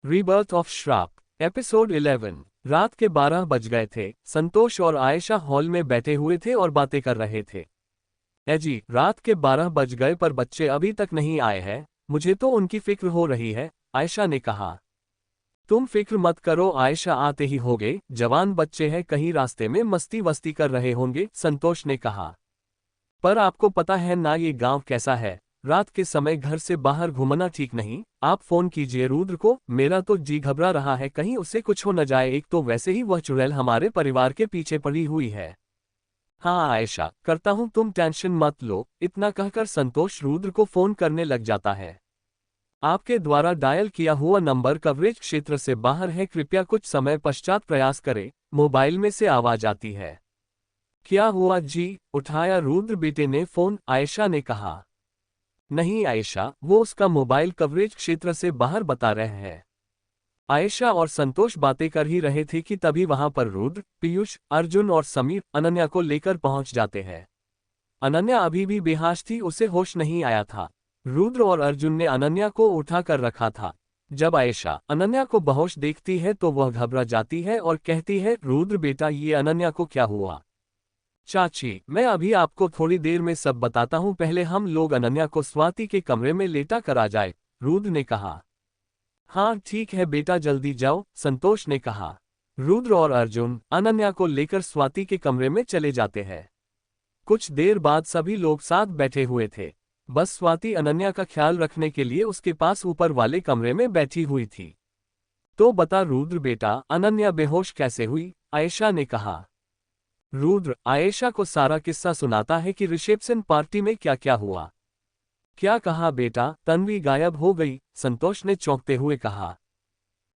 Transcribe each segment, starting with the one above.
Rebirth of श्राप episode 11। रात के 12 बज गए थे। संतोष और आयशा हॉल में बैठे हुए थे और बातें कर रहे थे। जी, रात के 12 बज गए पर बच्चे अभी तक नहीं आए हैं। मुझे तो उनकी फिक्र हो रही है, आयशा ने कहा। तुम फिक्र मत करो, आयशा आते ही होंगे। जवान बच्चे हैं, कहीं रास्ते में मस्ती वस्ती कर रहे होंगे, संतोष ने कहा। पर आपको पता है ना ये गांव कैसा है, रात के समय घर से बाहर घूमना ठीक नहीं। आप फोन कीजिए रुद्र को, मेरा तो जी घबरा रहा है, कहीं उसे कुछ हो न जाए। एक तो वैसे ही वह चुड़ैल हमारे परिवार के पीछे पड़ी हुई है। हाँ आयशा, करता हूँ, तुम टेंशन मत लो। इतना कहकर संतोष रुद्र को फोन करने लग जाता है। आपके द्वारा डायल किया हुआ नंबर कवरेज क्षेत्र से बाहर है, कृपया कुछ समय पश्चात प्रयास करें। मोबाइल में से आवाज आती है। क्या हुआ जी, उठाया रुद्र बेटे ने फोन, आयशा ने कहा। नहीं आयशा, वो उसका मोबाइल कवरेज क्षेत्र से बाहर बता रहे हैं। आयशा और संतोष बातें कर ही रहे थे कि तभी वहां पर रुद्र, पीयूष, अर्जुन और समीर अनन्या को लेकर पहुंच जाते हैं। अनन्या अभी भी बेहोश थी, उसे होश नहीं आया था। रुद्र और अर्जुन ने अनन्या को उठा कर रखा था। जब आयशा अनन्या को बेहोश देखती है तो वह घबरा जाती है और कहती है, रुद्र बेटा, ये अनन्या को क्या हुआ? चाची, मैं अभी आपको थोड़ी देर में सब बताता हूँ, पहले हम लोग अनन्या को स्वाति के कमरे में लेटा कर आ जाए, रुद्र ने कहा। हाँ ठीक है बेटा, जल्दी जाओ, संतोष ने कहा। रुद्र और अर्जुन अनन्या को लेकर स्वाति के कमरे में चले जाते हैं। कुछ देर बाद सभी लोग साथ बैठे हुए थे। बस स्वाति अनन्या का ख्याल रखने के लिए उसके पास ऊपर वाले कमरे में बैठी हुई थी। तो बता रुद्र बेटा, अनन्या बेहोश कैसे हुई? आयशा ने कहा। रुद्र आयशा को सारा किस्सा सुनाता है कि रिसेप्शन पार्टी में क्या क्या हुआ। क्या कहा बेटा? तन्वी गायब हो गई, संतोष ने चौंकते हुए कहा।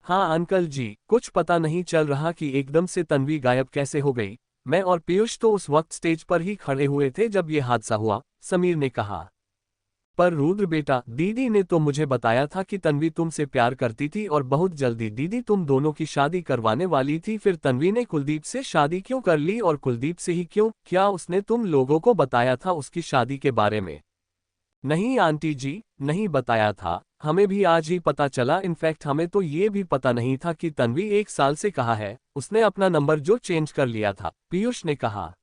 हाँ अंकल जी, कुछ पता नहीं चल रहा कि एकदम से तन्वी गायब कैसे हो गई। मैं और पीयूष तो उस वक्त स्टेज पर ही खड़े हुए थे जब ये हादसा हुआ, समीर ने कहा। पर रुद्र बेटा, दीदी ने तो मुझे बताया था कि तन्वी तुमसे प्यार करती थी और बहुत जल्दी दीदी तुम दोनों की शादी करवाने वाली थी। फिर तन्वी ने कुलदीप से शादी क्यों कर ली, और कुलदीप से ही क्यों? क्या उसने तुम लोगों को बताया था उसकी शादी के बारे में? नहीं आंटी जी, नहीं बताया था, हमें भी आज ही पता चला। इनफैक्ट हमें तो ये भी पता नहीं था कि तन्वी 1 साल से कहाँ है। उसने अपना नंबर जो चेंज कर लिया था, पीयूष ने कहा।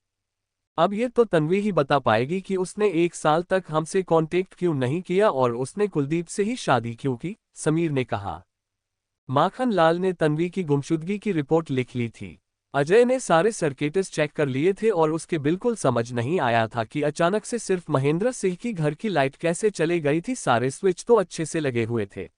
अब ये तो तन्वी ही बता पाएगी कि उसने 1 साल तक हमसे कांटेक्ट क्यों नहीं किया और उसने कुलदीप से ही शादी क्यों की, समीर ने कहा। माखन लाल ने तन्वी की गुमशुदगी की रिपोर्ट लिख ली थी। अजय ने सारे सर्किट्स चेक कर लिए थे और उसके बिल्कुल समझ नहीं आया था कि अचानक से सिर्फ महेंद्र सिंह की घर की लाइट कैसे चले गई थी, सारे स्विच तो अच्छे से लगे हुए थे।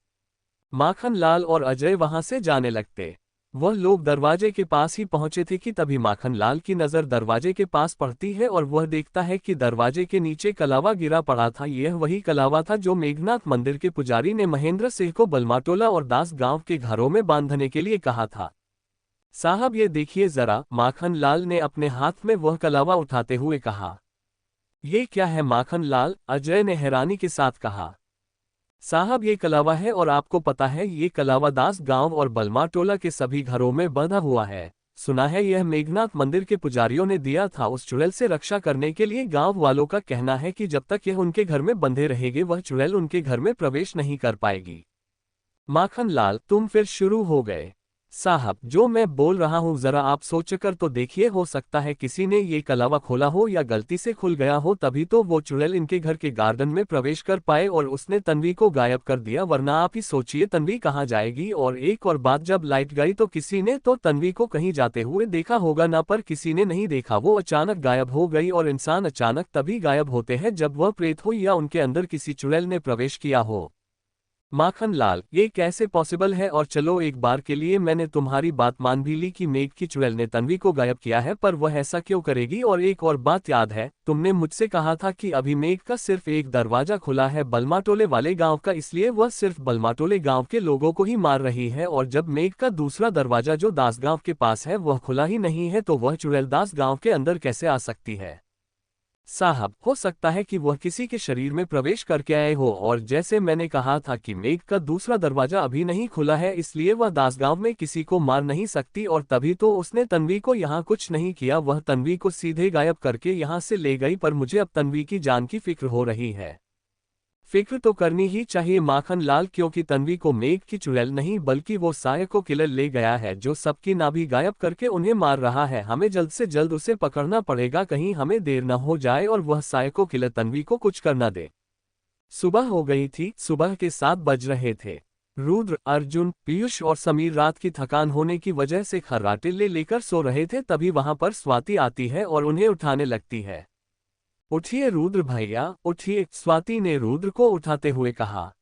माखन लाल और अजय वहां से जाने लगते। वह लोग दरवाजे के पास ही पहुंचे थे कि तभी माखन लाल की नज़र दरवाजे के पास पड़ती है और वह देखता है कि दरवाजे के नीचे कलावा गिरा पड़ा था। यह वही कलावा था जो मेघनाथ मंदिर के पुजारी ने महेंद्र सिंह को बलमाटोला और दास गांव के घरों में बांधने के लिए कहा था। साहब ये देखिए जरा, माखन लाल ने अपने हाथ में वह कलावा उठाते हुए कहा। ये क्या है माखन लाल? अजय ने हैरानी के साथ कहा। साहब ये कलावा है, और आपको पता है ये कलावा दास गांव और बलमाटोला के सभी घरों में बंधा हुआ है। सुना है यह मेघनाथ मंदिर के पुजारियों ने दिया था उस चुड़ैल से रक्षा करने के लिए। गांव वालों का कहना है कि जब तक यह उनके घर में बंधे रहेंगे वह चुड़ैल उनके घर में प्रवेश नहीं कर पाएगी। माखन लाल, तुम फिर शुरू हो गए। साहब जो मैं बोल रहा हूँ जरा आप सोचकर तो देखिए, हो सकता है किसी ने ये कलावा खोला हो या गलती से खुल गया हो, तभी तो वो चुड़ैल इनके घर के गार्डन में प्रवेश कर पाए और उसने तन्वी को गायब कर दिया। वरना आप ही सोचिए तन्वी कहाँ जाएगी। और एक और बात, जब लाइट गई तो किसी ने तो तन्वी को कहीं जाते हुए देखा होगा ना, पर किसी ने नहीं देखा। वो अचानक गायब हो गई, और इंसान अचानक तभी गायब होते हैं जब वह प्रेत हो या उनके अंदर किसी चुड़ैल ने प्रवेश किया हो। माखन लाल, ये कैसे पॉसिबल है? और चलो एक बार के लिए मैंने तुम्हारी बात मान भी ली कि मेघ की चुड़ैल ने तन्वी को गायब किया है, पर वह ऐसा क्यों करेगी? और एक और बात याद है, तुमने मुझसे कहा था कि अभी मेघ का सिर्फ एक दरवाजा खुला है बलमाटोले वाले गांव का, इसलिए वह सिर्फ बलमाटोले गांव के लोगों को ही मार रही है। और जब मेघ का दूसरा दरवाजा जो दास गांव के पास है वह खुला ही नहीं है, तो वह चुड़ैल दास गांव के अंदर कैसे आ सकती है? साहब हो सकता है कि वह किसी के शरीर में प्रवेश करके आए हो, और जैसे मैंने कहा था कि मेघ का दूसरा दरवाजा अभी नहीं खुला है, इसलिए वह दासगांव में किसी को मार नहीं सकती, और तभी तो उसने तन्वी को यहाँ कुछ नहीं किया। वह तन्वी को सीधे गायब करके यहाँ से ले गई, पर मुझे अब तन्वी की जान की फिक्र हो रही है। फिक्र तो करनी ही चाहिए माखन लाल, क्योंकि तन्वी को मेघ की चुड़ैल नहीं बल्कि वो सायको किलर ले गया है जो सबकी नाभि गायब करके उन्हें मार रहा है। हमें जल्द से जल्द उसे पकड़ना पड़ेगा, कहीं हमें देर न हो जाए और वह सायको किलर तन्वी को कुछ कर न दे। सुबह हो गई थी, सुबह के 7 बज रहे थे। रुद्र, अर्जुन, पीयूष और समीर रात की थकान होने की वजह से खर्राटे लेकर सो रहे थे। तभी वहां पर स्वाति आती है और उन्हें उठाने लगती है। उठिए रुद्र भैया, उठिए, स्वाति ने रुद्र को उठाते हुए कहा।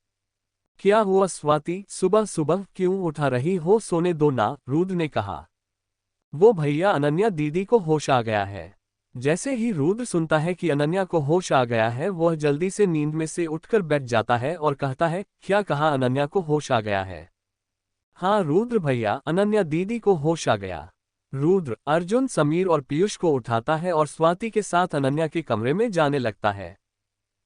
क्या हुआ स्वाति, सुबह सुबह क्यों उठा रही हो, सोने दो ना, रुद्र ने कहा। वो भैया, अनन्या दीदी को होश आ गया है। जैसे ही रुद्र सुनता है कि अनन्या को होश आ गया है, वह जल्दी से नींद में से उठकर बैठ जाता है और कहता है, क्या कहा, अनन्या को होश आ गया है? हाँ रुद्र भैया, अनन्या दीदी को होश आ गया। रुद्र, अर्जुन, समीर और पीयूष को उठाता है और स्वाति के साथ अनन्या के कमरे में जाने लगता है।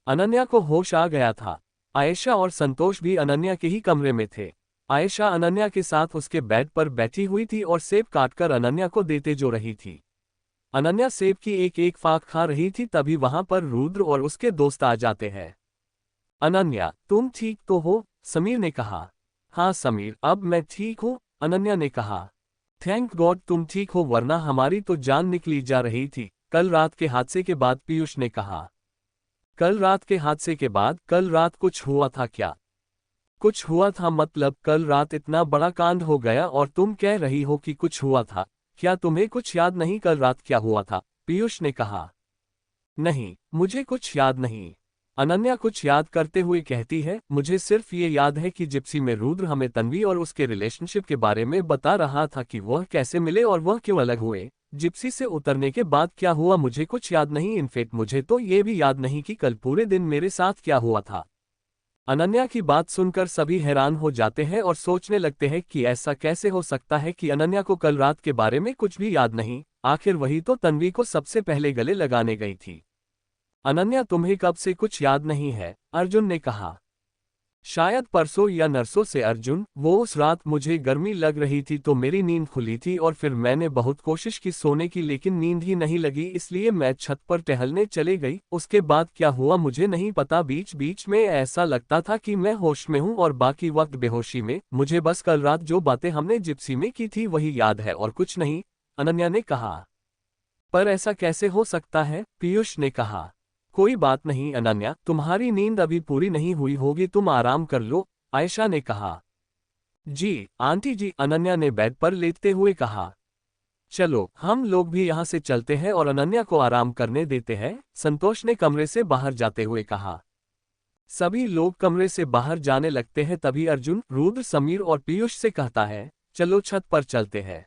अनन्या को होश आ गया था। आयशा और संतोष भी अनन्या के ही कमरे में थे। आयशा अनन्या के साथ उसके बेड पर बैठी हुई थी और सेब काटकर अनन्या को देते जो रही थी। अनन्या सेब की एक एक फाक खा रही थी, तभी वहां पर रुद्र और उसके दोस्त आ जाते हैं। अनन्या, तुम ठीक तो हो? समीर ने कहा। हाँ समीर, अब मैं ठीक हूँ, अनन्या ने कहा। थैंक गॉड तुम ठीक हो, वरना हमारी तो जान निकली जा रही थी। कल रात के हादसे के बाद, पीयूष ने कहा। कल रात के हादसे के बाद? कल रात कुछ हुआ था क्या? कुछ हुआ था मतलब? कल रात इतना बड़ा कांड हो गया और तुम कह रही हो कि कुछ हुआ था? क्या तुम्हें कुछ याद नहीं कल रात क्या हुआ था? पीयूष ने कहा। नहीं, मुझे कुछ याद नहीं, अनन्या कुछ याद करते हुए कहती है। मुझे सिर्फ ये याद है कि जिप्सी में रुद्र हमें तन्वी और उसके रिलेशनशिप के बारे में बता रहा था कि वह कैसे मिले और वह क्यों अलग हुए। जिप्सी से उतरने के बाद क्या हुआ मुझे कुछ याद नहीं। इनफेक्ट मुझे तो ये भी याद नहीं कि कल पूरे दिन मेरे साथ क्या हुआ था। अनन्या की बात सुनकर सभी हैरान हो जाते हैं और सोचने लगते हैं कि ऐसा कैसे हो सकता है कि अनन्या को कल रात के बारे में कुछ भी याद नहीं। आखिर वही तो तन्वी को सबसे पहले गले लगाने गई थी। अनन्या, तुम्हें कब से कुछ याद नहीं है? अर्जुन ने कहा। शायद परसों या नरसों से अर्जुन। वो उस रात मुझे गर्मी लग रही थी तो मेरी नींद खुली थी और फिर मैंने बहुत कोशिश की सोने की, लेकिन नींद ही नहीं लगी, इसलिए मैं छत पर टहलने चले गई। उसके बाद क्या हुआ मुझे नहीं पता। बीच बीच में ऐसा लगता था कि मैं होश में हूँ और बाकी वक्त बेहोशी में। मुझे बस कल रात जो बातें हमने जिप्सी में की थी वही याद है और कुछ नहीं, अनन्या ने कहा। पर ऐसा कैसे हो सकता है? पीयूष ने कहा। कोई बात नहीं अनन्या, तुम्हारी नींद अभी पूरी नहीं हुई होगी, तुम आराम कर लो, आयशा ने कहा। जी आंटी जी, अनन्या ने बेड पर लेटते हुए कहा। चलो हम लोग भी यहाँ से चलते हैं और अनन्या को आराम करने देते हैं, संतोष ने कमरे से बाहर जाते हुए कहा। सभी लोग कमरे से बाहर जाने लगते हैं। तभी अर्जुन, रुद्र, समीर और पीयूष से कहता है, चलो छत पर चलते हैं।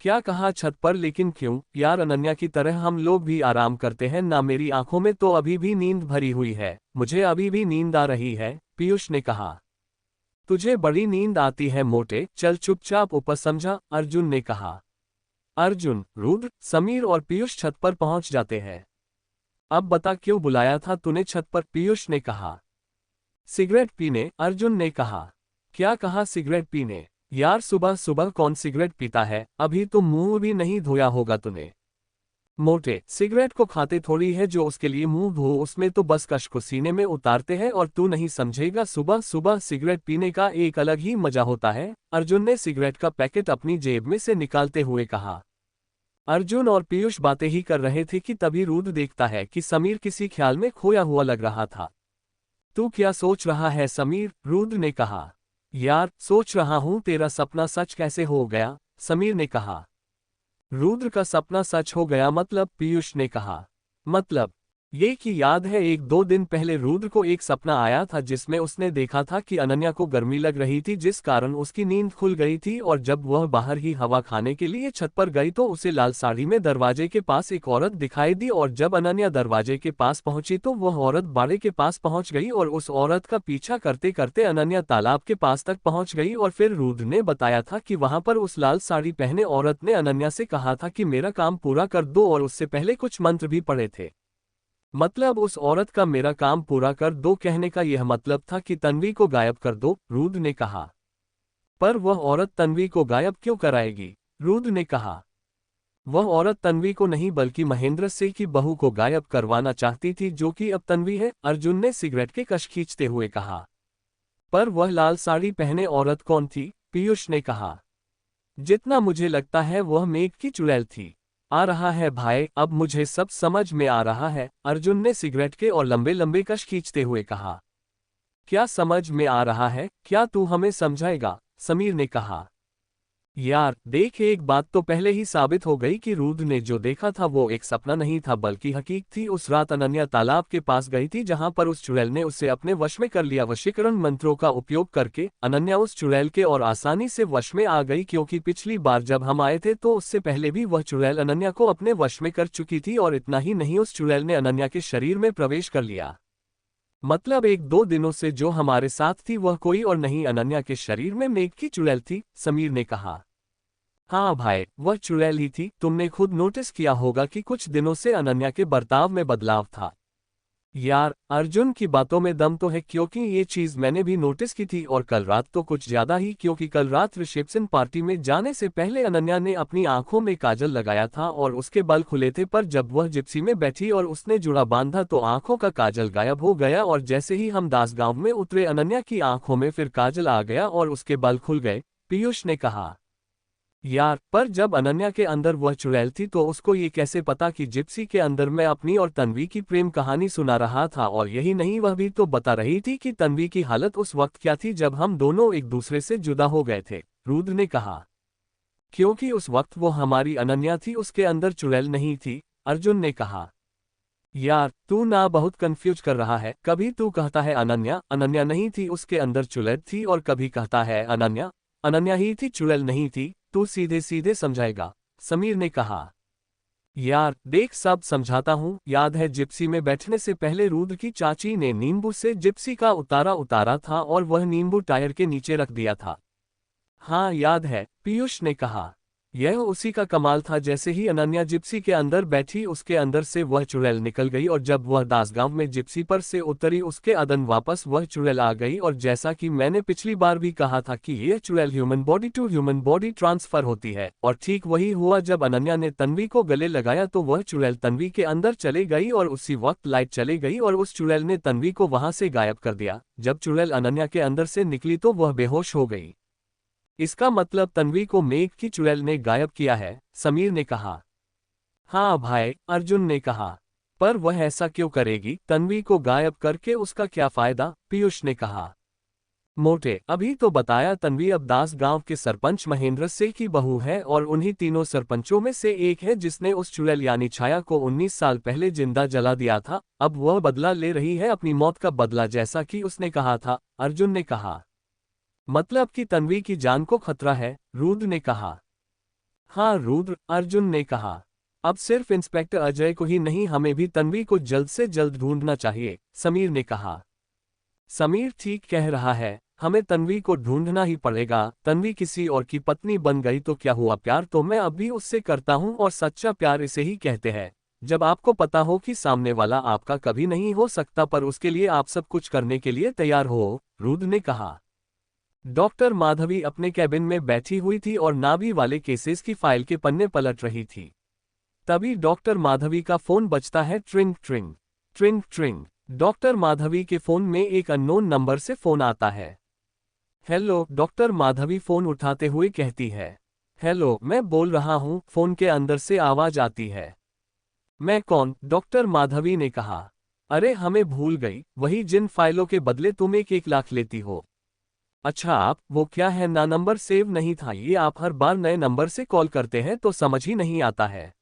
क्या कहा छत पर? लेकिन क्यों यार, अनन्या की तरह हम लोग भी आराम करते हैं ना। मेरी आंखों में तो अभी भी नींद भरी हुई है, मुझे अभी भी नींद आ रही है, पीयूष ने कहा। तुझे बड़ी नींद आती है मोटे, चल चुपचाप ऊपर, समझा, अर्जुन ने कहा। अर्जुन, रुद्र, समीर और पीयूष छत पर पहुंच जाते हैं। अब बता क्यों बुलाया था तूने छत पर? पीयूष ने कहा। सिगरेट पीने, अर्जुन ने कहा। क्या कहा सिगरेट पीने? यार सुबह सुबह कौन सिगरेट पीता है? अभी तो मुंह भी नहीं धोया होगा तूने। मोटे, सिगरेट को खाते थोड़ी है जो उसके लिए मुंह धो, उसमें तो बस कश को सीने में उतारते हैं और तू नहीं समझेगा। सुबह सुबह सिगरेट पीने का एक अलग ही मजा होता है, अर्जुन ने सिगरेट का पैकेट अपनी जेब में से निकालते हुए कहा। अर्जुन और पीयूष बातें ही कर रहे थे कि तभी रुद्र देखता है कि समीर किसी ख्याल में खोया हुआ लग रहा था। तू क्या सोच रहा है समीर? रुद्र ने कहा। यार सोच रहा हूं तेरा सपना सच कैसे हो गया, समीर ने कहा। रुद्र का सपना सच हो गया मतलब? पीयूष ने कहा। मतलब ये कि याद है 1-2 दिन पहले रुद्र को एक सपना आया था जिसमें उसने देखा था कि अनन्या को गर्मी लग रही थी, जिस कारण उसकी नींद खुल गई थी और जब वह बाहर ही हवा खाने के लिए छत पर गई तो उसे लाल साड़ी में दरवाजे के पास एक औरत दिखाई दी और जब अनन्या दरवाजे के पास पहुंची तो वह औरत बाड़े के पास पहुंच गई और उस औरत का पीछा करते करते अनन्या तालाब के पास तक पहुंच गई और फिर रुद्र ने बताया था कि वहां पर उस लाल साड़ी पहने औरत ने अनन्या से कहा था कि मेरा काम पूरा कर दो और उससे पहले कुछ मंत्र भी पढ़े थे। मतलब उस औरत का मेरा काम पूरा कर दो कहने का यह मतलब था कि तन्वी को गायब कर दो, रुद्र ने कहा। पर वह औरत तन्वी को गायब क्यों कराएगी? रुद्र ने कहा। वह औरत तन्वी को नहीं बल्कि महेंद्र सिंह की बहू को गायब करवाना चाहती थी, जो कि अब तन्वी है, अर्जुन ने सिगरेट के कश खींचते हुए कहा। पर वह लाल साड़ी पहने औरत कौन थी? पीयूष ने कहा। जितना मुझे लगता है वह मेघ की चुड़ैल थी। आ रहा है भाई, अब मुझे सब समझ में आ रहा है, अर्जुन ने सिगरेट के और लंबे लंबे कश खींचते हुए कहा। क्या समझ में आ रहा है? क्या तू हमें समझाएगा? समीर ने कहा। यार देख, एक बात तो पहले ही साबित हो गई कि रुद्र ने जो देखा था वो एक सपना नहीं था बल्कि हकीक थी। उस रात अनन्या तालाब के पास गई थी जहां पर उस चुड़ैल ने उसे अपने वश में कर लिया। वशीकरण मंत्रों का उपयोग करके अनन्या उस चुड़ैल के और आसानी से वश में आ गई, क्योंकि पिछली बार जब हम आए थे तो उससे पहले भी वह चुड़ैल अनन्या को अपने वश में कर चुकी थी। और इतना ही नहीं, उस चुड़ैल ने अनन्या के शरीर में प्रवेश कर लिया। मतलब 1-2 दिनों से जो हमारे साथ थी वह कोई और नहीं, अनन्या के शरीर में मेघ की चुड़ैल थी, समीर ने कहा। हाँ भाई, वह चुड़ैल ही थी। तुमने खुद नोटिस किया होगा कि कुछ दिनों से अनन्या के बर्ताव में बदलाव था। यार अर्जुन की बातों में दम तो है, क्योंकि ये चीज मैंने भी नोटिस की थी, और कल रात तो कुछ ज्यादा ही, क्योंकि कल रात रिसेप्शन पार्टी में जाने से पहले अनन्या ने अपनी आंखों में काजल लगाया था और उसके बाल खुले थे, पर जब वह जिप्सी में बैठी और उसने जुड़ा बांधा तो आंखों का काजल गायब हो गया, और जैसे ही हम दासगांव में उतरे अनन्या की आंखों में फिर काजल आ गया और उसके बाल खुल गए, पीयूष ने कहा। यार पर जब अनन्या के अंदर वह चुड़ैल थी तो उसको ये कैसे पता कि जिप्सी के अंदर मैं अपनी और तन्वी की प्रेम कहानी सुना रहा था? और यही नहीं, वह भी तो बता रही थी कि तन्वी की हालत उस वक्त क्या थी जब हम दोनों एक दूसरे से जुदा हो गए थे, रुद्र ने कहा। क्योंकि उस वक्त वो हमारी अनन्या थी, उसके अंदर चुड़ैल नहीं थी, अर्जुन ने कहा। यार तू ना बहुत कंफ्यूज कर रहा है, कभी तू कहता है अनन्या अनन्या नहीं थी, उसके अंदर चुड़ैल थी, और कभी कहता है अनन्या अनन्या ही थी, चुड़ैल नहीं थी। तू सीधे सीधे समझाएगा, समीर ने कहा। यार देख, सब समझाता हूँ। याद है जिप्सी में बैठने से पहले रुद्र की चाची ने नींबू से जिप्सी का उतारा था और वह नींबू टायर के नीचे रख दिया था। हाँ याद है, पीयूष ने कहा। यह उसी का कमाल था। जैसे ही अनन्या जिप्सी के अंदर बैठी उसके अंदर से वह चुड़ैल निकल गई, और जब वह दासगांव में जिप्सी पर से उतरी उसके अदन वापस वह चुड़ैल आ गई। और जैसा कि मैंने पिछली बार भी कहा था कि यह चुड़ैल human body to human body transfer होती है, और ठीक वही हुआ। जब अनन्या ने तन्वी को गले लगाया तो वह चुड़ैल तन्वी के अंदर चले गई, और उसी वक्त लाइट चले गई और उस चुड़ैल ने तन्वी को वहां से गायब कर दिया। जब चुड़ैल अनन्या के अंदर से निकली तो वह बेहोश हो गई। इसका मतलब तन्वी को मेघ की चुड़ैल ने गायब किया है, समीर ने कहा। हाँ भाई, अर्जुन ने कहा। पर वह ऐसा क्यों करेगी? तन्वी को गायब करके उसका क्या फायदा? पीयूष ने कहा। मोटे अभी तो बताया, तन्वी अब दास गांव के सरपंच महेंद्र सिंह की बहू है, और उन्हीं तीनों सरपंचों में से एक है जिसने उस चुड़ैल यानी छाया को 19 साल पहले जिंदा जला दिया था। अब वह बदला ले रही है, अपनी मौत का बदला, जैसा कि उसने कहा था, अर्जुन ने कहा। मतलब कि तन्वी की जान को खतरा है, रुद्र ने कहा। हाँ रुद्र, अर्जुन ने कहा। अब सिर्फ इंस्पेक्टर अजय को ही नहीं, हमें भी तन्वी को जल्द से जल्द ढूंढना चाहिए, समीर ने कहा। समीर ठीक कह रहा है, हमें तन्वी को ढूंढना ही पड़ेगा। तन्वी किसी और की पत्नी बन गई तो क्या हुआ? प्यार तो मैं अभी उससे करता हूं, और सच्चा प्यार इसे ही कहते हैं, जब आपको पता हो कि सामने वाला आपका कभी नहीं हो सकता, पर उसके लिए आप सब कुछ करने के लिए तैयार हो, रुद्र ने कहा। डॉक्टर माधवी अपने कैबिन में बैठी हुई थी और नाभि वाले केसेस की फाइल के पन्ने पलट रही थी। तभी डॉक्टर माधवी का फोन बजता है, ट्रिंग ट्रिंग ट्रिंग ट्रिंग। डॉक्टर माधवी के फोन में एक अननोन नंबर से फोन आता है। हेलो, डॉक्टर माधवी फोन उठाते हुए कहती है। हेलो, मैं बोल रहा हूँ, फोन के अंदर से आवाज आती है। मैं कौन? डॉक्टर माधवी ने कहा। अरे हमें भूल गई, वही जिन फाइलों के बदले तुम 1 लाख लेती हो। अच्छा आप, वो क्या है ना, नंबर सेव नहीं था। ये आप हर बार नए नंबर से कॉल करते हैं तो समझ ही नहीं आता है।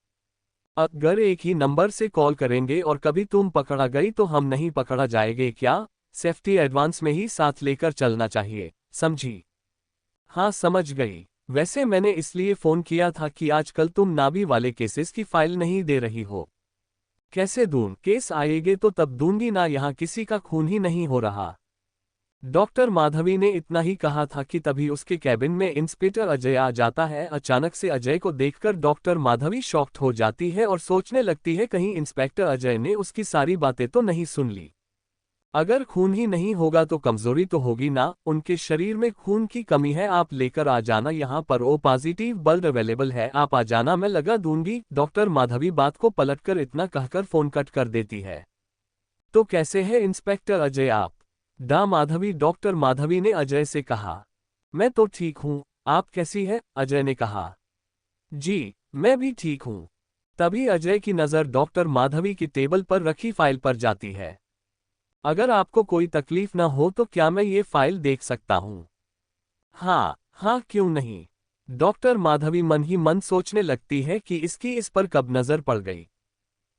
अगर एक ही नंबर से कॉल करेंगे और कभी तुम पकड़ा गई तो हम नहीं पकड़ा जाएंगे क्या? सेफ्टी एडवांस में ही साथ लेकर चलना चाहिए, समझी? हाँ समझ गई। वैसे मैंने इसलिए फोन किया था कि आजकल तुम नाभि वाले केसेस की फाइल नहीं दे रही हो। कैसे दूं? केस आएगे तो तब दूंगी ना, यहाँ किसी का खून ही नहीं हो रहा। डॉक्टर माधवी ने इतना ही कहा था कि तभी उसके कैबिन में इंस्पेक्टर अजय आ जाता है। अचानक से अजय को देखकर डॉक्टर माधवी शॉक्ड हो जाती है और सोचने लगती है कहीं इंस्पेक्टर अजय ने उसकी सारी बातें तो नहीं सुन ली। अगर खून ही नहीं होगा तो कमजोरी तो होगी ना, उनके शरीर में खून की कमी है, आप लेकर आ जाना यहाँ पर, ओ पॉजिटिव ब्लड अवेलेबल है, आप आ जाना, मैं लगा दूंगी। डॉक्टर माधवी बात को पलटकर इतना कहकर फोन कट कर देती है। तो कैसे है इंस्पेक्टर अजय आप? डा माधवी, डॉक्टर माधवी ने अजय से कहा। मैं तो ठीक हूँ, आप कैसी है? अजय ने कहा। जी मैं भी ठीक हूँ। तभी अजय की नज़र डॉक्टर माधवी की टेबल पर रखी फाइल पर जाती है। अगर आपको कोई तकलीफ ना हो तो क्या मैं ये फाइल देख सकता हूँ? हाँ हाँ क्यों नहीं। डॉक्टर माधवी मन ही मन सोचने लगती है कि इसकी इस पर कब नजर पड़ गई।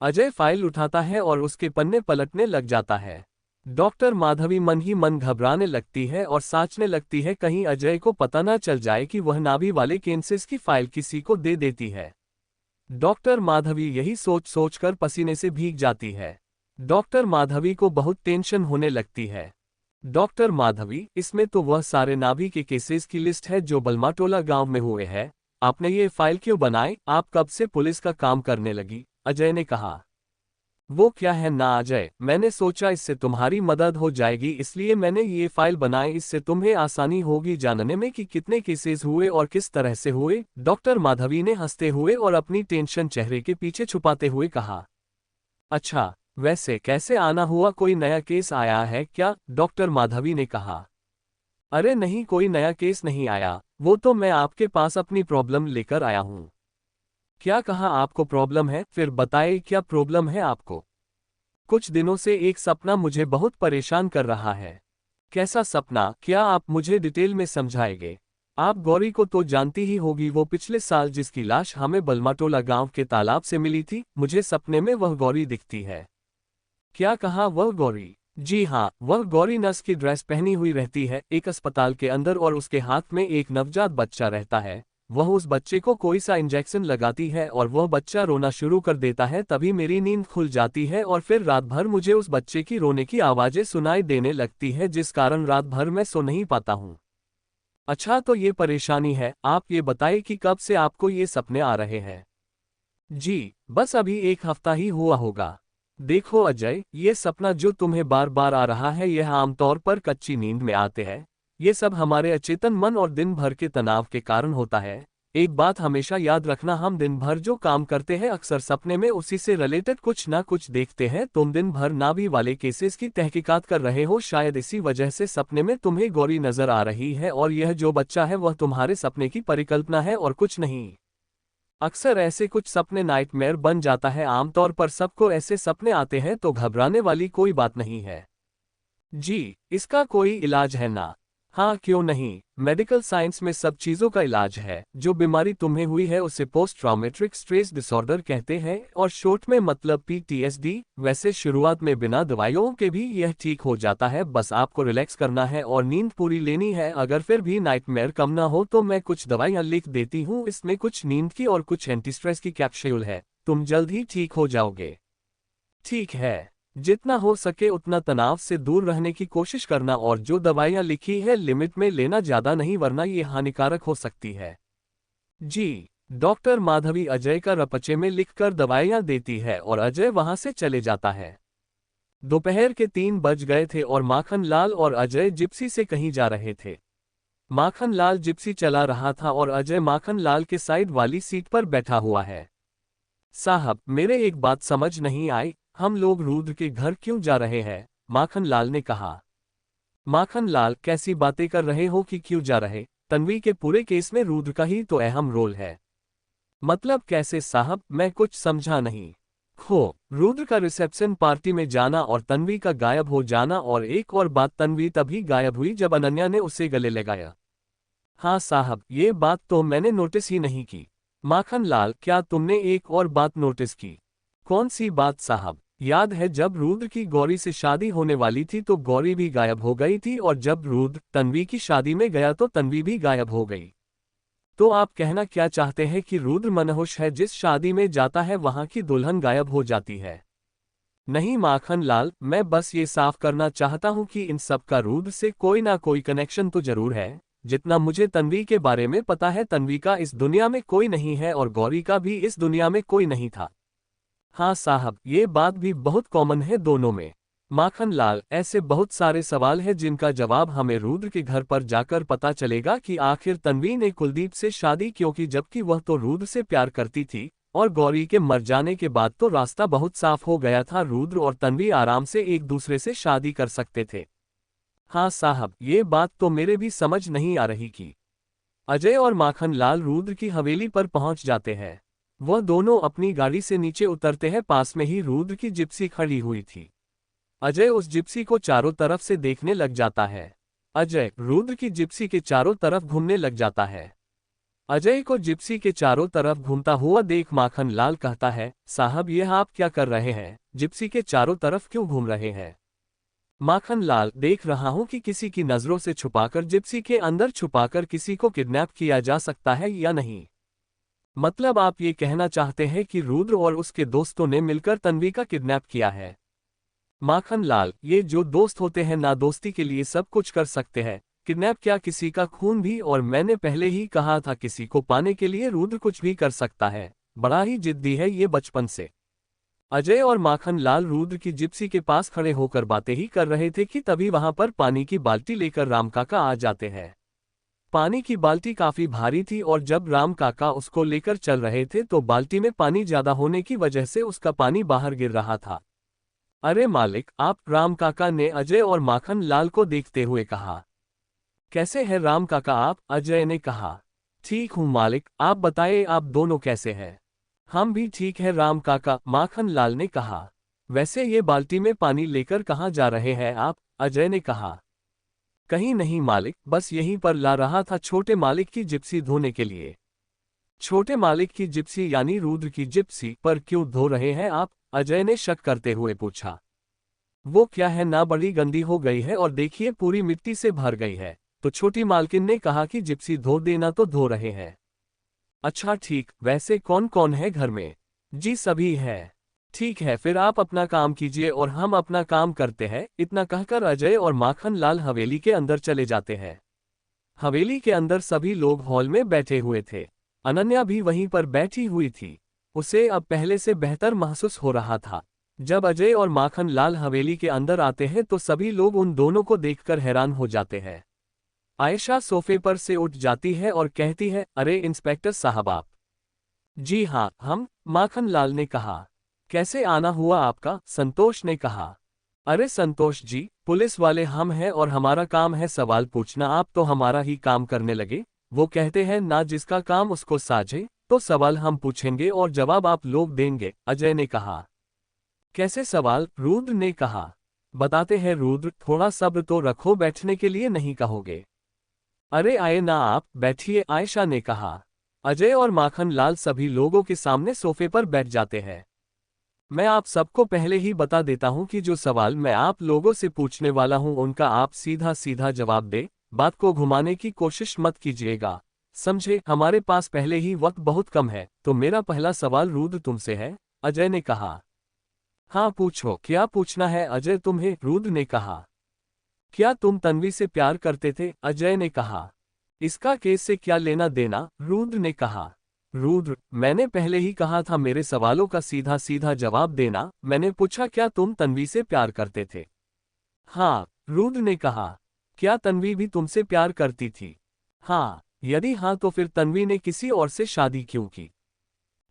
अजय फाइल उठाता है और उसके पन्ने पलटने लग जाता है। डॉक्टर माधवी मन ही मन घबराने लगती है और सोचने लगती है कहीं अजय को पता ना चल जाए कि वह नाभि वाले केसेस की फाइल किसी को दे देती है। डॉक्टर माधवी यही सोच सोचकर पसीने से भीग जाती है। डॉक्टर माधवी को बहुत टेंशन होने लगती है। डॉक्टर माधवी, इसमें तो वह सारे नाभि के केसेस की लिस्ट है जो बलमाटोला गांव में हुए हैं, आपने ये फाइल क्यों बनाई, आप कब से पुलिस का काम करने लगी? अजय ने कहा। वो क्या है ना अजय, मैंने सोचा इससे तुम्हारी मदद हो जाएगी इसलिए मैंने ये फाइल बनाई, इससे तुम्हें आसानी होगी जानने में कि कितने केसेस हुए और किस तरह से हुए। डॉक्टर माधवी ने हंसते हुए और अपनी टेंशन चेहरे के पीछे छुपाते हुए कहा। अच्छा, वैसे कैसे आना हुआ, कोई नया केस आया है क्या? डॉक्टर माधवी ने कहा। अरे नहीं, कोई नया केस नहीं आया, वो तो मैं आपके पास अपनी प्रॉब्लम लेकर आया हूँ। क्या कहा आपको प्रॉब्लम है? फिर बताइए क्या प्रॉब्लम है आपको? कुछ दिनों से एक सपना मुझे बहुत परेशान कर रहा है। कैसा सपना? क्या आप मुझे डिटेल में समझाएंगे? आप गौरी को तो जानती ही होगी, वो पिछले साल जिसकी लाश हमें बलमाटोला गांव के तालाब से मिली थी, मुझे सपने में वह गौरी दिखती है। क्या कहा? वह गौरी? जी हाँ, वह गौरी नर्स की ड्रेस पहनी हुई रहती है एक अस्पताल के अंदर और उसके हाथ में एक नवजात बच्चा रहता है। वह उस बच्चे को कोई सा इंजेक्शन लगाती है और वह बच्चा रोना शुरू कर देता है, तभी मेरी नींद खुल जाती है और फिर रात भर मुझे उस बच्चे की रोने की आवाज़ें सुनाई देने लगती है, जिस कारण रात भर मैं सो नहीं पाता हूँ। अच्छा, तो ये परेशानी है, आप ये बताइए कि कब से आपको ये सपने आ रहे हैं? जी बस अभी एक हफ्ता ही हुआ होगा। देखो अजय, ये सपना जो तुम्हें बार बार आ रहा है यह आमतौर पर कच्ची नींद में आते हैं। ये सब हमारे अचेतन मन और दिन भर के तनाव के कारण होता है। एक बात हमेशा याद रखना, हम दिन भर जो काम करते हैं अक्सर सपने में उसी से रिलेटेड कुछ ना कुछ देखते हैं। तुम दिन भर नाभि वाले केसेस की तहकीकात कर रहे हो, शायद इसी वजह से सपने में तुम्हें गौरी नजर आ रही है और यह जो बच्चा है वह तुम्हारे सपने की परिकल्पना है और कुछ नहीं। अक्सर ऐसे कुछ सपने नाइटमेयर बन जाता है, आमतौर पर सबको ऐसे सपने आते हैं, तो घबराने वाली कोई बात नहीं है। जी, इसका कोई इलाज है ना? हाँ क्यों नहीं, मेडिकल साइंस में सब चीज़ों का इलाज है। जो बीमारी तुम्हें हुई है उसे पोस्ट ट्रॉमेटिक स्ट्रेस डिसऑर्डर कहते हैं और शॉर्ट में मतलब PTSD। वैसे शुरुआत में बिना दवाइयों के भी यह ठीक हो जाता है, बस आपको रिलैक्स करना है और नींद पूरी लेनी है। अगर फिर भी नाइटमेयर कम ना हो तो मैं कुछ दवाइयाँ लिख देती हूँ, इसमें कुछ नींद की और कुछ एंटी स्ट्रेस की कैप्सूल है, तुम जल्द ही ठीक हो जाओगे। ठीक है, जितना हो सके उतना तनाव से दूर रहने की कोशिश करना और जो दवाइयाँ लिखी है लिमिट में लेना, ज़्यादा नहीं वरना ये हानिकारक हो सकती है। जी, डॉक्टर माधवी अजय का रपचे में लिखकर दवाइयाँ देती है और अजय वहां से चले जाता है। दोपहर के 3 बज गए थे और माखन लाल और अजय जिप्सी से कहीं जा रहे थे। माखन लाल जिप्सी चला रहा था और अजय माखन लाल के साइड वाली सीट पर बैठा हुआ है। साहब, मेरे एक बात समझ नहीं आई, हम लोग रुद्र के घर क्यों जा रहे हैं? माखन लाल ने कहा। माखन लाल, कैसी बातें कर रहे हो कि क्यों जा रहे? तन्वी के पूरे केस में रुद्र का ही तो अहम रोल है। मतलब कैसे साहब, मैं कुछ समझा नहीं। रुद्र का रिसेप्शन पार्टी में जाना और तन्वी का गायब हो जाना, और एक और बात, तन्वी तभी गायब हुई जब अनन्या ने उसे गले लगाया। हाँ साहब, ये बात तो मैंने नोटिस ही नहीं की। माखन लाल, क्या तुमने एक और बात नोटिस की? कौन सी बात साहब? याद है जब रुद्र की गौरी से शादी होने वाली थी तो गौरी भी गायब हो गई थी, और जब रुद्र तन्वी की शादी में गया तो तन्वी भी गायब हो गई। तो आप कहना क्या चाहते हैं कि रुद्र मनहुष है, जिस शादी में जाता है वहां की दुल्हन गायब हो जाती है? नहीं माखन लाल, मैं बस ये साफ करना चाहता हूं कि इन सब का रुद्र से कोई ना कोई कनेक्शन तो जरूर है। जितना मुझे तन्वी के बारे में पता है, तन्वी का इस दुनिया में कोई नहीं है और गौरी का भी इस दुनिया में कोई नहीं था। हाँ साहब, ये बात भी बहुत कॉमन है दोनों में। माखन लाल, ऐसे बहुत सारे सवाल हैं जिनका जवाब हमें रुद्र के घर पर जाकर पता चलेगा कि आखिर तन्वी ने कुलदीप से शादी क्यों की, जबकि वह तो रुद्र से प्यार करती थी। और गौरी के मर जाने के बाद तो रास्ता बहुत साफ हो गया था, रुद्र और तन्वी आराम से एक दूसरे से शादी कर सकते थे। हाँ साहब, ये बात तो मेरे भी समझ नहीं आ रही कि अजय और माखन लाल रुद्र की हवेली पर पहुंच जाते हैं। वह दोनों अपनी गाड़ी से नीचे उतरते हैं। पास में ही रुद्र की जिप्सी खड़ी हुई थी। अजय उस जिप्सी को चारों तरफ से देखने लग जाता है। अजय रुद्र की जिप्सी के चारों तरफ घूमने लग जाता है। अजय को जिप्सी के चारों तरफ घूमता हुआ देख माखन लाल कहता है, साहब यह आप क्या कर रहे हैं, जिप्सी के चारों तरफ क्यों घूम रहे हैं? माखन लाल, देख रहा हूं कि किसी की नजरों से छुपाकर जिप्सी के अंदर छुपाकर किसी को किडनैप किया जा सकता है या नहीं। मतलब आप ये कहना चाहते हैं कि रुद्र और उसके दोस्तों ने मिलकर तन्वी का किडनैप किया है? माखन लाल, ये जो दोस्त होते हैं ना दोस्ती के लिए सब कुछ कर सकते हैं, किडनैप क्या किसी का खून भी। और मैंने पहले ही कहा था किसी को पाने के लिए रुद्र कुछ भी कर सकता है। बड़ा ही जिद्दी है ये बचपन से। अजय और माखन लाल रुद्र की जिप्सी के पास खड़े होकर बातें ही कर रहे थे कि तभी वहां पर पानी की बाल्टी लेकर राम काका आ जाते हैं। पानी की बाल्टी काफी भारी थी और जब राम काका उसको लेकर चल रहे थे तो बाल्टी में पानी ज्यादा होने की वजह से उसका पानी बाहर गिर रहा था। अरे मालिक आप, राम काका ने अजय और माखन लाल को देखते हुए कहा। कैसे हैं राम काका आप? अजय ने कहा। ठीक हूँ मालिक, आप बताइए आप दोनों कैसे हैं? हम भी ठीक है राम काका, माखन लाल ने कहा। वैसे ये बाल्टी में पानी लेकर कहाँ जा रहे हैं आप? अजय ने कहा। कहीं नहीं मालिक, बस यहीं पर ला रहा था छोटे मालिक की जिप्सी धोने के लिए। छोटे मालिक की जिप्सी यानी रुद्र की जिप्सी पर क्यों धो रहे हैं आप? अजय ने शक करते हुए पूछा। वो क्या है ना, बड़ी गंदी हो गई है और देखिए पूरी मिट्टी से भर गई है। तो छोटी मालकिन ने कहा कि जिप्सी धो देना, तो धो रहे हैं। अच्छा ठीक, वैसे कौन कौन है घर में? जी सभी है। ठीक है फिर आप अपना काम कीजिए और हम अपना काम करते हैं। इतना कहकर अजय और माखन लाल हवेली के अंदर चले जाते हैं। हवेली के अंदर सभी लोग हॉल में बैठे हुए थे। अनन्या भी वहीं पर बैठी हुई थी। उसे अब पहले से बेहतर महसूस हो रहा था। जब अजय और माखन लाल हवेली के अंदर आते हैं तो सभी लोग उन दोनों को देखकर हैरान हो जाते हैं। आयशा सोफे पर से उठ जाती है और कहती है, अरे इंस्पेक्टर साहब आप? जी हाँ हम, माखन लाल ने कहा। कैसे आना हुआ आपका? संतोष ने कहा। अरे संतोष जी, पुलिस वाले हम हैं और हमारा काम है सवाल पूछना, आप तो हमारा ही काम करने लगे। वो कहते हैं ना जिसका काम उसको साझे, तो सवाल हम पूछेंगे और जवाब आप लोग देंगे, अजय ने कहा। कैसे सवाल? रुद्र ने कहा। बताते हैं रुद्र, थोड़ा सब्र तो रखो, बैठने के लिए नहीं कहोगे। अरे आए ना आप, बैठिए, आयशा ने कहा। अजय और माखन लाल सभी लोगों के सामने सोफे पर बैठ जाते हैं। मैं आप सबको पहले ही बता देता हूं कि जो सवाल मैं आप लोगों से पूछने वाला हूं उनका आप सीधा सीधा जवाब दे, बात को घुमाने की कोशिश मत कीजिएगा, समझे? हमारे पास पहले ही वक्त बहुत कम है, तो मेरा पहला सवाल रुद्र तुमसे है, अजय ने कहा। हाँ पूछो, क्या पूछना है अजय तुम्हें? रुद्र ने कहा। क्या तुम तन्वी से प्यार करते थे? अजय ने कहा। इसका केस से क्या लेना देना? रुद्र ने कहा। रुद्र, मैंने पहले ही कहा था मेरे सवालों का सीधा सीधा जवाब देना। मैंने पूछा क्या तुम तन्वी से प्यार करते थे? हाँ, रुद्र ने कहा। क्या तन्वी भी तुमसे प्यार करती थी? हाँ। यदि हाँ तो फिर तन्वी ने किसी और से शादी क्यों की?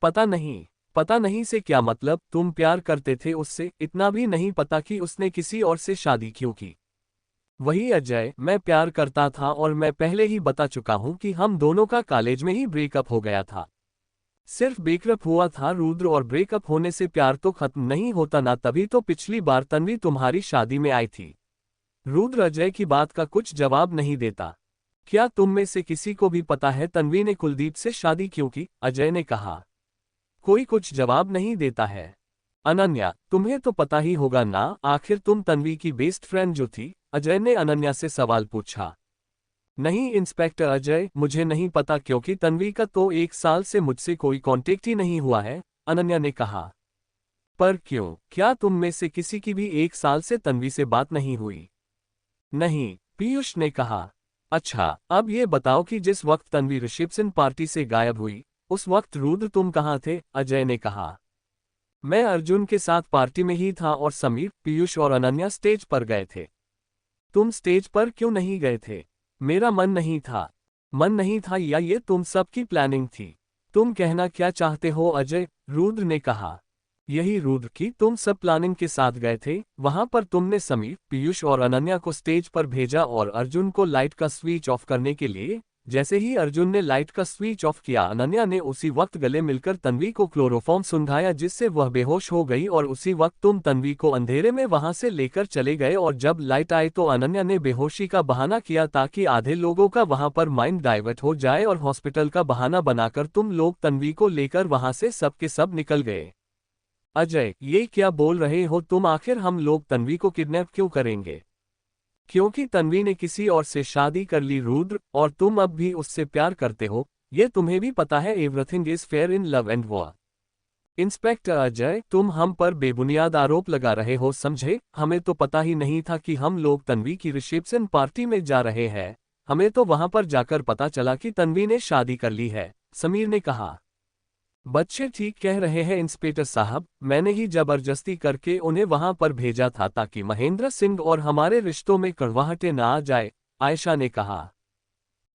पता नहीं। पता नहीं से क्या मतलब? तुम प्यार करते थे उससे, इतना भी नहीं पता कि उसने किसी और से शादी क्यों की? वही अजय, मैं प्यार करता था और मैं पहले ही बता चुका हूं कि हम दोनों का कॉलेज में ही ब्रेकअप हो गया था। सिर्फ ब्रेकअप हुआ था रुद्र, और ब्रेकअप होने से प्यार तो खत्म नहीं होता ना, तभी तो पिछली बार तन्वी तुम्हारी शादी में आई थी। रुद्र अजय की बात का कुछ जवाब नहीं देता। क्या तुम में से किसी को भी पता है तन्वी ने कुलदीप से शादी क्यों की? अजय ने कहा। कोई कुछ जवाब नहीं देता है। अनन्या, तुम्हें तो पता ही होगा ना, आखिर तुम तन्वी की बेस्ट फ्रेंड जो थी, अजय ने अनन्या से सवाल पूछा। नहीं इंस्पेक्टर अजय, मुझे नहीं पता क्योंकि तन्वी का तो 1 साल से मुझसे कोई कांटेक्ट ही नहीं हुआ है, अनन्या ने कहा। पर क्यों, क्या तुम में से किसी की भी 1 साल से तन्वी से बात नहीं हुई? नहीं, पीयूष ने कहा। अच्छा, अब ये बताओ कि जिस वक्त तन्वी रिसेप्शन पार्टी से गायब हुई, उस वक्त रुद्र तुम कहाँ थे? अजय ने कहा। मैं अर्जुन के साथ पार्टी में ही था और समीर, पीयूष और अनन्या स्टेज पर गए थे। तुम स्टेज पर क्यों नहीं गए थे? मेरा मन नहीं था। मन नहीं था या ये तुम सबकी प्लानिंग थी? तुम कहना क्या चाहते हो अजय? रुद्र ने कहा। यही रुद्र की तुम सब प्लानिंग के साथ गए थे। वहां पर तुमने समीर, पीयूष और अनन्या को स्टेज पर भेजा और अर्जुन को लाइट का स्विच ऑफ करने के लिए। जैसे ही अर्जुन ने लाइट का स्विच ऑफ किया, अनन्या ने उसी वक्त गले मिलकर तन्वी को क्लोरोफॉर्म सुंघाया, जिससे वह बेहोश हो गई और उसी वक्त तुम तन्वी को अंधेरे में वहां से लेकर चले गए और जब लाइट आई तो अनन्या ने बेहोशी का बहाना किया ताकि आधे लोगों का वहां पर माइंड डाइवर्ट हो जाए और हॉस्पिटल का बहाना बनाकर तुम लोग तन्वी को लेकर वहां से सब के सब निकल गए। अजय, ये क्या बोल रहे हो तुम? आखिर हम लोग तन्वी को किडनैप क्यों करेंगे? क्योंकि तन्वी ने किसी और से शादी कर ली रुद्र, और तुम अब भी उससे प्यार करते हो। ये तुम्हें भी पता है। Everything is fair in love and war. Inspector Ajay, तुम हम पर बेबुनियाद आरोप लगा रहे हो, समझे? हमें तो पता ही नहीं था कि हम लोग तन्वी की रिसेप्शन पार्टी में जा रहे हैं। हमें तो वहां पर जाकर पता चला कि तन्वी ने शादी कर ली है, समीर ने कहा। बच्चे ठीक कह रहे हैं इंस्पेक्टर साहब, मैंने ही जबरदस्ती करके उन्हें वहां पर भेजा था ताकि महेंद्र सिंह और हमारे रिश्तों में कड़वाहटें ना आ जाए, आयशा ने कहा।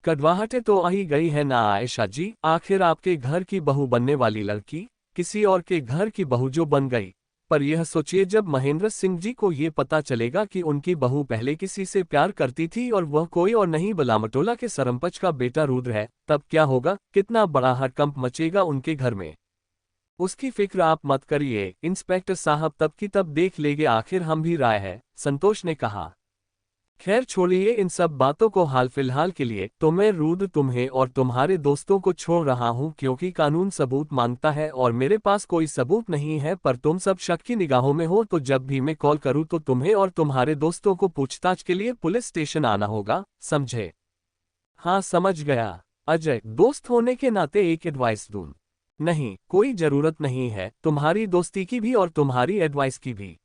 कड़वाहटें तो आ ही गई है ना आयशा जी, आखिर आपके घर की बहू बनने वाली लड़की किसी और के घर की बहू जो बन गई। पर यह सोचिए, जब महेंद्र सिंह जी को ये पता चलेगा कि उनकी बहू पहले किसी से प्यार करती थी और वह कोई और नहीं बलामटोला के सरपंच का बेटा रुद्र है, तब क्या होगा? कितना बड़ा हड़कंप मचेगा उनके घर में। उसकी फिक्र आप मत करिए इंस्पेक्टर साहब, तब की तब देख लेंगे, आखिर हम भी राय है, संतोष ने कहा। खैर छोड़िए इन सब बातों को, हाल फिलहाल के लिए तो मैं रुद्र, तुम्हें और तुम्हारे दोस्तों को छोड़ रहा हूं क्योंकि कानून सबूत मांगता है और मेरे पास कोई सबूत नहीं है। पर तुम सब शक की निगाहों में हो, तो जब भी मैं कॉल करूं तो तुम्हें और तुम्हारे दोस्तों को पूछताछ के लिए पुलिस स्टेशन आना होगा, समझे? हाँ समझ गया। अजय, दोस्त होने के नाते एक एडवाइस दूं? नहीं, कोई जरूरत नहीं है, तुम्हारी दोस्ती की भी और तुम्हारी एडवाइस की भी।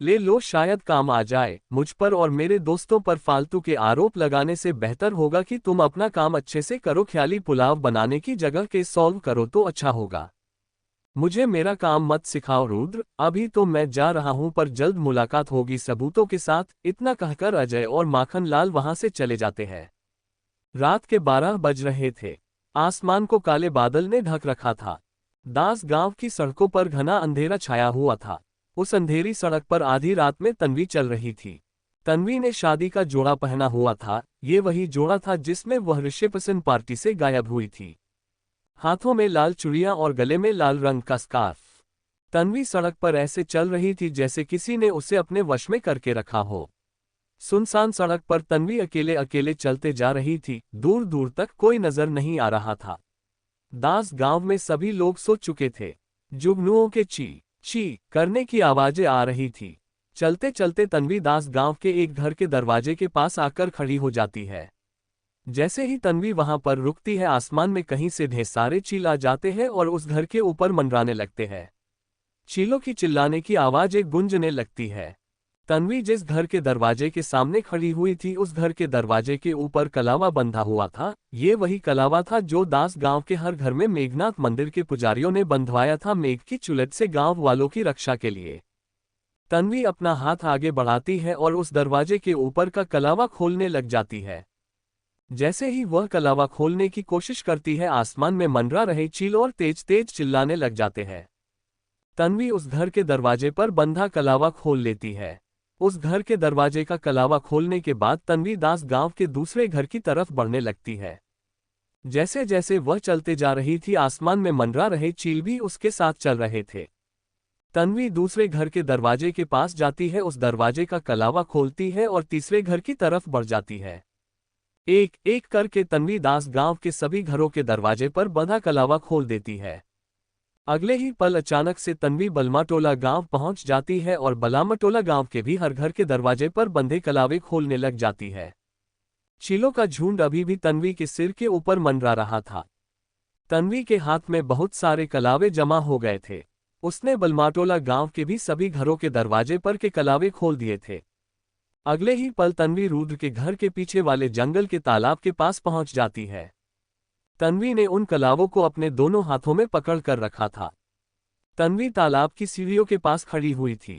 ले लो, शायद काम आ जाए। मुझ पर और मेरे दोस्तों पर फालतू के आरोप लगाने से बेहतर होगा कि तुम अपना काम अच्छे से करो। ख्याली पुलाव बनाने की जगह केस सॉल्व करो तो अच्छा होगा। मुझे मेरा काम मत सिखाओ रुद्र, अभी तो मैं जा रहा हूं, पर जल्द मुलाकात होगी सबूतों के साथ। इतना कहकर अजय और माखन लाल वहां से चले जाते हैं। रात के 12 बज रहे थे। आसमान को काले बादल ने ढक रखा था। दास गांव की सड़कों पर घना अंधेरा छाया हुआ था। उस अंधेरी सड़क पर आधी रात में तन्वी चल रही थी। तन्वी ने शादी का जोड़ा पहना हुआ था। ये वही जोड़ा था जिसमें वह रिसेप्शन पार्टी से गायब हुई थी। हाथों में लाल चूड़ियां और गले में लाल रंग का स्कार्फ। तन्वी सड़क पर ऐसे चल रही थी जैसे किसी ने उसे अपने वश में करके रखा हो। सुनसान सड़क पर तन्वी अकेले अकेले चलते जा रही थी। दूर दूर तक कोई नजर नहीं आ रहा था। दास गांव में सभी लोग सो चुके थे। जुगनुओं के ची ची करने की आवाजें आ रही थी। चलते चलते तन्वी दास गांव के एक घर के दरवाजे के पास आकर खड़ी हो जाती है। जैसे ही तन्वी वहां पर रुकती है, आसमान में कहीं से ढेर सारे चील आ जाते हैं और उस घर के ऊपर मंडराने लगते हैं। चीलों की चिल्लाने की आवाजें गूंजने लगती है। तन्वी जिस घर के दरवाजे के सामने खड़ी हुई थी, उस घर के दरवाजे के ऊपर कलावा बंधा हुआ था। ये वही कलावा था जो दास गांव के हर घर में मेघनाथ मंदिर के पुजारियों ने बंधवाया था, मेघ की चुलट से गांव वालों की रक्षा के लिए। तन्वी अपना हाथ आगे बढ़ाती है और उस दरवाजे के ऊपर का कलावा खोलने लग जाती है। जैसे ही वह कलावा खोलने की कोशिश करती है, आसमान में मंडरा रहे चील और तेज तेज चिल्लाने लग जाते हैं। तन्वी उस घर के दरवाजे पर बंधा कलावा खोल लेती है। उस घर के दरवाजे का कलावा खोलने के बाद तन्वी दास गांव के दूसरे घर की तरफ बढ़ने लगती है। जैसे जैसे वह चलते जा रही थी, आसमान में मंडरा रहे चील भी उसके साथ चल रहे थे। तन्वी दूसरे घर के दरवाजे के पास जाती है, उस दरवाजे का कलावा खोलती है और तीसरे घर की तरफ बढ़ जाती है। एक एक करके तन्वी दास गांव के सभी घरों के दरवाजे पर बंधा कलावा खोल देती है। अगले ही पल अचानक से तन्वी बलमाटोला गांव पहुंच जाती है और बलामटोला गांव के भी हर घर के दरवाजे पर बंधे कलावे खोलने लग जाती है। चीलों का झुंड अभी भी तन्वी के सिर के ऊपर मंडरा रहा था। तन्वी के हाथ में बहुत सारे कलावे जमा हो गए थे। उसने बलमाटोला गांव के भी सभी घरों के दरवाजे पर के कलावे खोल दिए थे। अगले ही पल तन्वी रुद्र के घर के पीछे वाले जंगल के तालाब के पास पहुंच जाती है। तन्वी ने उन कलावों को अपने दोनों हाथों में पकड़ कर रखा था। तन्वी तालाब की सीढ़ियों के पास खड़ी हुई थी।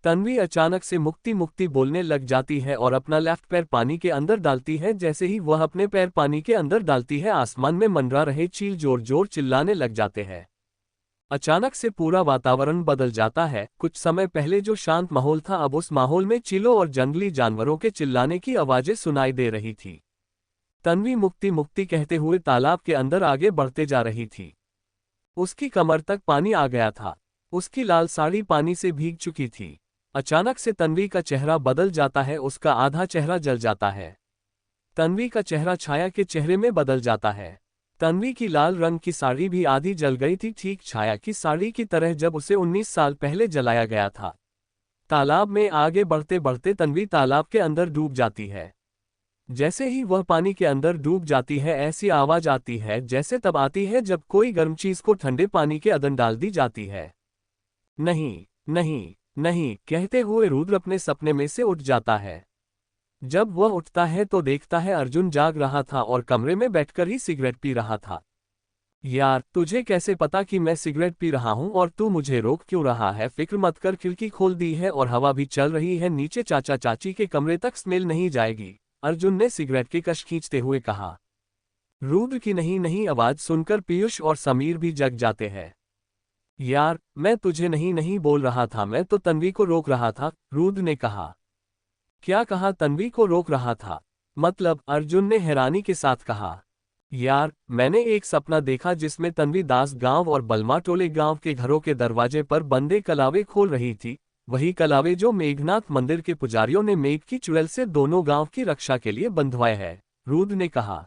तन्वी अचानक से मुक्ति मुक्ति बोलने लग जाती है और अपना लेफ्ट पैर पानी के अंदर डालती है। जैसे ही वह अपने पैर पानी के अंदर डालती है, आसमान में मंडरा रहे चील जोर जोर चिल्लाने लग जाते हैं। अचानक से पूरा वातावरण बदल जाता है। कुछ समय पहले जो शांत माहौल था, अब उस माहौल में चीलों और जंगली जानवरों के चिल्लाने की आवाजें सुनाई दे रही थी। तन्वी मुक्ति मुक्ति कहते हुए तालाब के अंदर आगे बढ़ते जा रही थी। उसकी कमर तक पानी आ गया था। उसकी लाल साड़ी पानी से भीग चुकी थी। अचानक से तन्वी का चेहरा बदल जाता है, उसका आधा चेहरा जल जाता है। तन्वी का चेहरा छाया के चेहरे में बदल जाता है। तन्वी की लाल रंग की साड़ी भी आधी जल गई थी, ठीक छाया की साड़ी की तरह जब उसे 19 साल पहले जलाया गया था। तालाब में आगे बढ़ते बढ़ते तन्वी तालाब के अंदर डूब जाती है। जैसे ही वह पानी के अंदर डूब जाती है, ऐसी आवाज आती है जैसे तब आती है जब कोई गर्म चीज को ठंडे पानी के अंदर डाल दी जाती है। नहीं नहीं नहीं कहते हुए रुद्र अपने सपने में से उठ जाता है। जब वह उठता है तो देखता है अर्जुन जाग रहा था और कमरे में बैठकर ही सिगरेट पी रहा था। यार, तुझे कैसे पता कि मैं सिगरेट पी रहा हूं और तू मुझे रोक क्यों रहा है? फिक्र मत कर, खिड़की खोल दी है और हवा भी चल रही है, नीचे चाचा चाची के कमरे तक स्मेल नहीं जाएगी, अर्जुन ने सिगरेट की कश खींचते हुए कहा। रुद्र की नहीं नहीं आवाज सुनकर पीयूष और समीर भी जग जाते हैं। यार, मैं तुझे नहीं नहीं बोल रहा था, मैं तो तन्वी को रोक रहा था, रुद्र ने कहा। क्या कहा? तन्वी को रोक रहा था मतलब? अर्जुन ने हैरानी के साथ कहा। यार, मैंने एक सपना देखा जिसमें तन्वी दास गांव और बलमाटोले गांव के घरों के दरवाजे पर बंदे कलावे खोल रही थी, वही कलावे जो मेघनाथ मंदिर के पुजारियों ने मेघ की चुड़ैल से दोनों गांव की रक्षा के लिए बंधवाए हैं, रुद्र ने कहा।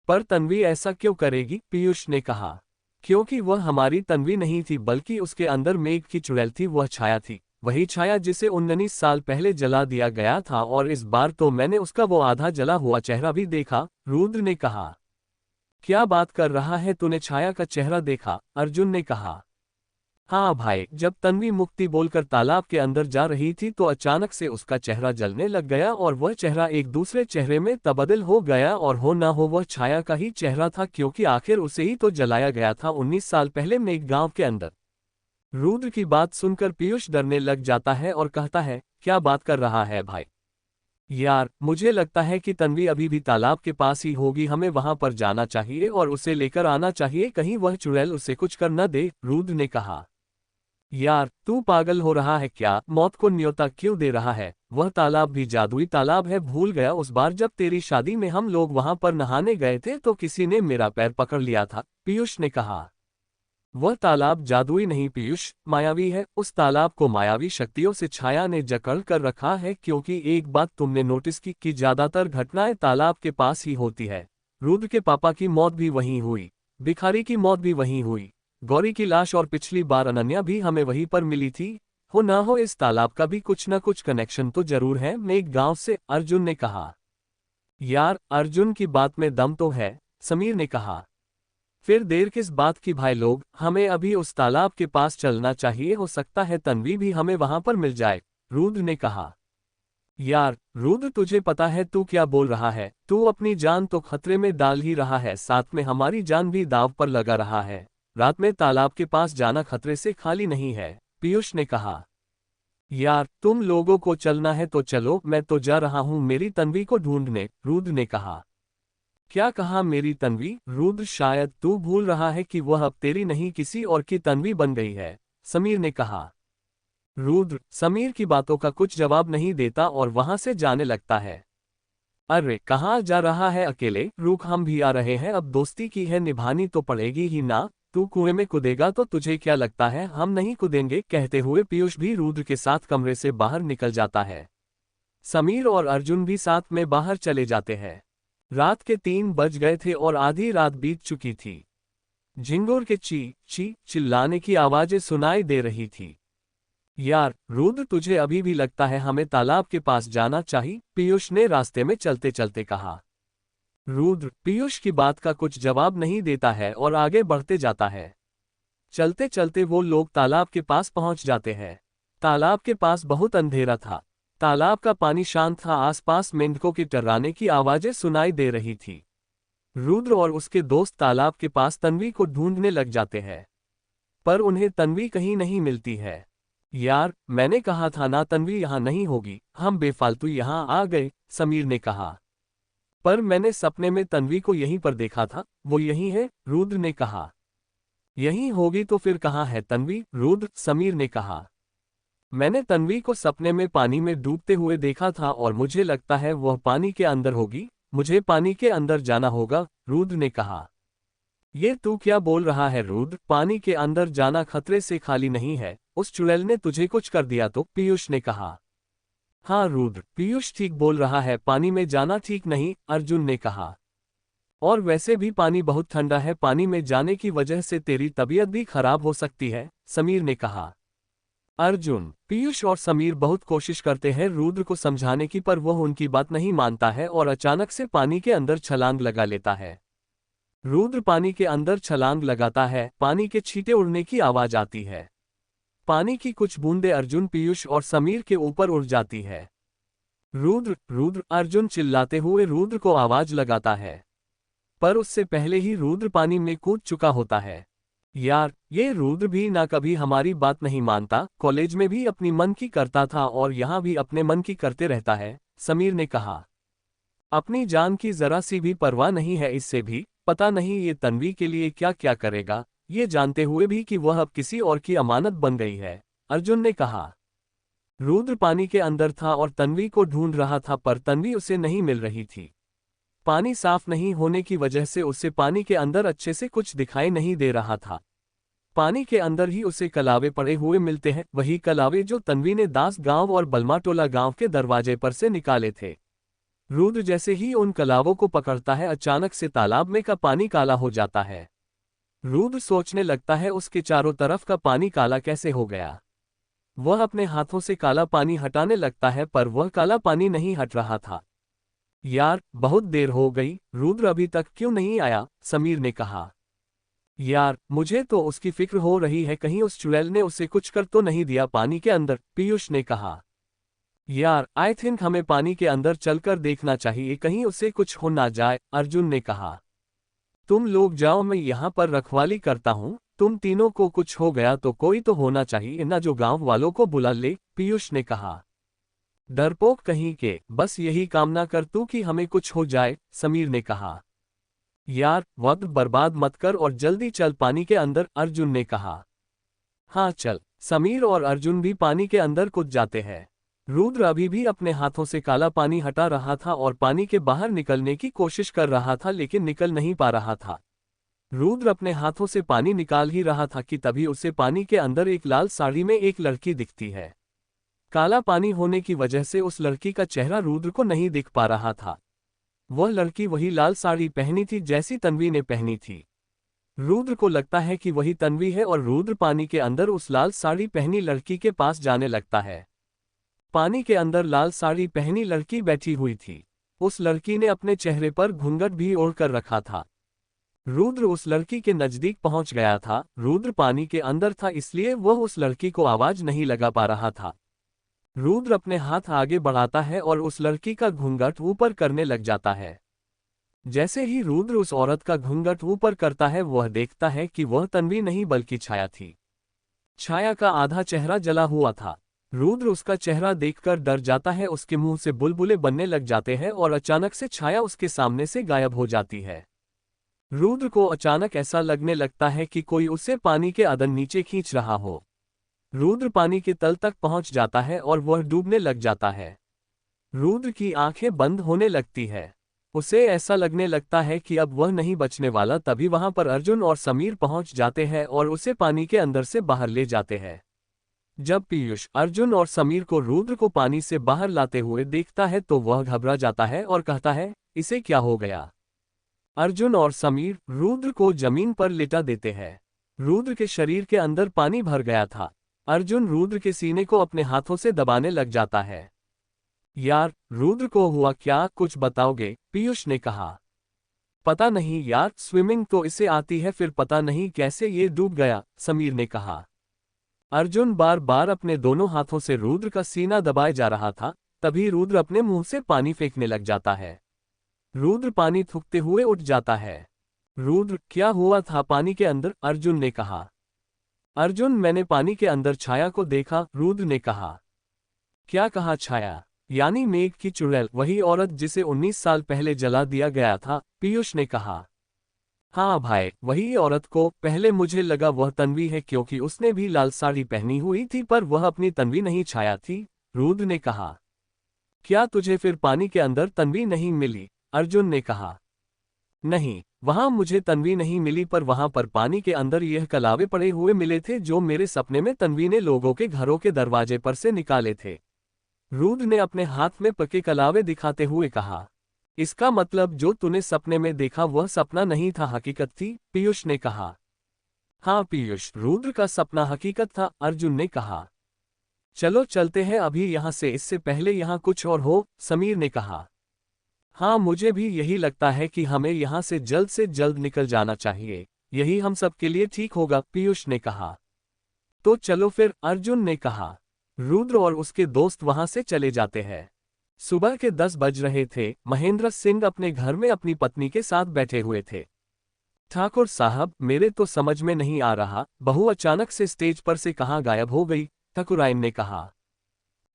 पर तन्वी ऐसा क्यों करेगी? पीयूष ने कहा। क्योंकि वह हमारी तन्वी नहीं थी, बल्कि उसके अंदर मेघ की चुड़ैल थी, वह छाया थी, वही छाया जिसे 19 साल पहले जला दिया गया था, और इस बार तो मैंने उसका वो आधा जला हुआ चेहरा भी देखा, रुद्र ने कहा। क्या बात कर रहा है, तूने छाया का चेहरा देखा? अर्जुन ने कहा। हाँ भाई, जब तन्वी मुक्ति बोलकर तालाब के अंदर जा रही थी तो अचानक से उसका चेहरा जलने लग गया और वह चेहरा एक दूसरे चेहरे में तब्दील हो गया, और हो ना हो वह छाया का ही चेहरा था, क्योंकि आखिर उसे ही तो जलाया गया था 19 साल पहले मेघ गांव के अंदर। रुद्र की बात सुनकर पीयूष डरने लग जाता है और कहता है, क्या बात कर रहा है भाई? यार, मुझे लगता है कि तन्वी अभी भी तालाब के पास ही होगी, हमें वहां पर जाना चाहिए और उसे लेकर आना चाहिए, कहीं वह चुड़ैल उसे कुछ कर न दे, रुद्र ने कहा। यार, तू पागल हो रहा है क्या? मौत को न्योता क्यों दे रहा है? वह तालाब भी जादुई तालाब है, भूल गया उस बार जब तेरी शादी में हम लोग वहां पर नहाने गए थे तो किसी ने मेरा पैर पकड़ लिया था, पीयूष ने कहा। वह तालाब जादुई नहीं पीयूष, मायावी है, उस तालाब को मायावी शक्तियों से छाया ने जकड़ कर रखा है, क्योंकि एक बात तुमने नोटिस की कि ज्यादातर घटनाएं तालाब के पास ही होती है। रुद्र के पापा की मौत भी वहीं हुई, भिखारी की मौत भी वहीं हुई, गौरी की लाश और पिछली बार अनन्या भी हमें वहीं पर मिली थी, हो ना हो इस तालाब का भी कुछ न कुछ कनेक्शन तो जरूर है मेघ गांव से, अर्जुन ने कहा। यार, अर्जुन की बात में दम तो है, समीर ने कहा। फिर देर किस बात की भाई लोग, हमें अभी उस तालाब के पास चलना चाहिए, हो सकता है तन्वी भी हमें वहां पर मिल जाए, रुद्र ने कहा। यार रुद्र, तुझे पता है तू क्या बोल रहा है? तू अपनी जान तो खतरे में डाल ही रहा है, साथ में हमारी जान भी दांव पर लगा रहा है। रात में तालाब के पास जाना खतरे से खाली नहीं है, पीयूष ने कहा। यार, तुम लोगों को चलना है तो चलो, मैं तो जा रहा हूं मेरी तन्वी को ढूंढने, रुद्र ने कहा। क्या कहा मेरी तन्वी? रुद्र, शायद तू भूल रहा है कि वह अब तेरी नहीं किसी और की तन्वी बन गई है, समीर ने कहा। रुद्र समीर की बातों का कुछ जवाब नहीं देता और वहां से जाने लगता है। अरे कहाँ जा रहा है अकेले? रुक, हम भी आ रहे हैं, अब दोस्ती की है, निभानी तो पड़ेगी ही ना। तू कुएं में कूदेगा तो तुझे क्या लगता है हम नहीं कूदेंगे? कहते हुए पीयूष भी रुद्र के साथ कमरे से बाहर निकल जाता है। समीर और अर्जुन भी साथ में बाहर चले जाते हैं। रात के 3 बज गए थे और आधी रात बीत चुकी थी। झिंगुर के ची ची चिल्लाने की आवाजें सुनाई दे रही थी। यार रुद्र, तुझे अभी भी लगता है हमें तालाब के पास जाना चाहिए? पीयूष ने रास्ते में चलते चलते कहा। रुद्र पीयूष की बात का कुछ जवाब नहीं देता है और आगे बढ़ते जाता है। चलते चलते वो लोग तालाब के पास पहुंच जाते हैं। तालाब के पास बहुत अंधेरा था। तालाब का पानी शांत था, आसपास मेंढकों की टर्राने की आवाजें सुनाई दे रही थी। रुद्र और उसके दोस्त तालाब के पास तन्वी को ढूंढने लग जाते हैं। पर उन्हें तन्वी कहीं नहीं मिलती है। यार, मैंने कहा था ना तन्वी यहाँ नहीं होगी, हम बेफालतू यहाँ आ गए, समीर ने कहा। पर मैंने सपने में तन्वी को यहीं पर देखा था, वो यहीं है, रुद्र ने कहा। यहीं होगी तो फिर कहाँ है तन्वी, रुद्र, समीर ने कहा। मैंने तन्वी को सपने में पानी में डूबते हुए देखा था और मुझे लगता है वह पानी के अंदर होगी, मुझे पानी के अंदर जाना होगा, रुद्र ने कहा। ये तू क्या बोल रहा है रुद्र, पानी के अंदर जाना खतरे से खाली नहीं है, उस चुड़ैल ने तुझे कुछ कर दिया तो, पीयूष ने कहा। हाँ रुद्र, पीयूष ठीक बोल रहा है, पानी में जाना ठीक नहीं, अर्जुन ने कहा। और वैसे भी पानी बहुत ठंडा है, पानी में जाने की वजह से तेरी तबीयत भी खराब हो सकती है, समीर ने कहा। अर्जुन, पीयूष और समीर बहुत कोशिश करते हैं रुद्र को समझाने की, पर वह उनकी बात नहीं मानता है और अचानक से पानी के अंदर छलांग लगा लेता है। रुद्र पानी के अंदर छलांग लगाता है, पानी के छींटे उड़ने की आवाज आती है। पानी की कुछ बूंदें अर्जुन, पीयूष और समीर के ऊपर उड़ जाती है। रुद्र, रुद्र, अर्जुन चिल्लाते हुए रुद्र को आवाज लगाता है। पर उससे पहले ही रुद्र पानी में कूद चुका होता है। यार, ये रुद्र भी ना कभी हमारी बात नहीं मानता, कॉलेज में भी अपनी मन की करता था और यहाँ भी अपने मन की करते रहता है, समीर ने कहा। अपनी जान की जरा सी भी परवाह नहीं है इससे भी, पता नहीं ये तन्वी के लिए क्या क्या करेगा, ये जानते हुए भी कि वह अब किसी और की अमानत बन गई है, अर्जुन ने कहा। रुद्र पानी के अंदर था और तन्वी को ढूंढ रहा था, पर तन्वी उसे नहीं मिल रही थी। पानी साफ नहीं होने की वजह से उसे पानी के अंदर अच्छे से कुछ दिखाई नहीं दे रहा था। पानी के अंदर ही उसे कलावे पड़े हुए मिलते हैं, वही कलावे जो तन्वी ने दास गांव और बलमाटोला गांव के दरवाजे पर से निकाले थे। रुद्र जैसे ही उन कलावों को पकड़ता है, अचानक से तालाब में का पानी काला हो जाता है। रुद्र सोचने लगता है उसके चारों तरफ का पानी काला कैसे हो गया। वह अपने हाथों से काला पानी हटाने लगता है, पर वह काला पानी नहीं हट रहा था। यार, बहुत देर हो गई, रुद्र अभी तक क्यों नहीं आया, समीर ने कहा। यार, मुझे तो उसकी फिक्र हो रही है, कहीं उस चुड़ैल ने उसे कुछ कर तो नहीं दिया पानी के अंदर, पीयूष ने कहा। यार, आई थिंक हमें पानी के अंदर चलकर देखना चाहिए, कहीं उसे कुछ हो ना जाए, अर्जुन ने कहा। तुम लोग जाओ, मैं यहाँ पर रखवाली करता हूँ, तुम तीनों को कुछ हो गया तो कोई तो होना चाहिए ना जो गांव वालों को बुला ले, पीयूष ने कहा। डरपोक कहीं के, बस यही कामना कर तू कि हमें कुछ हो जाए, समीर ने कहा। यार, वक्त बर्बाद मत कर और जल्दी चल पानी के अंदर, अर्जुन ने कहा। हाँ चल, समीर और अर्जुन भी पानी के अंदर कूद जाते हैं। रुद्र अभी भी अपने हाथों से काला पानी हटा रहा था और पानी के बाहर निकलने की कोशिश कर रहा था, लेकिन निकल नहीं पा रहा था। रुद्र अपने हाथों से पानी निकाल ही रहा था कि तभी उसे पानी के अंदर एक लाल साड़ी में एक लड़की दिखती है। काला पानी होने की वजह से उस लड़की का चेहरा रुद्र को नहीं दिख पा रहा था। वह लड़की वही लाल साड़ी पहनी थी जैसी तन्वी ने पहनी थी। रुद्र को लगता है कि वही तन्वी है और रुद्र पानी के अंदर उस लाल साड़ी पहनी लड़की के पास जाने लगता है। पानी के अंदर लाल साड़ी पहनी लड़की बैठी हुई थी। उस लड़की ने अपने चेहरे पर घूंघट भी ओढ़ कर रखा था। रुद्र उस लड़की के नजदीक पहुंच गया था। रुद्र पानी के अंदर था, इसलिए वह उस लड़की को आवाज नहीं लगा पा रहा था। रुद्र अपने हाथ आगे बढ़ाता है और उस लड़की का घूंघट ऊपर करने लग जाता है। जैसे ही रुद्र उस औरत का घूंघट ऊपर करता है, वह देखता है कि वह तन्वी नहीं बल्कि छाया थी। छाया का आधा चेहरा जला हुआ था। रुद्र उसका चेहरा देखकर डर जाता है, उसके मुंह से बुलबुले बनने लग जाते हैं और अचानक से छाया उसके सामने से गायब हो जाती है। रुद्र को अचानक ऐसा लगने लगता है कि कोई उसे पानी के अदन नीचे खींच रहा हो। रुद्र पानी के तल तक पहुंच जाता है और वह डूबने लग जाता है। रुद्र की आंखें बंद होने लगती है। उसे ऐसा लगने लगता है कि अब वह नहीं बचने वाला। तभी वहां पर अर्जुन और समीर पहुंच जाते हैं और उसे पानी के अंदर से बाहर ले जाते हैं। जब पीयूष अर्जुन और समीर को रुद्र को पानी से बाहर लाते हुए देखता है तो वह घबरा जाता है और कहता है, इसे क्या हो गया। अर्जुन और समीर रुद्र को जमीन पर लिटा देते हैं। रुद्र के शरीर के अंदर पानी भर गया था। अर्जुन रुद्र के सीने को अपने हाथों से दबाने लग जाता है। यार, रुद्र को हुआ क्या, कुछ बताओगे, पीयूष ने कहा। पता नहीं यार, स्विमिंग तो इसे आती है, फिर पता नहीं कैसे ये डूब गया, समीर ने कहा। अर्जुन बार बार अपने दोनों हाथों से रुद्र का सीना दबाए जा रहा था। तभी रुद्र अपने मुंह से पानी फेंकने लग जाता है। रुद्र पानी थूकते हुए उठ जाता है। रुद्र, क्या हुआ था पानी के अंदर, अर्जुन ने कहा। अर्जुन, मैंने पानी के अंदर छाया को देखा, रुद्र ने कहा। क्या कहा? छाया यानी मेघ की चुड़ैल, वही औरत जिसे 19 साल पहले जला दिया गया था, पीयूष ने कहा। हाँ भाई, वही औरत को। पहले मुझे लगा वह तन्वी है क्योंकि उसने भी लाल साड़ी पहनी हुई थी, पर वह अपनी तन्वी नहीं, छाया थी, रुद्र ने कहा। क्या तुझे फिर पानी के अंदर तन्वी नहीं मिली? अर्जुन ने कहा। नहीं, वहां मुझे तन्वी नहीं मिली, पर वहां पर पानी के अंदर यह कलावे पड़े हुए मिले थे जो मेरे सपने में तन्वी ने लोगों के घरों के दरवाजे पर से निकाले थे। रुद्र ने अपने हाथ में पके कलावे दिखाते हुए कहा। इसका मतलब जो तूने सपने में देखा वह सपना नहीं था, हकीकत थी, पीयूष ने कहा। हाँ पीयूष, रुद्र का सपना हकीकत था, अर्जुन ने कहा। चलो चलते हैं अभी यहाँ से, इससे पहले यहाँ कुछ और हो, समीर ने कहा। हाँ मुझे भी यही लगता है कि हमें यहाँ से जल्द निकल जाना चाहिए, यही हम सब के लिए ठीक होगा, पीयूष ने कहा। तो चलो फिर, अर्जुन ने कहा। रुद्र और उसके दोस्त वहां से चले जाते हैं। सुबह के 10 बज रहे थे। महेंद्र सिंह अपने घर में अपनी पत्नी के साथ बैठे हुए थे। ठाकुर साहब, मेरे तो समझ में नहीं आ रहा, बहू अचानक से स्टेज पर से कहाँ गायब हो गई, ठाकुराइन ने कहा।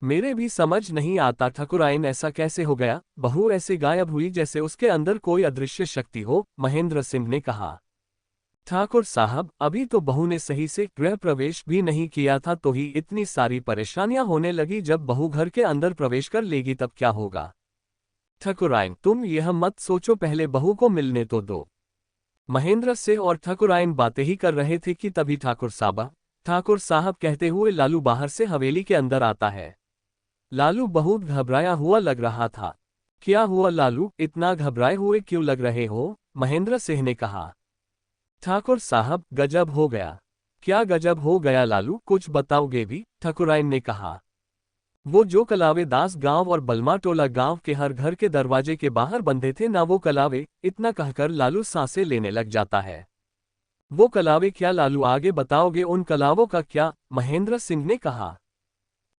मेरे भी समझ नहीं आता ठाकुराइन, ऐसा कैसे हो गया, बहू ऐसे गायब हुई जैसे उसके अंदर कोई अदृश्य शक्ति हो, महेंद्र सिंह ने कहा। ठाकुर साहब, अभी तो बहू ने सही से गृह प्रवेश भी नहीं किया था तो ही इतनी सारी परेशानियां होने लगी, जब बहू घर के अंदर प्रवेश कर लेगी तब क्या होगा। ठाकुराइन, तुम यह मत सोचो, पहले बहू को मिलने तो दो। महेंद्र सिंह और ठाकुराइन बातें ही कर रहे थे कि तभी ठाकुर साहब कहते हुए लालू बाहर से हवेली के अंदर आता है। लालू बहुत घबराया हुआ लग रहा था। क्या हुआ लालू, इतना घबराए हुए क्यों लग रहे हो, महेंद्र सिंह ने कहा। ठाकुर साहब, गजब हो गया। क्या गजब हो गया लालू, कुछ बताओगे भी, ठाकुराइन ने कहा। वो जो कलावे दास गांव और बलमाटोला गांव के हर घर के दरवाजे के बाहर बंधे थे ना, वो कलावे, इतना कहकर लालू सांसें लेने लग जाता है। वो कलावे क्या लालू, आगे बताओगे उन कलावों का क्या, महेंद्र सिंह ने कहा।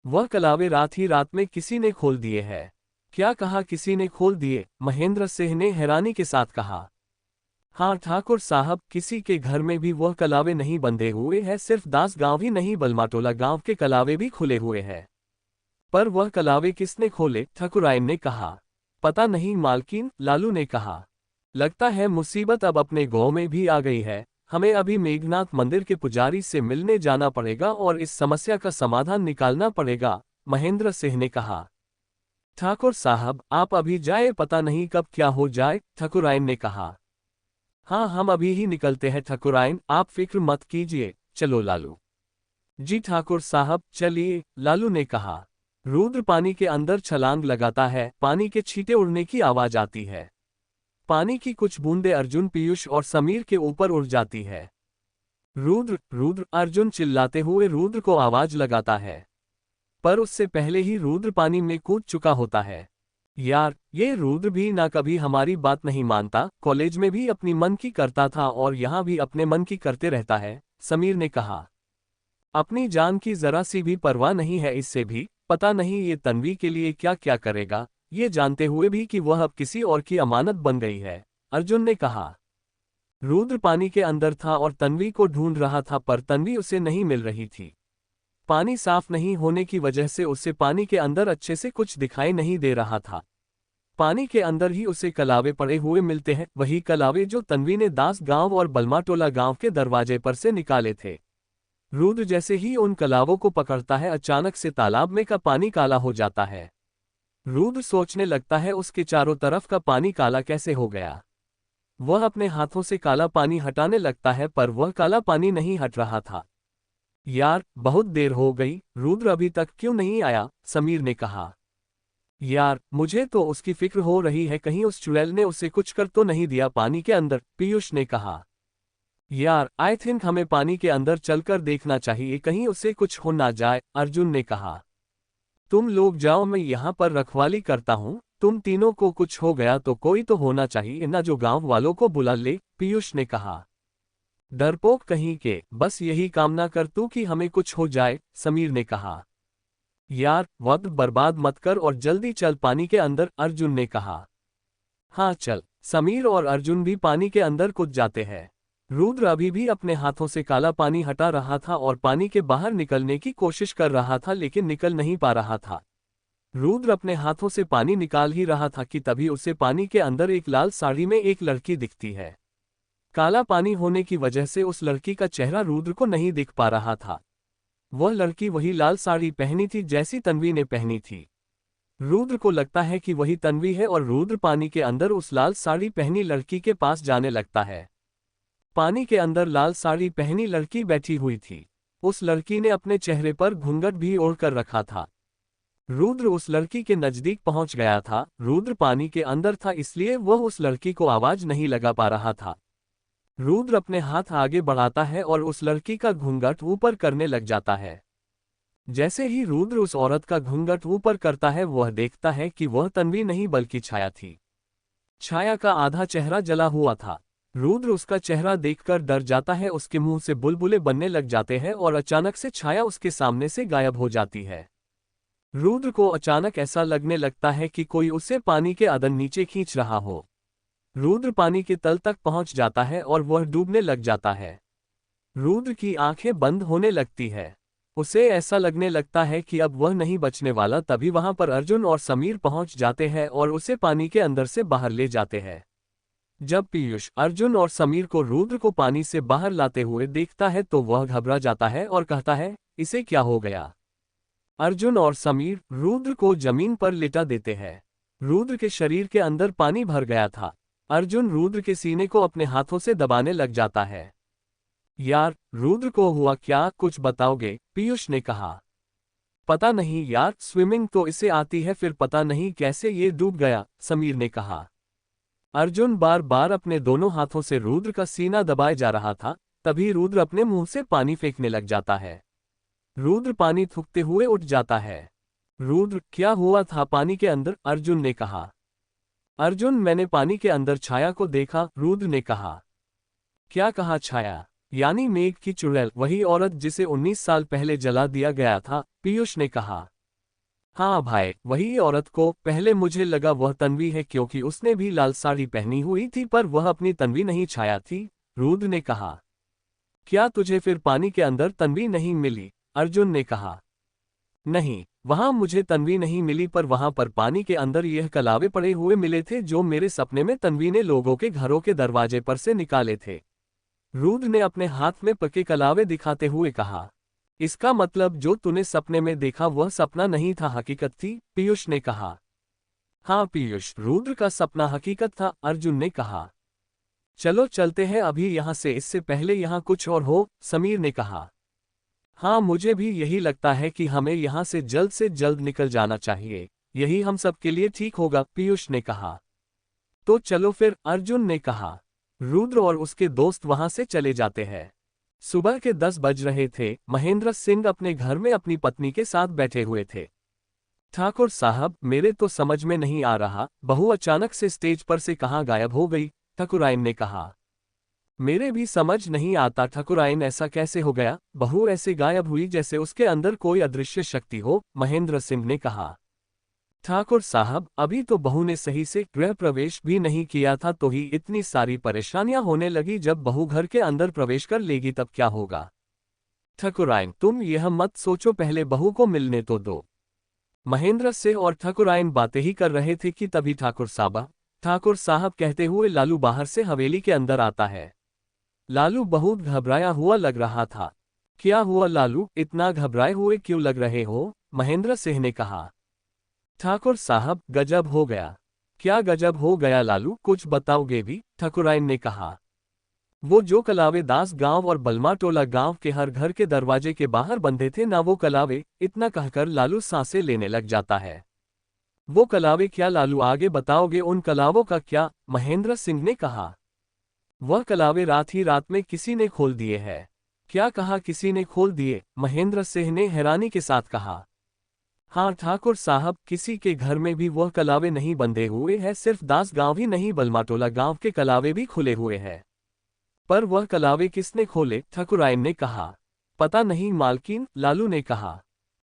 वह कलावे रात ही रात में किसी ने खोल दिए हैं। क्या कहा, किसी ने खोल दिए, महेंद्र सिंह ने हैरानी के साथ कहा। हाँ ठाकुर साहब, किसी के घर में भी वह कलावे नहीं बंधे हुए हैं, सिर्फ दास गांव ही नहीं बलमाटोला गांव के कलावे भी खुले हुए हैं। पर वह कलावे किसने खोले, ठाकुराइन ने कहा। पता नहीं मालकिन, लालू ने कहा। लगता है मुसीबत अब अपने गांव में भी आ गई है, हमें अभी मेघनाथ मंदिर के पुजारी से मिलने जाना पड़ेगा और इस समस्या का समाधान निकालना पड़ेगा, महेंद्र सिंह ने कहा। ठाकुर साहब, आप अभी जाए, पता नहीं कब क्या हो जाए, ठाकुराइन ने कहा। हाँ हम अभी ही निकलते हैं ठाकुराइन, आप फिक्र मत कीजिए, चलो लालू। जी ठाकुर साहब, चलिए, लालू ने कहा। रुद्र पानी के अंदर छलांग लगाता है, पानी के छींटे उड़ने की आवाज आती है। पानी की कुछ बूंदें अर्जुन, पीयूष और समीर के ऊपर उड़ जाती है। रुद्र रुद्र, अर्जुन चिल्लाते हुए रुद्र को आवाज लगाता है, पर उससे पहले ही रुद्र पानी में कूद चुका होता है। यार, ये रुद्र भी ना कभी हमारी बात नहीं मानता, कॉलेज में भी अपनी मन की करता था और यहाँ भी अपने मन की करते रहता है, समीर ने कहा। अपनी जान की जरा सी भी परवाह नहीं है इससे भी, पता नहीं ये तन्वी के लिए क्या क्या करेगा, ये जानते हुए भी कि वह अब किसी और की अमानत बन गई है, अर्जुन ने कहा। रुद्र पानी के अंदर था और तन्वी को ढूंढ रहा था, पर तन्वी उसे नहीं मिल रही थी। पानी साफ नहीं होने की वजह से उसे पानी के अंदर अच्छे से कुछ दिखाई नहीं दे रहा था। पानी के अंदर ही उसे कलावे पड़े हुए मिलते हैं, वही कलावे जो तन्वी ने दास गांव और बलमाटोला गांव के दरवाजे पर से निकाले थे। रुद्र जैसे ही उन कलावों को पकड़ता है, अचानक से तालाब में का पानी काला हो जाता है। रुद्र सोचने लगता है उसके चारों तरफ का पानी काला कैसे हो गया। वह अपने हाथों से काला पानी हटाने लगता है, पर वह काला पानी नहीं हट रहा था। यार, बहुत देर हो गई, रुद्र अभी तक क्यों नहीं आया, समीर ने कहा। यार, मुझे तो उसकी फिक्र हो रही है, कहीं उस चुड़ैल ने उसे कुछ कर तो नहीं दिया पानी के अंदर, पीयूष ने कहा। यार, आई थिंक हमें पानी के अंदर चलकर देखना चाहिए, कहीं उसे कुछ हो ना जाए, अर्जुन ने कहा। तुम लोग जाओ, मैं यहाँ पर रखवाली करता हूँ, तुम तीनों को कुछ हो गया तो कोई तो होना चाहिए ना जो गांव वालों को बुला ले, पीयूष ने कहा। डरपोक कहीं के, बस यही कामना कर तू कि हमें कुछ हो जाए, समीर ने कहा। यार, वक्त बर्बाद मत कर और जल्दी चल पानी के अंदर, अर्जुन ने कहा। हाँ चल, समीर और अर्जुन भी पानी के अंदर कूद जाते हैं। रुद्र अभी भी अपने हाथों से काला पानी हटा रहा था और पानी के बाहर निकलने की कोशिश कर रहा था, लेकिन निकल नहीं पा रहा था। रुद्र अपने हाथों से पानी निकाल ही रहा था कि तभी उसे पानी के अंदर एक लाल साड़ी में एक लड़की दिखती है। काला पानी होने की वजह से उस लड़की का चेहरा रुद्र को नहीं दिख पा रहा था। वह लड़की वही लाल साड़ी पहनी थी जैसी तन्वी ने पहनी थी। रुद्र को लगता है कि वही तन्वी है और रुद्र पानी के अंदर उस लाल साड़ी पहनी लड़की के पास जाने लगता है। पानी के अंदर लाल साड़ी पहनी लड़की बैठी हुई थी। उस लड़की ने अपने चेहरे पर घूंघट भी ओढ़ कर रखा था। रुद्र उस लड़की के नजदीक पहुंच गया था। रुद्र पानी के अंदर था, इसलिए वह उस लड़की को आवाज नहीं लगा पा रहा था। रुद्र अपने हाथ आगे बढ़ाता है और उस लड़की का घूंघट ऊपर करने लग जाता है। जैसे ही रुद्र उस औरत का घूंघट ऊपर करता है, वह देखता है कि वह तन्वी नहीं बल्कि छाया थी। छाया का आधा चेहरा जला हुआ था। रुद्र उसका चेहरा देखकर डर जाता है, उसके मुंह से बुलबुले बनने लग जाते हैं और अचानक से छाया उसके सामने से गायब हो जाती है। रुद्र को अचानक ऐसा लगने लगता है कि कोई उसे पानी के अंदर नीचे खींच रहा हो। रुद्र पानी के तल तक पहुंच जाता है और वह डूबने लग जाता है। रुद्र की आंखें बंद होने लगती है। उसे ऐसा लगने लगता है कि अब वह नहीं बचने वाला। तभी वहां पर अर्जुन और समीर पहुंच जाते हैं और उसे पानी के अंदर से बाहर ले जाते हैं। जब पीयूष अर्जुन और समीर को रुद्र को पानी से बाहर लाते हुए देखता है तो वह घबरा जाता है और कहता है, इसे क्या हो गया। अर्जुन और समीर रुद्र को जमीन पर लिटा देते हैं। रुद्र के शरीर के अंदर पानी भर गया था। अर्जुन रुद्र के सीने को अपने हाथों से दबाने लग जाता है। यार, रुद्र को हुआ क्या, कुछ बताओगे, पीयूष ने कहा। पता नहीं यार, स्विमिंग तो इसे आती है, फिर पता नहीं कैसे ये डूब गया, समीर ने कहा। अर्जुन बार बार अपने दोनों हाथों से रुद्र का सीना दबाए जा रहा था। तभी रुद्र अपने मुंह से पानी फेंकने लग जाता है। रुद्र पानी थूकते हुए उठ जाता है। रुद्र, क्या हुआ था पानी के अंदर, अर्जुन ने कहा। अर्जुन, मैंने पानी के अंदर छाया को देखा, रुद्र ने कहा। क्या कहा, छाया? यानी मेघ की चुड़ैल, वही औरत जिसे 19 साल पहले जला दिया गया था, पीयूष ने कहा। हाँ भाई, वही औरत को। पहले मुझे लगा वह तन्वी है क्योंकि उसने भी लाल साड़ी पहनी हुई थी, पर वह अपनी तन्वी नहीं, छाया थी, रुद्र ने कहा। क्या तुझे फिर पानी के अंदर तन्वी नहीं मिली, अर्जुन ने कहा। नहीं, वहां मुझे तन्वी नहीं मिली, पर वहां पर पानी के अंदर यह कलावे पड़े हुए मिले थे जो मेरे सपने में तन्वी ने लोगों के घरों के दरवाजे पर से निकाले थे। रुद्र ने अपने हाथ में पके कलावे दिखाते हुए कहा। इसका मतलब जो तूने सपने में देखा वह सपना नहीं था, हकीकत थी, पीयूष ने कहा। हाँ पीयूष, रुद्र का सपना हकीकत था, अर्जुन ने कहा। चलो चलते हैं अभी यहाँ से, इससे पहले यहाँ कुछ और हो, समीर ने कहा। हाँ, मुझे भी यही लगता है कि हमें यहाँ से जल्द निकल जाना चाहिए, यही हम सबके लिए ठीक होगा, पीयूष ने कहा। तो चलो फिर, अर्जुन ने कहा। रुद्र और उसके दोस्त वहां से चले जाते हैं। सुबह के 10 बज रहे थे। महेंद्र सिंह अपने घर में अपनी पत्नी के साथ बैठे हुए थे। ठाकुर साहब, मेरे तो समझ में नहीं आ रहा, बहू अचानक से स्टेज पर से कहाँ गायब हो गई, ठाकुराइन ने कहा। मेरे भी समझ नहीं आता ठाकुराइन, ऐसा कैसे हो गया, बहू ऐसे गायब हुई जैसे उसके अंदर कोई अदृश्य शक्ति हो, महेंद्र सिंह ने कहा। ठाकुर साहब, अभी तो बहू ने सही से गृह प्रवेश भी नहीं किया था तो ही इतनी सारी परेशानियां होने लगी, जब बहू घर के अंदर प्रवेश कर लेगी तब क्या होगा। ठाकुराइन, तुम यह मत सोचो, पहले बहू को मिलने तो दो। महेंद्र सिंह और ठाकुराइन बातें ही कर रहे थे कि तभी ठाकुर साहब कहते हुए लालू बाहर से हवेली के अंदर आता है। लालू बहुत घबराया हुआ लग रहा था। क्या हुआ लालू, इतना घबराए हुए क्यों लग रहे हो, महेंद्र सिंह ने कहा। ठाकुर साहब, गजब हो गया। क्या गजब हो गया लालू, कुछ बताओगे भी, ठाकुराइन ने कहा। वो जो कलावे दास गांव और बलमाटोला गांव के हर घर के दरवाजे के बाहर बंधे थे ना, वो कलावे, इतना कहकर लालू सांसें लेने लग जाता है। वो कलावे क्या लालू, आगे बताओगे उन कलावों का क्या, महेंद्र सिंह ने कहा। वह कलावे रात ही रात में किसी ने खोल दिए हैं। क्या कहा, किसी ने खोल दिए, महेंद्र सिंह ने हैरानी के साथ कहा। हाँ ठाकुर साहब, किसी के घर में भी वह कलावे नहीं बंधे हुए हैं, सिर्फ दास गांव ही नहीं बलमाटोला गांव के कलावे भी खुले हुए हैं। पर वह कलावे किसने खोले, ठाकुराइन ने कहा। पता नहीं मालकिन, लालू ने कहा।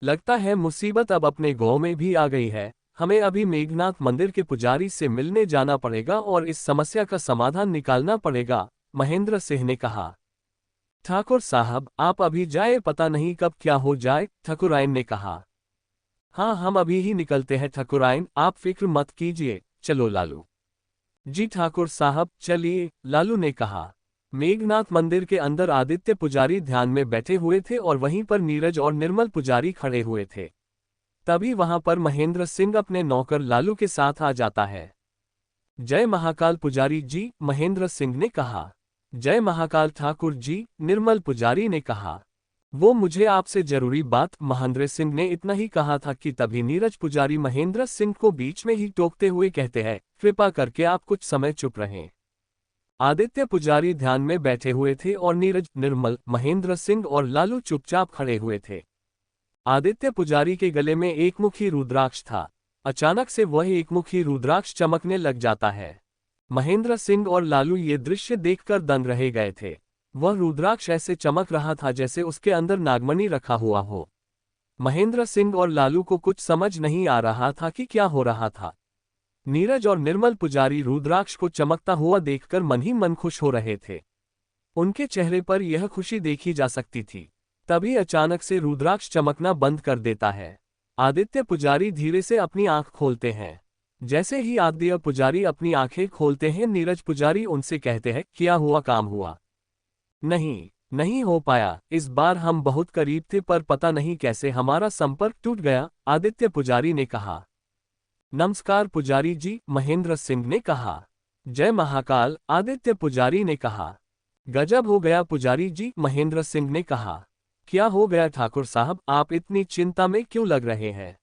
लगता है मुसीबत अब अपने गांव में भी आ गई है, हमें अभी मेघनाथ मंदिर के पुजारी से मिलने जाना पड़ेगा और इस समस्या का समाधान निकालना पड़ेगा, महेंद्र सिंह ने कहा। ठाकुर साहब, आप अभी जाए, पता नहीं कब क्या हो जाए, ठकुराइन ने कहा। हाँ, हम अभी ही निकलते हैं ठकुराइन, आप फिक्र मत कीजिए, चलो लालू। जी ठाकुर साहब, चलिए, लालू ने कहा। मेघनाथ मंदिर के अंदर आदित्य पुजारी ध्यान में बैठे हुए थे और वहीं पर नीरज और निर्मल पुजारी खड़े हुए थे। तभी वहां पर महेंद्र सिंह अपने नौकर लालू के साथ आ जाता है। जय महाकाल पुजारी जी, महेंद्र सिंह ने कहा। जय महाकाल ठाकुर जी, निर्मल पुजारी ने कहा। वो मुझे आपसे जरूरी बात, महेंद्र सिंह ने इतना ही कहा था कि तभी नीरज पुजारी महेंद्र सिंह को बीच में ही टोकते हुए कहते हैं, कृपा करके आप कुछ समय चुप रहें। आदित्य पुजारी ध्यान में बैठे हुए थे और नीरज, निर्मल, महेंद्र सिंह और लालू चुपचाप खड़े हुए थे। आदित्य पुजारी के गले में एकमुखी रुद्राक्ष था। अचानक से वह एकमुखी रुद्राक्ष चमकने लग जाता है। महेंद्र सिंह और लालू ये दृश्य देखकर दंग रह गए थे। वह रुद्राक्ष ऐसे चमक रहा था जैसे उसके अंदर नागमणि रखा हुआ हो। महेंद्र सिंह और लालू को कुछ समझ नहीं आ रहा था कि क्या हो रहा था। नीरज और निर्मल पुजारी रुद्राक्ष को चमकता हुआ देखकर मन ही मन खुश हो रहे थे। उनके चेहरे पर यह खुशी देखी जा सकती थी। तभी अचानक से रुद्राक्ष चमकना बंद कर देता है। आदित्य पुजारी धीरे से अपनी आंख खोलते हैं। जैसे ही आदित्य पुजारी अपनी आंखें खोलते हैं, नीरज पुजारी उनसे कहते हैं, क्या हुआ, काम हुआ? नहीं हो पाया। इस बार हम बहुत करीब थे पर पता नहीं कैसे हमारा संपर्क टूट गया, आदित्य पुजारी ने कहा। नमस्कार पुजारी जी, महेंद्र सिंह ने कहा। जय महाकाल, आदित्य पुजारी ने कहा। गजब हो गया पुजारी जी, महेंद्र सिंह ने कहा। क्या हो गया ठाकुर साहब, आप इतनी चिंता में क्यों लग रहे हैं?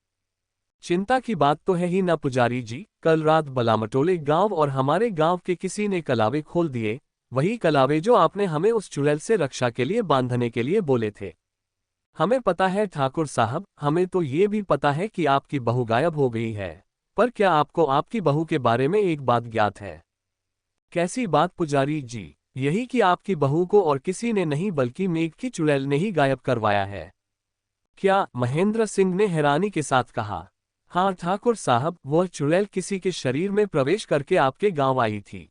चिंता की बात तो है ही ना पुजारी जी, कल रात बलामटोले गांव और हमारे गांव के किसी ने कलावे खोल दिए, वही कलावे जो आपने हमें उस चुड़ैल से रक्षा के लिए बांधने के लिए बोले थे। हमें पता है ठाकुर साहब, हमें तो ये भी पता है कि आपकी बहू गायब हो गई है, पर क्या आपको आपकी बहू के बारे में एक बात ज्ञात है? कैसी बात पुजारी जी? यही कि आपकी बहू को और किसी ने नहीं बल्कि मेघ की चुड़ैल ने ही गायब करवाया है। क्या? महेंद्र सिंह ने हैरानी के साथ कहा। हाँ ठाकुर साहब, वह चुड़ैल किसी के शरीर में प्रवेश करके आपके गांव आई थी।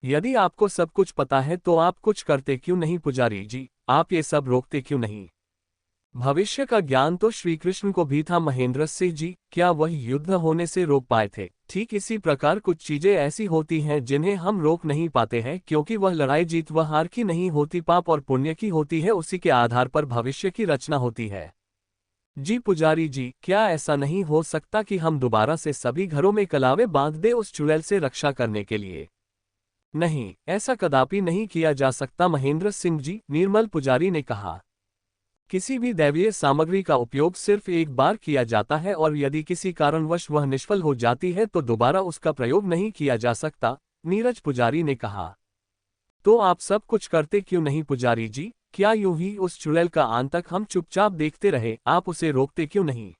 यदि आपको सब कुछ पता है तो आप कुछ करते क्यों नहीं पुजारी जी, आप ये सब रोकते क्यों नहीं? भविष्य का ज्ञान तो श्री कृष्ण को भी था महेंद्र सिंह जी, क्या वह युद्ध होने से रोक पाए थे? ठीक इसी प्रकार कुछ चीजें ऐसी होती हैं जिन्हें हम रोक नहीं पाते हैं, क्योंकि वह लड़ाई जीत व हार की नहीं होती, पाप और पुण्य की होती है। उसी के आधार पर भविष्य की रचना होती है। जी पुजारी जी, क्या ऐसा नहीं हो सकता कि हम दोबारा से सभी घरों में कलावे बांध दे उस चुड़ैल से रक्षा करने के लिए? नहीं, ऐसा कदापि नहीं किया जा सकता महेंद्र सिंह जी, निर्मल पुजारी ने कहा। किसी भी दैवीय सामग्री का उपयोग सिर्फ एक बार किया जाता है और यदि किसी कारणवश वह निष्फल हो जाती है तो दोबारा उसका प्रयोग नहीं किया जा सकता, नीरज पुजारी ने कहा। तो आप सब कुछ करते क्यों नहीं पुजारी जी? क्या यूं ही उस चुड़ैल का अंत तक हम चुपचाप देखते रहे, आप उसे रोकते क्यों नहीं?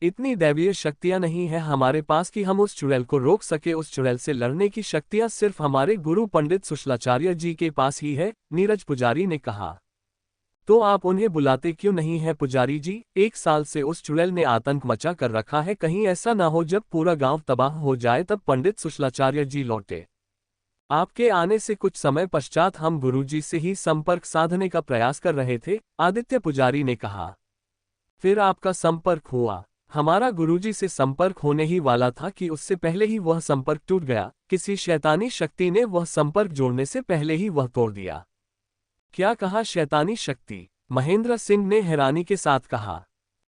इतनी दैवीय शक्तियां नहीं है हमारे पास कि हम उस चुड़ैल को रोक सके। उस चुड़ैल से लड़ने की शक्तियां सिर्फ हमारे गुरु पंडित सुशलाचार्य जी के पास ही है, नीरज पुजारी ने कहा। तो आप उन्हें बुलाते क्यों नहीं है पुजारी जी? 1 साल से उस चुड़ैल ने आतंक मचा कर रखा है, कहीं ऐसा ना हो जब पूरा गांव तबाह हो जाए तब पंडित सुशलाचार्य जी लौटे। आपके आने से कुछ समय पश्चात हम गुरुजी से ही संपर्क साधने का प्रयास कर रहे थे, आदित्य पुजारी ने कहा। फिर आपका संपर्क हुआ? हमारा गुरुजी से संपर्क होने ही वाला था कि उससे पहले ही वह संपर्क टूट गया। किसी शैतानी शक्ति ने वह संपर्क जोड़ने से पहले ही वह तोड़ दिया। क्या कहा शैतानी शक्ति? महेंद्र सिंह ने हैरानी के साथ कहा।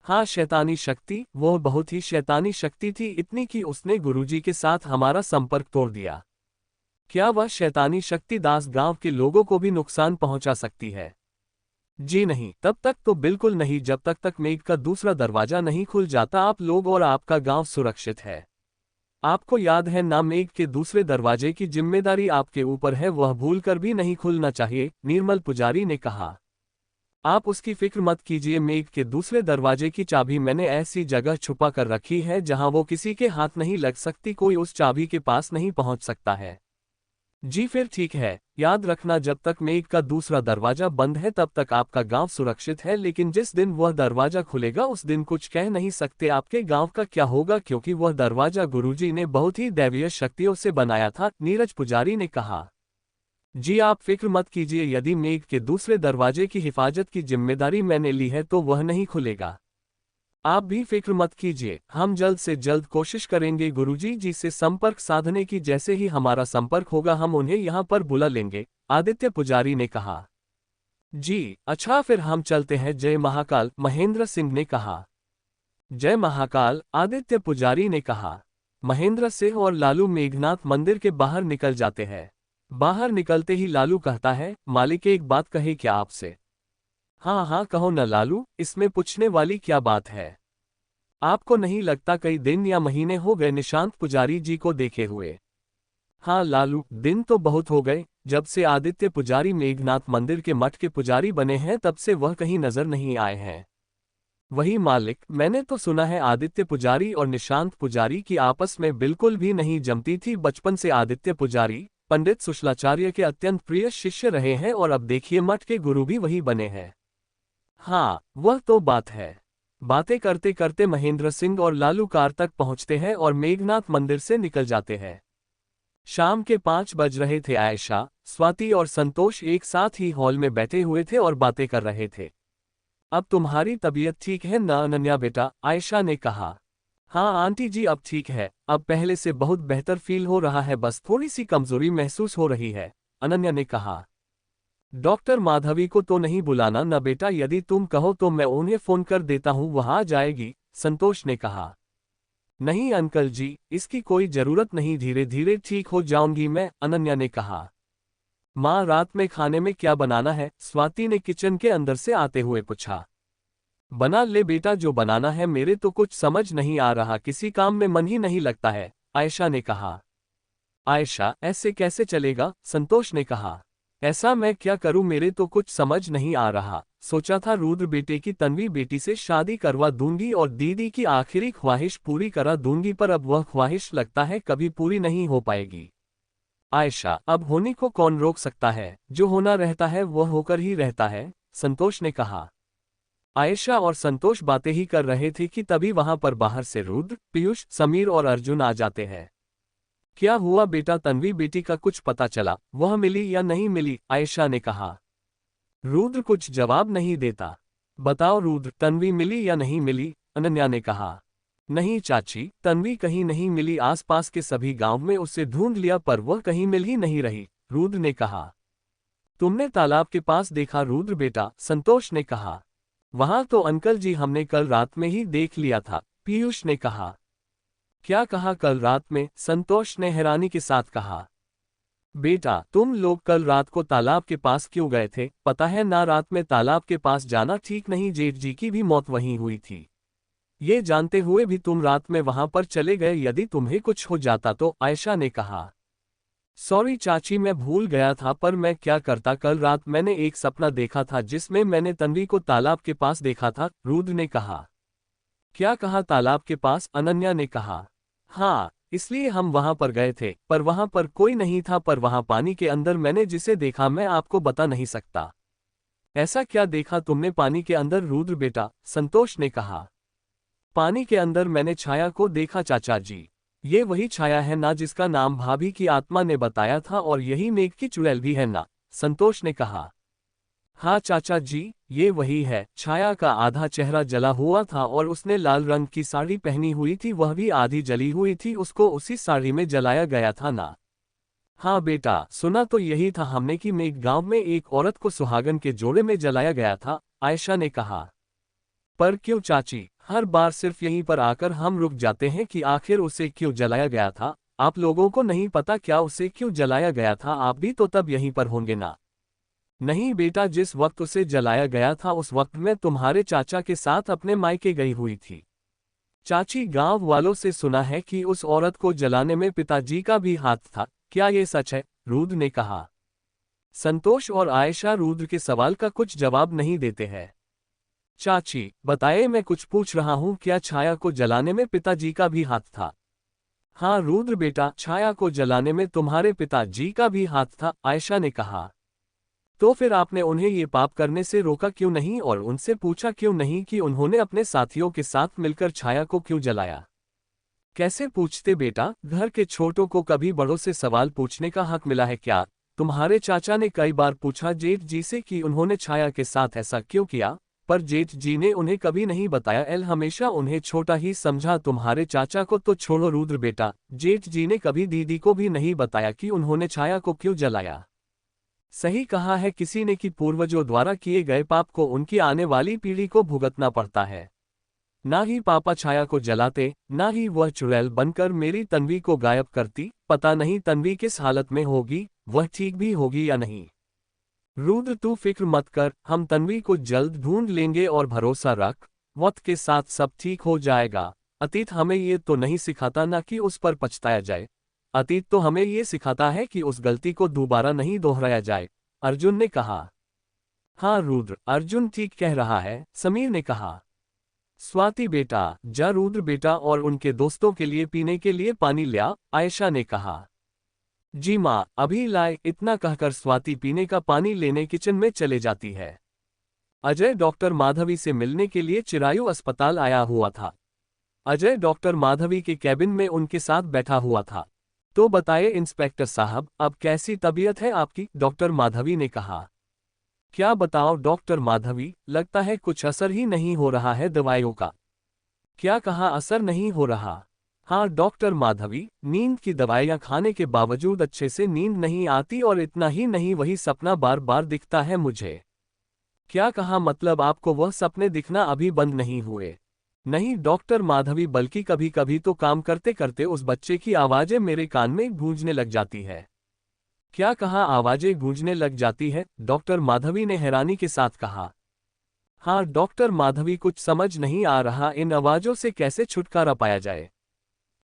हाँ, शैतानी शक्ति, वह बहुत ही शैतानी शक्ति थी, इतनी कि उसने गुरुजी के साथ हमारा संपर्क तोड़ दिया। क्या वह शैतानी शक्ति दास गांव के लोगों को भी नुकसान पहुंचा सकती है? जी नहीं, तब तक तो बिल्कुल नहीं जब तक मेघ का दूसरा दरवाजा नहीं खुल जाता। आप लोग और आपका गांव सुरक्षित है। आपको याद है ना, मेघ के दूसरे दरवाजे की जिम्मेदारी आपके ऊपर है, वह भूलकर भी नहीं खुलना चाहिए, निर्मल पुजारी ने कहा। आप उसकी फिक्र मत कीजिए, मेघ के दूसरे दरवाजे की चाबी मैंने ऐसी जगह छुपा कर रखी है जहां वो किसी के हाथ नहीं लग सकती, कोई उस चाबी के पास नहीं पहुंच सकता है। जी फिर ठीक है, याद रखना जब तक मेघ का दूसरा दरवाजा बंद है तब तक आपका गांव सुरक्षित है, लेकिन जिस दिन वह दरवाजा खुलेगा उस दिन कुछ कह नहीं सकते आपके गांव का क्या होगा, क्योंकि वह दरवाजा गुरुजी ने बहुत ही दैवीय शक्तियों से बनाया था, नीरज पुजारी ने कहा। जी आप फिक्र मत कीजिए, यदि मेघ के दूसरे दरवाजे की हिफाजत की जिम्मेदारी मैंने ली है तो वह नहीं खुलेगा। आप भी फिक्र मत कीजिए, हम जल्द से जल्द कोशिश करेंगे गुरुजी जी से संपर्क साधने की। जैसे ही हमारा संपर्क होगा हम उन्हें यहाँ पर बुला लेंगे, आदित्य पुजारी ने कहा। जी अच्छा, फिर हम चलते हैं। जय महाकाल, महेंद्र सिंह ने कहा। जय महाकाल, आदित्य पुजारी ने कहा। महेंद्र सिंह और लालू मेघनाथ मंदिर के बाहर निकल जाते हैं। बाहर निकलते ही लालू कहता है, मालिक एक बात कहे क्या आपसे? हाँ हाँ कहो न लालू, इसमें पूछने वाली क्या बात है? आपको नहीं लगता कई दिन या महीने हो गए निशांत पुजारी जी को देखे हुए? हाँ लालू, दिन तो बहुत हो गए, जब से आदित्य पुजारी मेघनाथ मंदिर के मठ के पुजारी बने हैं तब से वह कहीं नजर नहीं आए हैं। वही मालिक, मैंने तो सुना है आदित्य पुजारी और निशांत पुजारी की आपस में बिल्कुल भी नहीं जमती थी। बचपन से आदित्य पुजारी पंडित सुशलाचार्य के अत्यंत प्रिय शिष्य रहे हैं और अब देखिए मठ के गुरु भी वही बने हैं। हाँ वह तो बात है। बातें करते करते महेंद्र सिंह और लालू कार तक पहुंचते हैं और मेघनाथ मंदिर से निकल जाते हैं। शाम के 5 बज रहे थे। आयशा, स्वाति और संतोष एक साथ ही हॉल में बैठे हुए थे और बातें कर रहे थे। अब तुम्हारी तबीयत ठीक है ना अनन्या बेटा? आयशा ने कहा। हाँ आंटी जी अब ठीक है, अब पहले से बहुत बेहतर फील हो रहा है, बस थोड़ी सी कमजोरी महसूस हो रही है, अनन्या ने कहा। डॉक्टर माधवी को तो नहीं बुलाना न बेटा? यदि तुम कहो तो मैं उन्हें फोन कर देता हूँ, वहां आ जाएगी, संतोष ने कहा। नहीं अंकल जी, इसकी कोई जरूरत नहीं, धीरे धीरे ठीक हो जाऊंगी मैं, अनन्या ने कहा। माँ रात में खाने में क्या बनाना है? स्वाति ने किचन के अंदर से आते हुए पूछा। बना ले बेटा जो बनाना है, मेरे तो कुछ समझ नहीं आ रहा, किसी काम में मन ही नहीं लगता है, आयशा ने कहा। आयशा ऐसे कैसे चलेगा? संतोष ने कहा। ऐसा मैं क्या करूं, मेरे तो कुछ समझ नहीं आ रहा। सोचा था रुद्र बेटे की तन्वी बेटी से शादी करवा दूंगी और दीदी की आखिरी ख्वाहिश पूरी करा दूंगी, पर अब वह ख्वाहिश लगता है कभी पूरी नहीं हो पाएगी। आयशा अब होने को कौन रोक सकता है, जो होना रहता है वह होकर ही रहता है, संतोष ने कहा। आयशा और संतोष बातें ही कर रहे थे कि तभी वहां पर बाहर से रुद्र, पीयूष, समीर और अर्जुन आ जाते हैं। क्या हुआ बेटा, तन्वी बेटी का कुछ पता चला? वह मिली या नहीं मिली? आयशा ने कहा। रुद्र कुछ जवाब नहीं देता। बताओ रुद्र, तन्वी मिली या नहीं मिली? अनन्या ने कहा। नहीं चाची, तन्वी कहीं नहीं मिली, आसपास के सभी गांव में उसे ढूंढ लिया पर वह कहीं मिल ही नहीं रही, रुद्र ने कहा। तुमने तालाब के पास देखा रुद्र बेटा? संतोष ने कहा। वहां तो अंकल जी हमने कल रात में ही देख लिया था, पीयूष ने कहा। क्या कहा कल रात में? संतोष ने हैरानी के साथ कहा। बेटा तुम लोग कल रात को तालाब के पास क्यों गए थे? पता है ना, रात में तालाब के पास जाना ठीक नहीं, जेठ जी की भी मौत वहीं हुई थी। ये जानते हुए भी तुम रात में वहां पर चले गए, यदि तुम्हें कुछ हो जाता तो, आयशा ने कहा। सॉरी चाची, मैं भूल गया था, पर मैं क्या करता, कल रात मैंने एक सपना देखा था जिसमें मैंने तन्वी को तालाब के पास देखा था, रुद्र ने कहा। क्या कहा तालाब के पास? अनन्या ने कहा। हाँ इसलिए हम वहां पर गए थे, पर वहां पर कोई नहीं था, पर वहां पानी के अंदर मैंने जिसे देखा मैं आपको बता नहीं सकता। ऐसा क्या देखा तुमने पानी के अंदर रुद्र बेटा? संतोष ने कहा। पानी के अंदर मैंने छाया को देखा चाचा जी। ये वही छाया है ना जिसका नाम भाभी की आत्मा ने बताया था, और यही मेघ की चुड़ैल भी है ना? संतोष ने कहा। हाँ चाचा जी, ये वही है। छाया का आधा चेहरा जला हुआ था और उसने लाल रंग की साड़ी पहनी हुई थी, वह भी आधी जली हुई थी, उसको उसी साड़ी में जलाया गया था ना? हाँ बेटा, सुना तो यही था हमने कि मेघ गांव में एक औरत को सुहागन के जोड़े में जलाया गया था, आयशा ने कहा। पर क्यों चाची, हर बार सिर्फ यहीं पर आकर हम रुक जाते हैं कि आखिर उसे क्यों जलाया गया था? आप लोगों को नहीं पता क्या उसे क्यों जलाया गया था? आप भी तो तब यहीं पर होंगे ना? नहीं बेटा, जिस वक्त उसे जलाया गया था उस वक्त मैं तुम्हारे चाचा के साथ अपने मायके गई हुई थी। चाची, गांव वालों से सुना है कि उस औरत को जलाने में पिताजी का भी हाथ था, क्या ये सच है? रुद्र ने कहा। संतोष और आयशा रुद्र के सवाल का कुछ जवाब नहीं देते हैं। चाची बताइए, मैं कुछ पूछ रहा हूँ, क्या छाया को जलाने में पिताजी का भी हाथ था? हाँ रुद्र बेटा, छाया को जलाने में तुम्हारे पिताजी का भी हाथ था, आयशा ने कहा। तो फिर आपने उन्हें ये पाप करने से रोका क्यों नहीं और उनसे पूछा क्यों नहीं कि उन्होंने अपने साथियों के साथ मिलकर छाया को क्यों जलाया? कैसे पूछते बेटा, घर के छोटों को कभी बड़ों से सवाल पूछने का हक मिला है क्या? तुम्हारे चाचा ने कई बार पूछा जेठ जी से कि उन्होंने छाया के साथ ऐसा क्यों किया, पर जेठ जी ने उन्हें कभी नहीं बताया। एल हमेशा उन्हें छोटा ही समझा। तुम्हारे चाचा को तो छोड़ो रुद्र बेटा, जेठ जी ने कभी दीदी को भी नहीं बताया कि उन्होंने छाया को क्यों जलाया। सही कहा है किसी ने कि पूर्वजों द्वारा किए गए पाप को उनकी आने वाली पीढ़ी को भुगतना पड़ता है। ना ही पापा छाया को जलाते, ना ही वह चुड़ैल बनकर मेरी तन्वी को गायब करती। पता नहीं तन्वी किस हालत में होगी, वह ठीक भी होगी या नहीं। रुद्र तू फिक्र मत कर, हम तन्वी को जल्द ढूंढ लेंगे और भरोसा रख, वक्त के साथ सब ठीक हो जाएगा। अतीत हमें ये तो नहीं सिखाता ना कि उस पर पछताया जाए, अतीत तो हमें ये सिखाता है कि उस गलती को दोबारा नहीं दोहराया जाए, अर्जुन ने कहा। हाँ रुद्र, अर्जुन ठीक कह रहा है, समीर ने कहा। स्वाति बेटा, जा रुद्र बेटा और उनके दोस्तों के लिए पीने के लिए पानी ले आ, आयशा ने कहा। जी माँ, अभी लाए, इतना कहकर स्वाति पीने का पानी लेने किचन में चले जाती है। अजय डॉक्टर माधवी से मिलने के लिए चिरायु अस्पताल आया हुआ था। अजय डॉक्टर माधवी के कैबिन में उनके साथ बैठा हुआ था। तो बताइए इंस्पेक्टर साहब, अब कैसी तबीयत है आपकी, डॉक्टर माधवी ने कहा। क्या बताओ डॉक्टर माधवी, लगता है कुछ असर ही नहीं हो रहा है दवाइयों का। क्या कहा, असर नहीं हो रहा? हाँ डॉक्टर माधवी, नींद की दवाइयाँ खाने के बावजूद अच्छे से नींद नहीं आती और इतना ही नहीं वही सपना बार बार दिखता है मुझे। क्या कहा, मतलब आपको वह सपने दिखना अभी बंद नहीं हुए? नहीं डॉक्टर माधवी, बल्कि कभी कभी तो काम करते करते उस बच्चे की आवाज़ें मेरे कान में गूंजने लग जाती है। क्या कहा, आवाज़ें गूंजने लग जाती है? डॉक्टर माधवी ने हैरानी के साथ कहा। हाँ डॉक्टर माधवी, कुछ समझ नहीं आ रहा इन आवाज़ों से कैसे छुटकारा पाया जाए।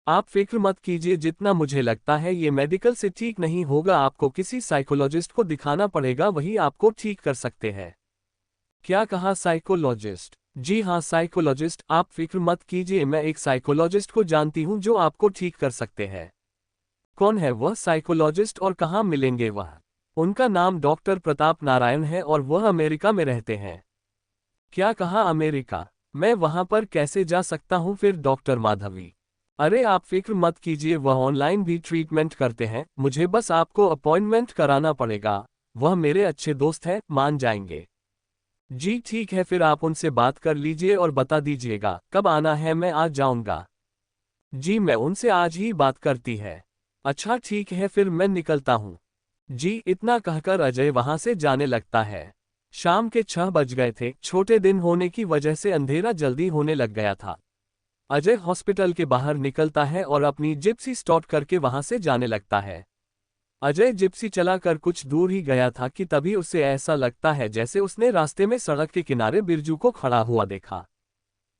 आप फिक्र मत कीजिए, जितना मुझे लगता है ये मेडिकल से ठीक नहीं होगा, आपको किसी साइकोलॉजिस्ट को दिखाना पड़ेगा, वही आपको ठीक कर सकते हैं। क्या कहा, साइकोलॉजिस्ट? जी हाँ साइकोलॉजिस्ट, आप फिक्र मत कीजिए, मैं एक साइकोलॉजिस्ट को जानती हूँ जो आपको ठीक कर सकते हैं। कौन है वह साइकोलॉजिस्ट और कहाँ मिलेंगे वह? उनका नाम डॉक्टर प्रताप नारायण है और वह अमेरिका में रहते हैं। क्या कहा, अमेरिका? मैं वहां पर कैसे जा सकता हूं फिर डॉक्टर माधवी? अरे आप फिक्र मत कीजिए, वह ऑनलाइन भी ट्रीटमेंट करते हैं, मुझे बस आपको अपॉइंटमेंट कराना पड़ेगा। वह मेरे अच्छे दोस्त हैं, मान जाएंगे। जी ठीक है, फिर आप उनसे बात कर लीजिए और बता दीजिएगा कब आना है, मैं आज जाऊंगा। जी मैं उनसे आज ही बात करती है। अच्छा ठीक है, फिर मैं निकलता हूँ। जी इतना कहकर अजय वहां से जाने लगता है। शाम के 6 बज गए थे, छोटे दिन होने की वजह से अंधेरा जल्दी होने लग गया था। अजय हॉस्पिटल के बाहर निकलता है और अपनी जिप्सी स्टार्ट करके वहां से जाने लगता है। अजय जिप्सी चलाकर कुछ दूर ही गया था कि तभी उसे ऐसा लगता है जैसे उसने रास्ते में सड़क के किनारे बिरजू को खड़ा हुआ देखा।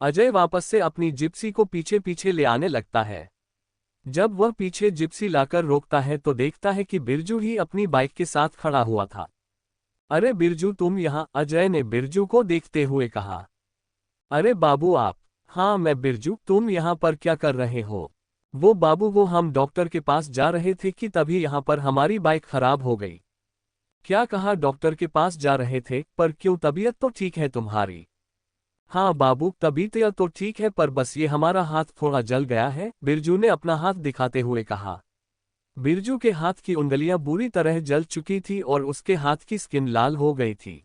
अजय वापस से अपनी जिप्सी को पीछे पीछे ले आने लगता है। जब वह पीछे जिप्सी लाकर रोकता है तो देखता है कि बिरजू ही अपनी बाइक के साथ खड़ा हुआ था। अरे बिरजू तुम यहाँ, अजय ने बिरजू को देखते हुए कहा। अरे बाबू आप? हाँ मैं बिरजू, तुम यहाँ पर क्या कर रहे हो? वो बाबू, वो हम डॉक्टर के पास जा रहे थे कि तभी यहाँ पर हमारी बाइक खराब हो गई। क्या कहा, डॉक्टर के पास जा रहे थे, पर क्यों, तबीयत तो ठीक है तुम्हारी? हाँ बाबू तबीयत तो ठीक है, पर बस ये हमारा हाथ थोड़ा जल गया है, बिरजू ने अपना हाथ दिखाते हुए कहा। बिरजू के हाथ की उंगलियां बुरी तरह जल चुकी थी और उसके हाथ की स्किन लाल हो गई थी।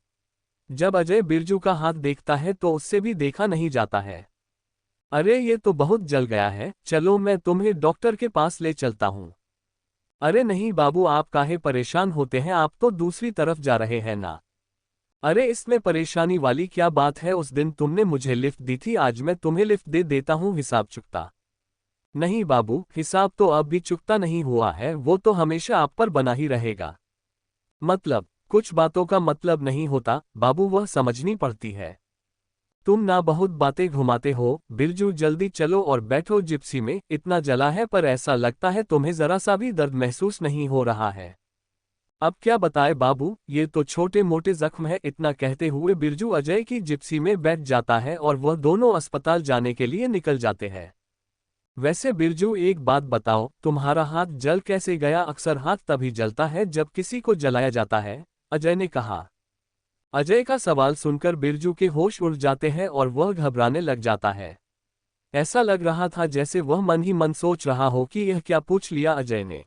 जब अजय बिरजू का हाथ देखता है तो उससे भी देखा नहीं जाता है। अरे ये तो बहुत जल गया है, चलो मैं तुम्हें डॉक्टर के पास ले चलता हूँ। अरे नहीं बाबू, आप काहे परेशान होते हैं, आप तो दूसरी तरफ जा रहे हैं ना। अरे इसमें परेशानी वाली क्या बात है, उस दिन तुमने मुझे लिफ्ट दी थी, आज मैं तुम्हें लिफ्ट दे देता हूँ, हिसाब चुकता। नहीं बाबू, हिसाब तो अब भी चुकता नहीं हुआ है, वो तो हमेशा आप पर बना ही रहेगा। मतलब? कुछ बातों का मतलब नहीं होता बाबू, वह समझनी पड़ती है। तुम ना बहुत बातें घुमाते हो। बिरजू जल्दी चलो और बैठो जिप्सी में, इतना जला है पर ऐसा लगता है तुम्हें जरा सा भी दर्द महसूस नहीं हो रहा है। अब क्या बताए बाबू, ये तो छोटे मोटे जख्म है। इतना कहते हुए बिरजू अजय की जिप्सी में बैठ जाता है और वह दोनों अस्पताल जाने के लिए निकल जाते हैं। वैसे बिरजू एक बात बताओ, तुम्हारा हाथ जल कैसे गया? अक्सर हाथ तभी जलता है जब किसी को जलाया जाता है, अजय ने कहा। अजय का सवाल सुनकर बिरजू के होश उड़ जाते हैं और वह घबराने लग जाता है। ऐसा लग रहा था जैसे वह मन ही मन सोच रहा हो कि यह क्या पूछ लिया अजय ने।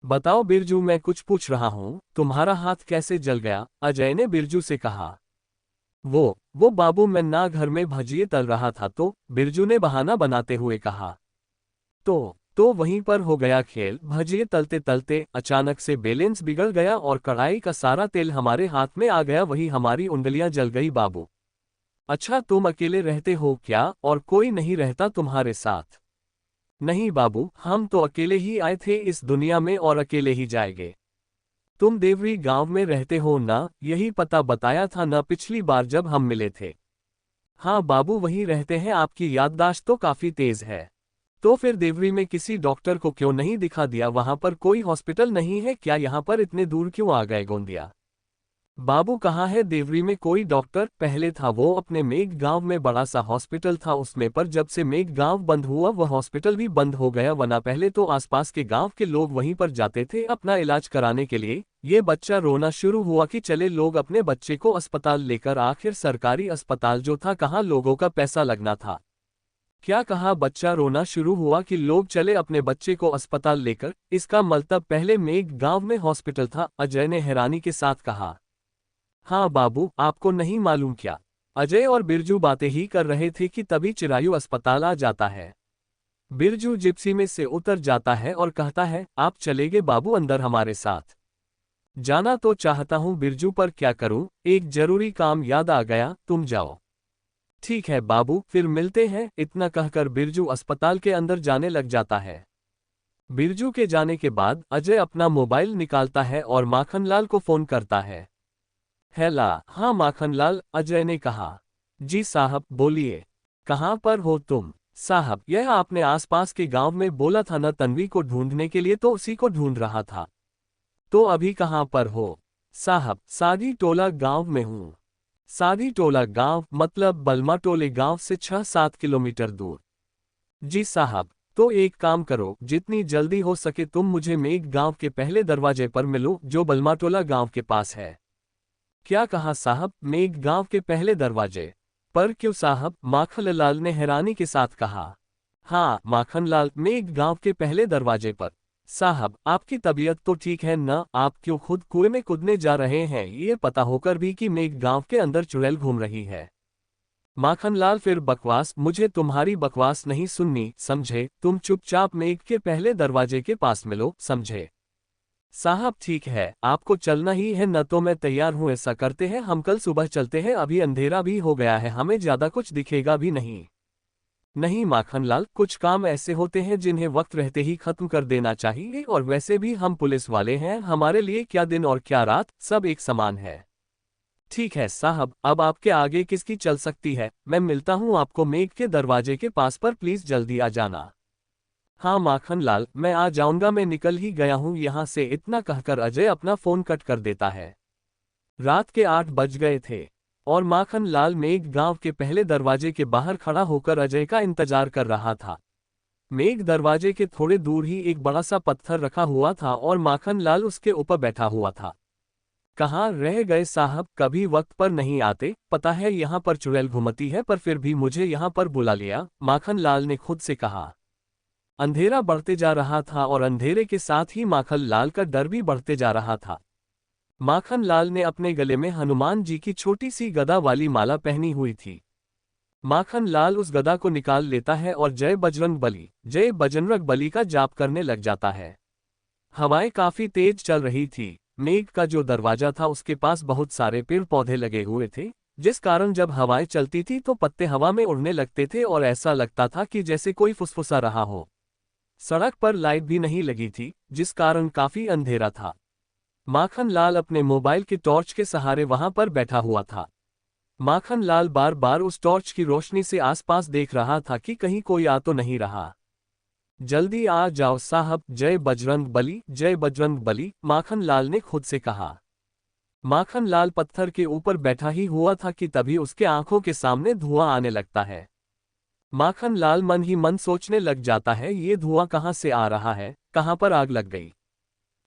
बताओ बिरजू, मैं कुछ पूछ रहा हूँ, तुम्हारा हाथ कैसे जल गया? अजय ने बिरजू से कहा। वो बाबू, मैं ना घर में भजिए तल रहा था तो, बिरजू ने बहाना बनाते हुए कहा। तो वहीं पर हो गया खेल। भजिए तलते तलते अचानक से बैलेंस बिगड़ गया और कढ़ाई का सारा तेल हमारे हाथ में आ गया, वही हमारी उंगलियां जल गई बाबू। अच्छा, तुम अकेले रहते हो क्या और कोई नहीं रहता तुम्हारे साथ? नहीं बाबू, हम तो अकेले ही आए थे इस दुनिया में और अकेले ही जाएंगे। तुम देवरी गांव में रहते हो ना? यही पता बताया था ना पिछली बार जब हम मिले थे। हाँ बाबू, वहीं रहते हैं। आपकी याददाश्त तो काफी तेज है। तो फिर देवरी में किसी डॉक्टर को क्यों नहीं दिखा दिया? वहां पर कोई हॉस्पिटल नहीं है क्या? यहाँ पर इतने दूर क्यों आ गए गोंदिया? बाबू, कहाँ है देवरी में कोई डॉक्टर? पहले था वो अपने मेघ गांव में बड़ा सा हॉस्पिटल था उसमें, पर जब से मेघ गांव बंद हुआ वह हॉस्पिटल भी बंद हो गया, वरना पहले तो आसपास के गांव के लोग वहीं पर जाते थे अपना इलाज कराने के लिए। ये बच्चा रोना शुरू हुआ कि चले लोग अपने बच्चे को अस्पताल लेकर। आखिर सरकारी अस्पताल जो था, कहाँ लोगों का पैसा लगना था। क्या कहा? बच्चा रोना शुरू हुआ कि लोग चले अपने बच्चे को अस्पताल लेकर। इसका मतलब पहले मेघ गांव में हॉस्पिटल था? अजय ने हैरानी के साथ कहा। हाँ बाबू, आपको नहीं मालूम क्या? अजय और बिरजू बातें ही कर रहे थे कि तभी चिरायु अस्पताल आ जाता है। बिरजू जिप्सी में से उतर जाता है और कहता है, आप चलेंगे बाबू अंदर हमारे साथ? जाना तो चाहता हूँ बिरजू, पर क्या करूँ, एक जरूरी काम याद आ गया, तुम जाओ। ठीक है बाबू, फिर मिलते हैं। इतना कहकर बिरजू अस्पताल के अंदर जाने लग जाता है। बिरजू के जाने के बाद अजय अपना मोबाइल निकालता है और माखनलाल को फोन करता है। हेला, हाँ माखनलाल, अजय ने कहा। जी साहब, बोलिए। कहाँ पर हो तुम? साहब, यह आपने आसपास के गांव में बोला था ना तन्वी को ढूंढने के लिए, तो उसी को ढूंढ रहा था। तो अभी कहाँ पर हो? साहब, सादी टोला गांव में हूँ। सादी टोला गांव मतलब बलमा टोले गांव से 6-7 किलोमीटर दूर। जी साहब, तो एक काम करो, जितनी जल्दी हो सके तुम मुझे मेघ गांव के पहले दरवाजे पर मिलो जो बलमाटोला गांव के पास है। क्या कहा साहब? मेघ गांव के पहले दरवाजे पर क्यों साहब? माखनलाल ने हैरानी के साथ कहा। हाँ माखनलाल, मेघ गांव के पहले दरवाजे पर। साहब, आपकी तबीयत तो ठीक है ना? आप क्यों खुद कुएं में कूदने जा रहे हैं, ये पता होकर भी कि मेघ गांव के अंदर चुड़ैल घूम रही है? माखनलाल, फिर बकवास, मुझे तुम्हारी बकवास नहीं सुननी, समझे? तुम चुपचाप मेघ के पहले दरवाजे के पास मिलो, समझे? साहब ठीक है, आपको चलना ही है न तो मैं तैयार हूं। ऐसा करते हैं, हम कल सुबह चलते हैं, अभी अंधेरा भी हो गया है, हमें ज्यादा कुछ दिखेगा भी नहीं। नहीं माखनलाल, कुछ काम ऐसे होते हैं जिन्हें वक्त रहते ही खत्म कर देना चाहिए, और वैसे भी हम पुलिस वाले हैं, हमारे लिए क्या दिन और क्या रात, सब एक समान है। ठीक है साहब, अब आपके आगे किसकी चल सकती है? मैं मिलता हूं आपको मेघ के दरवाजे के पास पर, प्लीज जल्दी आ जाना। हाँ माखनलाल, मैं आ जाऊंगा, मैं निकल ही गया हूं यहां से। इतना कहकर अजय अपना फोन कट कर देता है। रात के 8 बज गए थे और माखनलाल मेघ गांव के पहले दरवाजे के बाहर खड़ा होकर अजय का इंतजार कर रहा था। मेघ दरवाजे के थोड़े दूर ही एक बड़ा सा पत्थर रखा हुआ था और माखनलाल उसके ऊपर बैठा हुआ था। कहाँ रह गए साहब? कभी वक्त पर नहीं आते, पता है यहाँ पर चुड़ैल घूमती है, पर फिर भी मुझे यहाँ पर बुला लिया, माखनलाल ने खुद से कहा। अंधेरा बढ़ते जा रहा था और अंधेरे के साथ ही माखनलाल का डर भी बढ़ते जा रहा था। माखनलाल ने अपने गले में हनुमान जी की छोटी सी गदा वाली माला पहनी हुई थी। माखनलाल उस गदा को निकाल लेता है और जय बजरंग बली, जय बजरंग बली का जाप करने लग जाता है। हवाएं काफी तेज चल रही थी। मेघ का जो दरवाजा था उसके पास बहुत सारे पेड़ पौधे लगे हुए थे, जिस कारण जब हवाएं चलती थी तो पत्ते हवा में उड़ने लगते थे और ऐसा लगता था कि जैसे कोई फुसफुसा रहा हो। सड़क पर लाइट भी नहीं लगी थी, जिस कारण काफी अंधेरा था। माखनलाल अपने मोबाइल के टॉर्च के सहारे वहां पर बैठा हुआ था। माखनलाल बार बार उस टॉर्च की रोशनी से आसपास देख रहा था कि कहीं कोई आ तो नहीं रहा। जल्दी आ जाओ साहब, जय बजरंग बली, जय बजरंग बली, माखनलाल ने खुद से कहा। माखनलाल पत्थर के ऊपर बैठा ही हुआ था कि तभी उसके आंखों के सामने धुआं आने लगता है। माखनलाल मन ही मन सोचने लग जाता है, ये धुआं कहाँ से आ रहा है, कहाँ पर आग लग गई?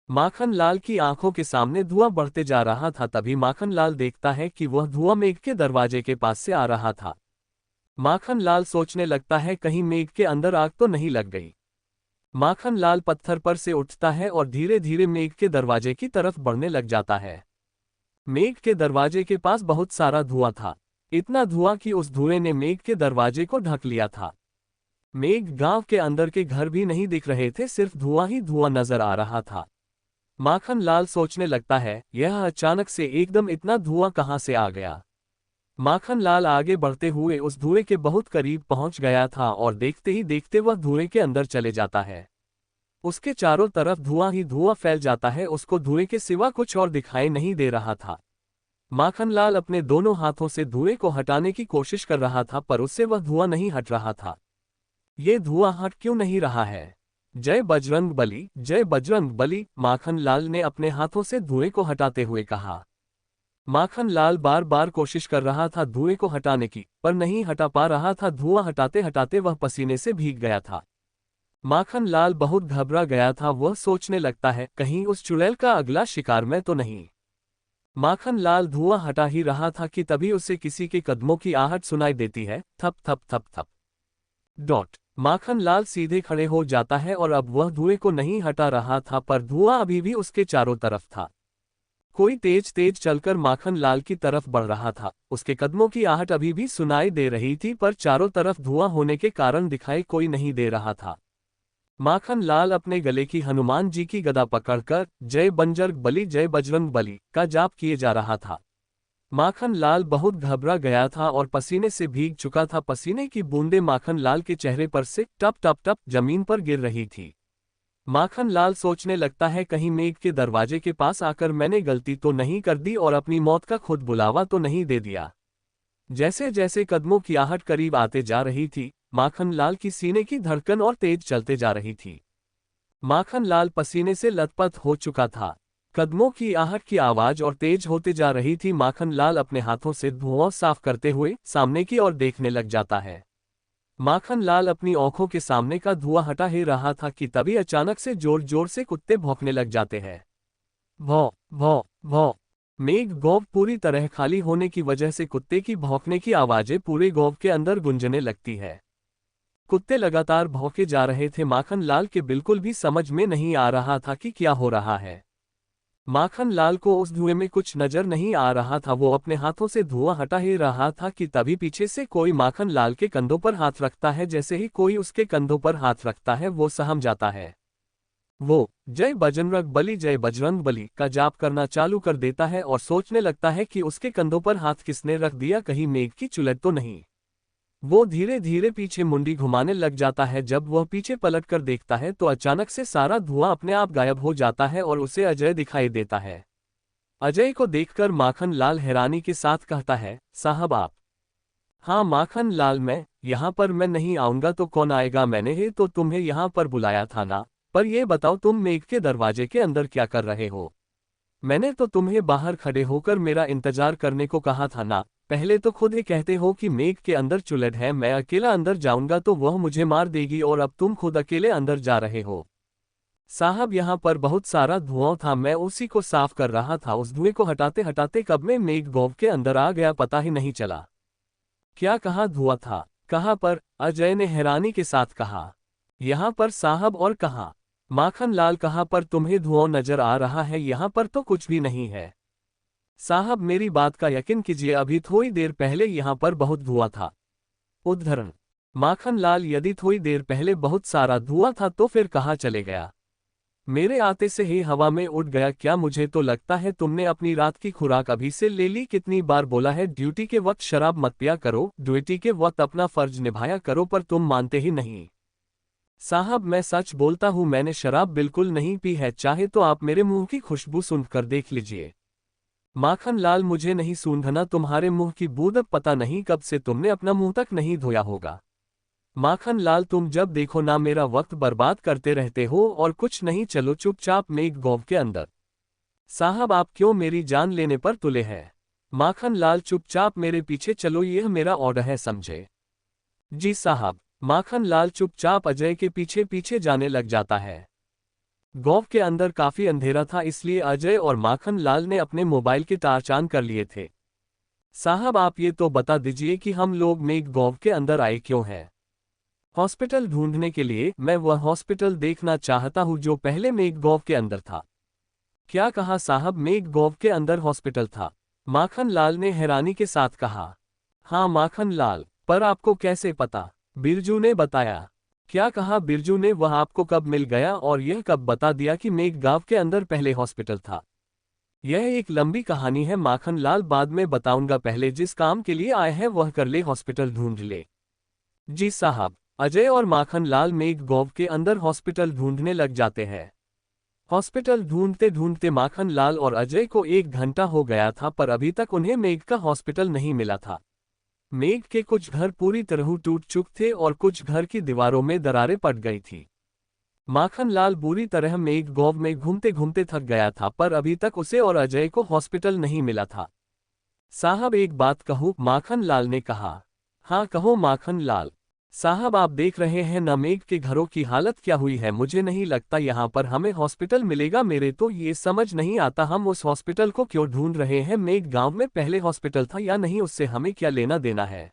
माखनलाल की आंखों के सामने धुआं बढ़ते जा रहा था, तभी माखनलाल देखता है कि वह धुआं मेघ के दरवाजे के पास से आ रहा था। माखनलाल सोचने लगता है, कहीं मेघ के अंदर आग तो नहीं लग गई। माखन लाल पत्थर पर से उठता है और धीरे धीरे मेघ के दरवाजे की तरफ बढ़ने लग जाता है। मेघ के दरवाजे के पास बहुत सारा धुआं था, इतना धुआं कि उस धुएं ने मेघ के दरवाजे को ढक लिया था। मेघ गांव के अंदर के घर भी नहीं दिख रहे थे, सिर्फ धुआं ही धुआं नजर आ रहा था। माखन लाल सोचने लगता है, यह अचानक से एकदम इतना धुआं कहां से आ गया। माखन लाल आगे बढ़ते हुए उस धुएं के बहुत करीब पहुंच गया था और देखते ही देखते वह धुएं के अंदर चले जाता है। उसके चारों तरफ धुआं ही धुआं फैल जाता है, उसको धुएं के सिवा कुछ और दिखाई नहीं दे रहा था। माखन लाल अपने दोनों हाथों से धुएं को हटाने की कोशिश कर रहा था, पर उससे वह धुआं नहीं हट रहा था। ये धुआं हट क्यों नहीं रहा है? जय बजरंग बली, जय बजरंग बली, माखन लाल ने अपने हाथों से धुएं को हटाते हुए कहा। माखन लाल बार बार कोशिश कर रहा था धुएं को हटाने की, पर नहीं हटा पा रहा था। धुआं हटाते हटाते वह पसीने से भीग गया था। माखन लाल बहुत घबरा गया था। वह सोचने लगता है, कहीं उस चुड़ैल का अगला शिकार मैं तो नहीं। माखन लाल धुआं हटा ही रहा था कि तभी उसे किसी के कदमों की आहट सुनाई देती है, थप थप थप थप। डॉट। माखन लाल सीधे खड़े हो जाता है और अब वह धुएं को नहीं हटा रहा था, पर धुआं अभी भी उसके चारों तरफ था। कोई तेज तेज चलकर माखन लाल की तरफ बढ़ रहा था। उसके कदमों की आहट अभी भी सुनाई दे रही थी, पर चारों तरफ धुआं होने के कारण दिखाई कोई नहीं दे रहा था। माखन लाल अपने गले की हनुमान जी की गदा पकड़कर जय बंजर बली, जय बजरंग बली का जाप किए जा रहा था। माखन लाल बहुत घबरा गया था और पसीने से भीग चुका था। पसीने की बूंदें माखन लाल के चेहरे पर से टप टप टप जमीन पर गिर रही थी। माखन लाल सोचने लगता है, कहीं मेघ के दरवाजे के पास आकर मैंने गलती तो नहीं कर दी और अपनी मौत का खुद बुलावा तो नहीं दे दिया। जैसे जैसे कदमों की आहट करीब आते जा रही थी, माखन लाल की सीने की धड़कन और तेज चलते जा रही थी। माखन लाल पसीने से लथपथ हो चुका था। कदमों की आहट की आवाज और तेज होते जा रही थी। माखन लाल अपने हाथों से धुआं साफ करते हुए सामने की ओर देखने लग जाता है। माखन लाल अपनी आंखों के सामने का धुआं हटा ही रहा था कि तभी अचानक से जोर जोर से कुत्ते भौंकने लग जाते हैं। भौं भौं भौं। मेघ गौव पूरी तरह खाली होने की वजह से कुत्ते की भौंकने की आवाजें पूरे गौव के अंदर गूंजने लगती है। कुत्ते लगातार भौंके जा रहे थे। माखन लाल के बिल्कुल भी समझ में नहीं आ रहा था कि क्या हो रहा है। माखन लाल को उस धुएं में कुछ नजर नहीं आ रहा था। वो अपने हाथों से धुआं हटा ही रहा था कि तभी पीछे से कोई माखन लाल के कंधों पर हाथ रखता है। जैसे ही कोई उसके कंधों पर हाथ रखता है, वो सहम जाता है। वो जय बजरंग बली, जय बजरंग बली का जाप करना चालू कर देता है और सोचने लगता है कि उसके कंधों पर हाथ किसने रख दिया, कहीं मेघ की चुड़ैल तो नहीं। वो धीरे धीरे पीछे मुंडी घुमाने लग जाता है। जब वह पीछे पलट कर देखता है तो अचानक से सारा धुआं अपने आप गायब हो जाता है और उसे अजय दिखाई देता है। अजय को देखकर माखन लाल हैरानी के साथ कहता है, साहब आप? हाँ माखन लाल, मैं नहीं आऊंगा तो कौन आएगा? मैंने ही तो तुम्हें यहाँ पर बुलाया था ना। पर ये बताओ, तुम मेघ के दरवाजे के अंदर क्या कर रहे हो? मैंने तो तुम्हें बाहर खड़े होकर मेरा इंतजार करने को कहा था ना। पहले तो खुद ही कहते हो कि मेघ के अंदर चुड़ैल है, मैं अकेला अंदर जाऊंगा तो वह मुझे मार देगी, और अब तुम खुद अकेले अंदर जा रहे हो। साहब यहाँ पर बहुत सारा धुआं था, मैं उसी को साफ कर रहा था। उस धुएं को हटाते हटाते कब में मेघ गौव के अंदर आ गया पता ही नहीं चला। क्या कहा धुआं था? कहाँ पर? अजय ने हैरानी के साथ कहा। यहाँ पर साहब, और कहाँ? माखन लाल, कहाँ पर तुम्हें धुआं नजर आ रहा है? यहाँ पर तो कुछ भी नहीं है। साहब मेरी बात का यकीन कीजिए, अभी थोड़ी देर पहले यहाँ पर बहुत धुआं था। उद्धरण। माखन लाल, यदि थोड़ी देर पहले बहुत सारा धुआं था तो फिर कहाँ चले गया? मेरे आते से ही हवा में उड़ गया क्या? मुझे तो लगता है तुमने अपनी रात की खुराक अभी से ले ली। कितनी बार बोला है ड्यूटी के वक्त शराब मत पिया करो, ड्यूटी के वक्त अपना फर्ज निभाया करो, पर तुम मानते ही नहीं। साहब मैं सच बोलता हूँ, मैंने शराब बिल्कुल नहीं पी है। चाहे तो आप मेरे मुंह की खुशबू सूंघकर देख लीजिए। माखन लाल, मुझे नहीं सूंघना, तुम्हारे मुंह की बूंद पता नहीं कब से तुमने अपना मुंह तक नहीं धोया होगा। माखन लाल, तुम जब देखो ना मेरा वक्त बर्बाद करते रहते हो और कुछ नहीं, चलो चुपचाप मेघ गौव के अंदर। साहब आप क्यों मेरी जान लेने पर तुले हैं? माखन लाल, चुपचाप मेरे पीछे चलो, यह मेरा ऑर्डर है, समझे? जी साहब। माखन लाल चुपचाप अजय के पीछे पीछे जाने लग जाता है। गौव के अंदर काफी अंधेरा था, इसलिए अजय और माखन लाल ने अपने मोबाइल के टार्च ऑन कर लिए थे। साहब आप ये तो बता दीजिए कि हम लोग मेघ गौव के अंदर आए क्यों हैं? हॉस्पिटल ढूंढने के लिए मैं वह हॉस्पिटल देखना चाहता हूँ जो पहले मेघगोव के अंदर था। क्या कहा साहब, मेघगोव के अंदर हॉस्पिटल था? माखन लाल ने हैरानी के साथ कहा। हाँ माखन लाल, पर आपको कैसे पता? बिरजू ने बताया। क्या कहा बिरजू ने, वह आपको कब मिल गया और यह कब बता दिया कि मेघगांव के अंदर पहले हॉस्पिटल था? यह एक लंबी कहानी है माखन लाल, बाद में बताऊंगा, पहले जिस काम के लिए आए हैं वह कर ले, हॉस्पिटल ढूंढ ले। जी साहब। अजय और माखन लाल मेघगोव के अंदर हॉस्पिटल ढूंढने लग जाते हैं। हॉस्पिटल ढूंढते ढूंढते माखन लाल और अजय को 1 घंटा हो गया था, पर अभी तक उन्हें मेघ का हॉस्पिटल नहीं मिला था। मेघ के कुछ घर पूरी तरह टूट चुके थे और कुछ घर की दीवारों में दरारें पड़ गई थी। माखन लाल बुरी तरह मेघगोव में घूमते घूमते थक गया था, पर अभी तक उसे और अजय को हॉस्पिटल नहीं मिला था। साहब एक बात कहूं, माखन लाल ने कहा। हाँ कहो माखन लाल। साहब आप देख रहे हैं न मेघ के घरों की हालत क्या हुई है, मुझे नहीं लगता यहाँ पर हमें हॉस्पिटल मिलेगा। मेरे तो ये समझ नहीं आता हम उस हॉस्पिटल को क्यों ढूंढ रहे हैं। मेघ गांव में पहले हॉस्पिटल था या नहीं, उससे हमें क्या लेना देना है,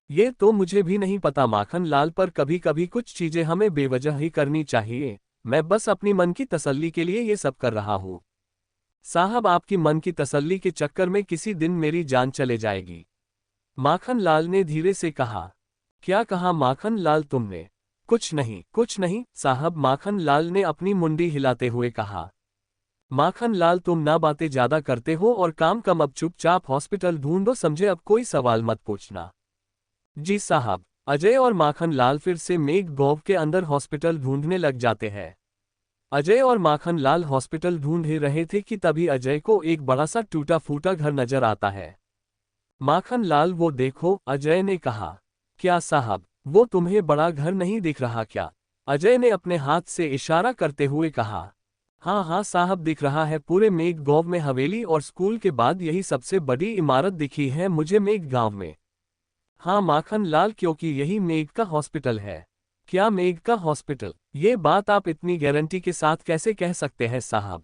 ये तो मुझे भी नहीं पता माखन लाल, पर कभी कभी कुछ चीजें हमें बेवजह ही करनी चाहिए। मैं बस अपनी मन की तसल्ली के लिए ये सब कर रहा हूँ। साहब आपकी मन की तसल्ली के चक्कर में किसी दिन मेरी जान चले जाएगी, माखन लाल ने धीरे से कहा। क्या कहा माखन लाल तुमने? कुछ नहीं साहब, माखन लाल ने अपनी मुंडी हिलाते हुए कहा। माखन लाल तुम ना बातें ज्यादा करते हो और काम कम, अब चुपचाप हॉस्पिटल ढूंढो, समझे? अब कोई सवाल मत पूछना। जी साहब। अजय और माखन लाल फिर से मेघगोव के अंदर हॉस्पिटल ढूंढने लग जाते हैं। अजय और माखन लाल हॉस्पिटल ढूंढ ही रहे थे कि तभी अजय को एक बड़ा सा टूटा फूटा घर नजर आता है। माखन लाल वो देखो, अजय ने कहा। क्या साहब, वो तुम्हें बड़ा घर नहीं दिख रहा क्या? अजय ने अपने हाथ से इशारा करते हुए कहा। हाँ साहब दिख रहा है, पूरे मेघगोव में हवेली और स्कूल के बाद यही सबसे बड़ी इमारत दिखी है मुझे मेघगांव में। हाँ माखन लाल, क्योंकि यही मेघ का हॉस्पिटल है। क्या मेघ का हॉस्पिटल? ये बात आप इतनी गारंटी के साथ कैसे कह सकते हैं साहब?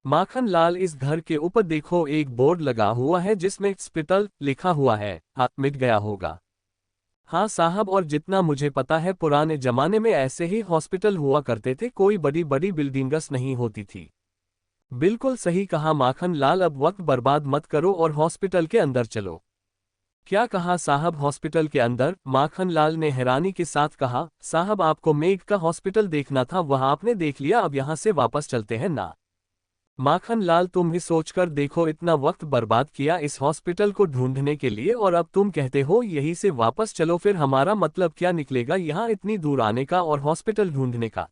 माखन लाल इस घर के ऊपर देखो, एक बोर्ड लगा हुआ है जिसमें हॉस्पिटल लिखा हुआ है, हाथ मिट गया होगा। हाँ साहब, और जितना मुझे पता है पुराने जमाने में ऐसे ही हॉस्पिटल हुआ करते थे, कोई बड़ी बड़ी बिल्डिंग्स नहीं होती थी। बिल्कुल सही कहा माखन लाल, अब वक्त बर्बाद मत करो और हॉस्पिटल के अंदर चलो। क्या कहा साहब, हॉस्पिटल के अंदर? माखन लाल ने हैरानी के साथ कहा। साहब आपको मेघ का हॉस्पिटल देखना था, वह आपने देख लिया, अब यहाँ से वापस चलते हैं ना। माखन लाल तुम ही सोचकर देखो, इतना वक्त बर्बाद किया इस हॉस्पिटल को ढूंढने के लिए और अब तुम कहते हो यहीं से वापस चलो, फिर हमारा मतलब क्या निकलेगा यहाँ इतनी दूर आने का और हॉस्पिटल ढूंढने का?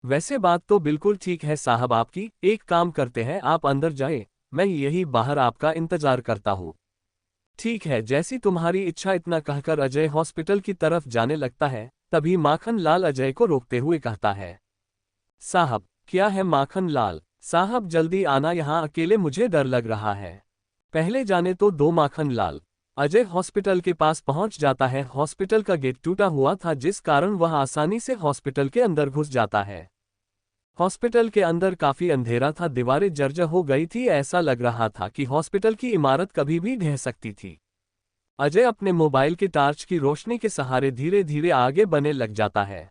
वैसे बात तो बिल्कुल ठीक है साहब आपकी, एक काम करते हैं आप अंदर जाए, मैं यही बाहर आपका इंतजार करता हूँ। ठीक है, जैसी तुम्हारी इच्छा। इतना कहकर अजय हॉस्पिटल की तरफ जाने लगता है, तभी माखन लाल अजय को रोकते हुए कहता है। साहब। क्या है माखन लाल? साहब जल्दी आना यहाँ, अकेले मुझे डर लग रहा है। पहले जाने तो दो माखन लाल। अजय हॉस्पिटल के पास पहुंच जाता है। हॉस्पिटल का गेट टूटा हुआ था जिस कारण वह आसानी से हॉस्पिटल के अंदर घुस जाता है। हॉस्पिटल के अंदर काफी अंधेरा था, दीवारें जर्जर हो गई थी, ऐसा लग रहा था कि हॉस्पिटल की इमारत कभी भी ढह सकती थी। अजय अपने मोबाइल के टार्च की रोशनी के सहारे धीरे धीरे आगे बढ़ने लग जाता है।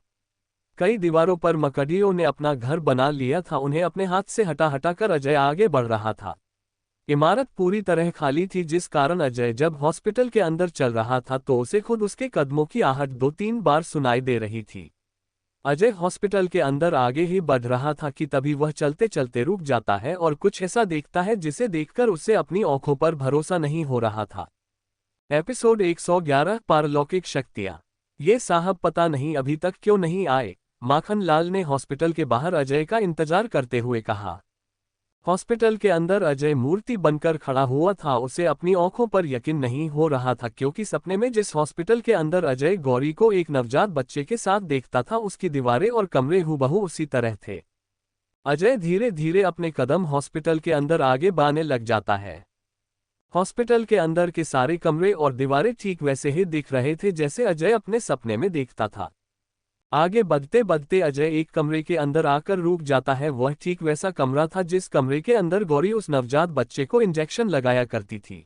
कई दीवारों पर मकड़ियों ने अपना घर बना लिया था, उन्हें अपने हाथ से हटा हटा कर अजय आगे बढ़ रहा था। इमारत पूरी तरह खाली थी जिस कारण अजय जब हॉस्पिटल के अंदर चल रहा था तो उसे खुद उसके कदमों की आहट 2-3 बार सुनाई दे रही थी। अजय हॉस्पिटल के अंदर आगे ही बढ़ रहा था कि तभी वह चलते चलते रुक जाता है और कुछ ऐसा देखता है जिसे देखकर उसे अपनी आंखों पर भरोसा नहीं हो रहा था। एपिसोड 111 पारलौकिक शक्तियां। ये साहब पता नहीं अभी तक क्यों नहीं आए, माखन लाल ने हॉस्पिटल के बाहर अजय का इंतजार करते हुए कहा। हॉस्पिटल के अंदर अजय मूर्ति बनकर खड़ा हुआ था, उसे अपनी आंखों पर यकीन नहीं हो रहा था क्योंकि सपने में जिस हॉस्पिटल के अंदर अजय गौरी को एक नवजात बच्चे के साथ देखता था उसकी दीवारें और कमरे हूबहू उसी तरह थे। अजय धीरे धीरे अपने कदम हॉस्पिटल के अंदर आगे बढ़ाने लग जाता है। हॉस्पिटल के अंदर के सारे कमरे और दीवारें ठीक वैसे ही दिख रहे थे जैसे अजय अपने सपने में देखता था। आगे बढ़ते बढ़ते अजय एक कमरे के अंदर आकर रुक जाता है, वह ठीक वैसा कमरा था जिस कमरे के अंदर गौरी उस नवजात बच्चे को इंजेक्शन लगाया करती थी।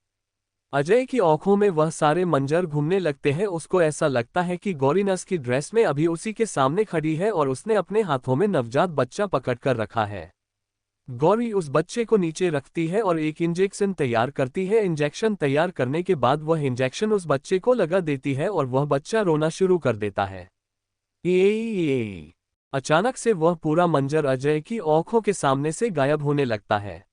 अजय की आंखों में वह सारे मंजर घूमने लगते हैं। उसको ऐसा लगता है कि गौरी नस की ड्रेस में अभी उसी के सामने खड़ी है और उसने अपने हाथों में नवजात बच्चा पकड़ कर रखा है। गौरी उस बच्चे को नीचे रखती है और एक इंजेक्शन तैयार करती है। इंजेक्शन तैयार करने के बाद वह इंजेक्शन उस बच्चे को लगा देती है और वह बच्चा रोना शुरू कर देता है। ये अचानक से वह पूरा मंजर अजय की आंखों के सामने से गायब होने लगता है।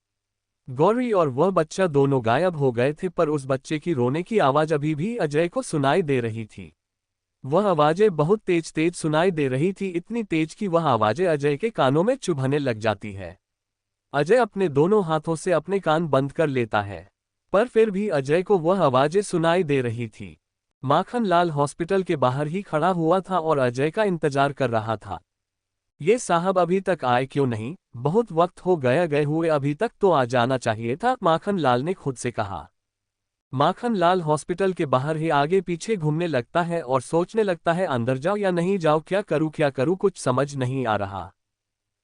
गौरी और वह बच्चा दोनों गायब हो गए थे, पर उस बच्चे की रोने की आवाज अभी भी अजय को सुनाई दे रही थी। वह आवाजें बहुत तेज तेज सुनाई दे रही थी, इतनी तेज कि वह आवाजें अजय के कानों में चुभने लग जाती है। अजय अपने दोनों हाथों से अपने कान बंद कर लेता है, पर फिर भी अजय को वह आवाजें सुनाई दे रही थी। माखनलाल हॉस्पिटल के बाहर ही खड़ा हुआ था और अजय का इंतजार कर रहा था। ये साहब अभी तक आए क्यों नहीं? बहुत वक्त हो गया गए हुए, अभी तक तो आ जाना चाहिए था, माखनलाल ने खुद से कहा। माखनलाल हॉस्पिटल के बाहर ही आगे पीछे घूमने लगता है और सोचने लगता है अंदर जाओ या नहीं जाओ, क्या करूं कुछ समझ नहीं आ रहा।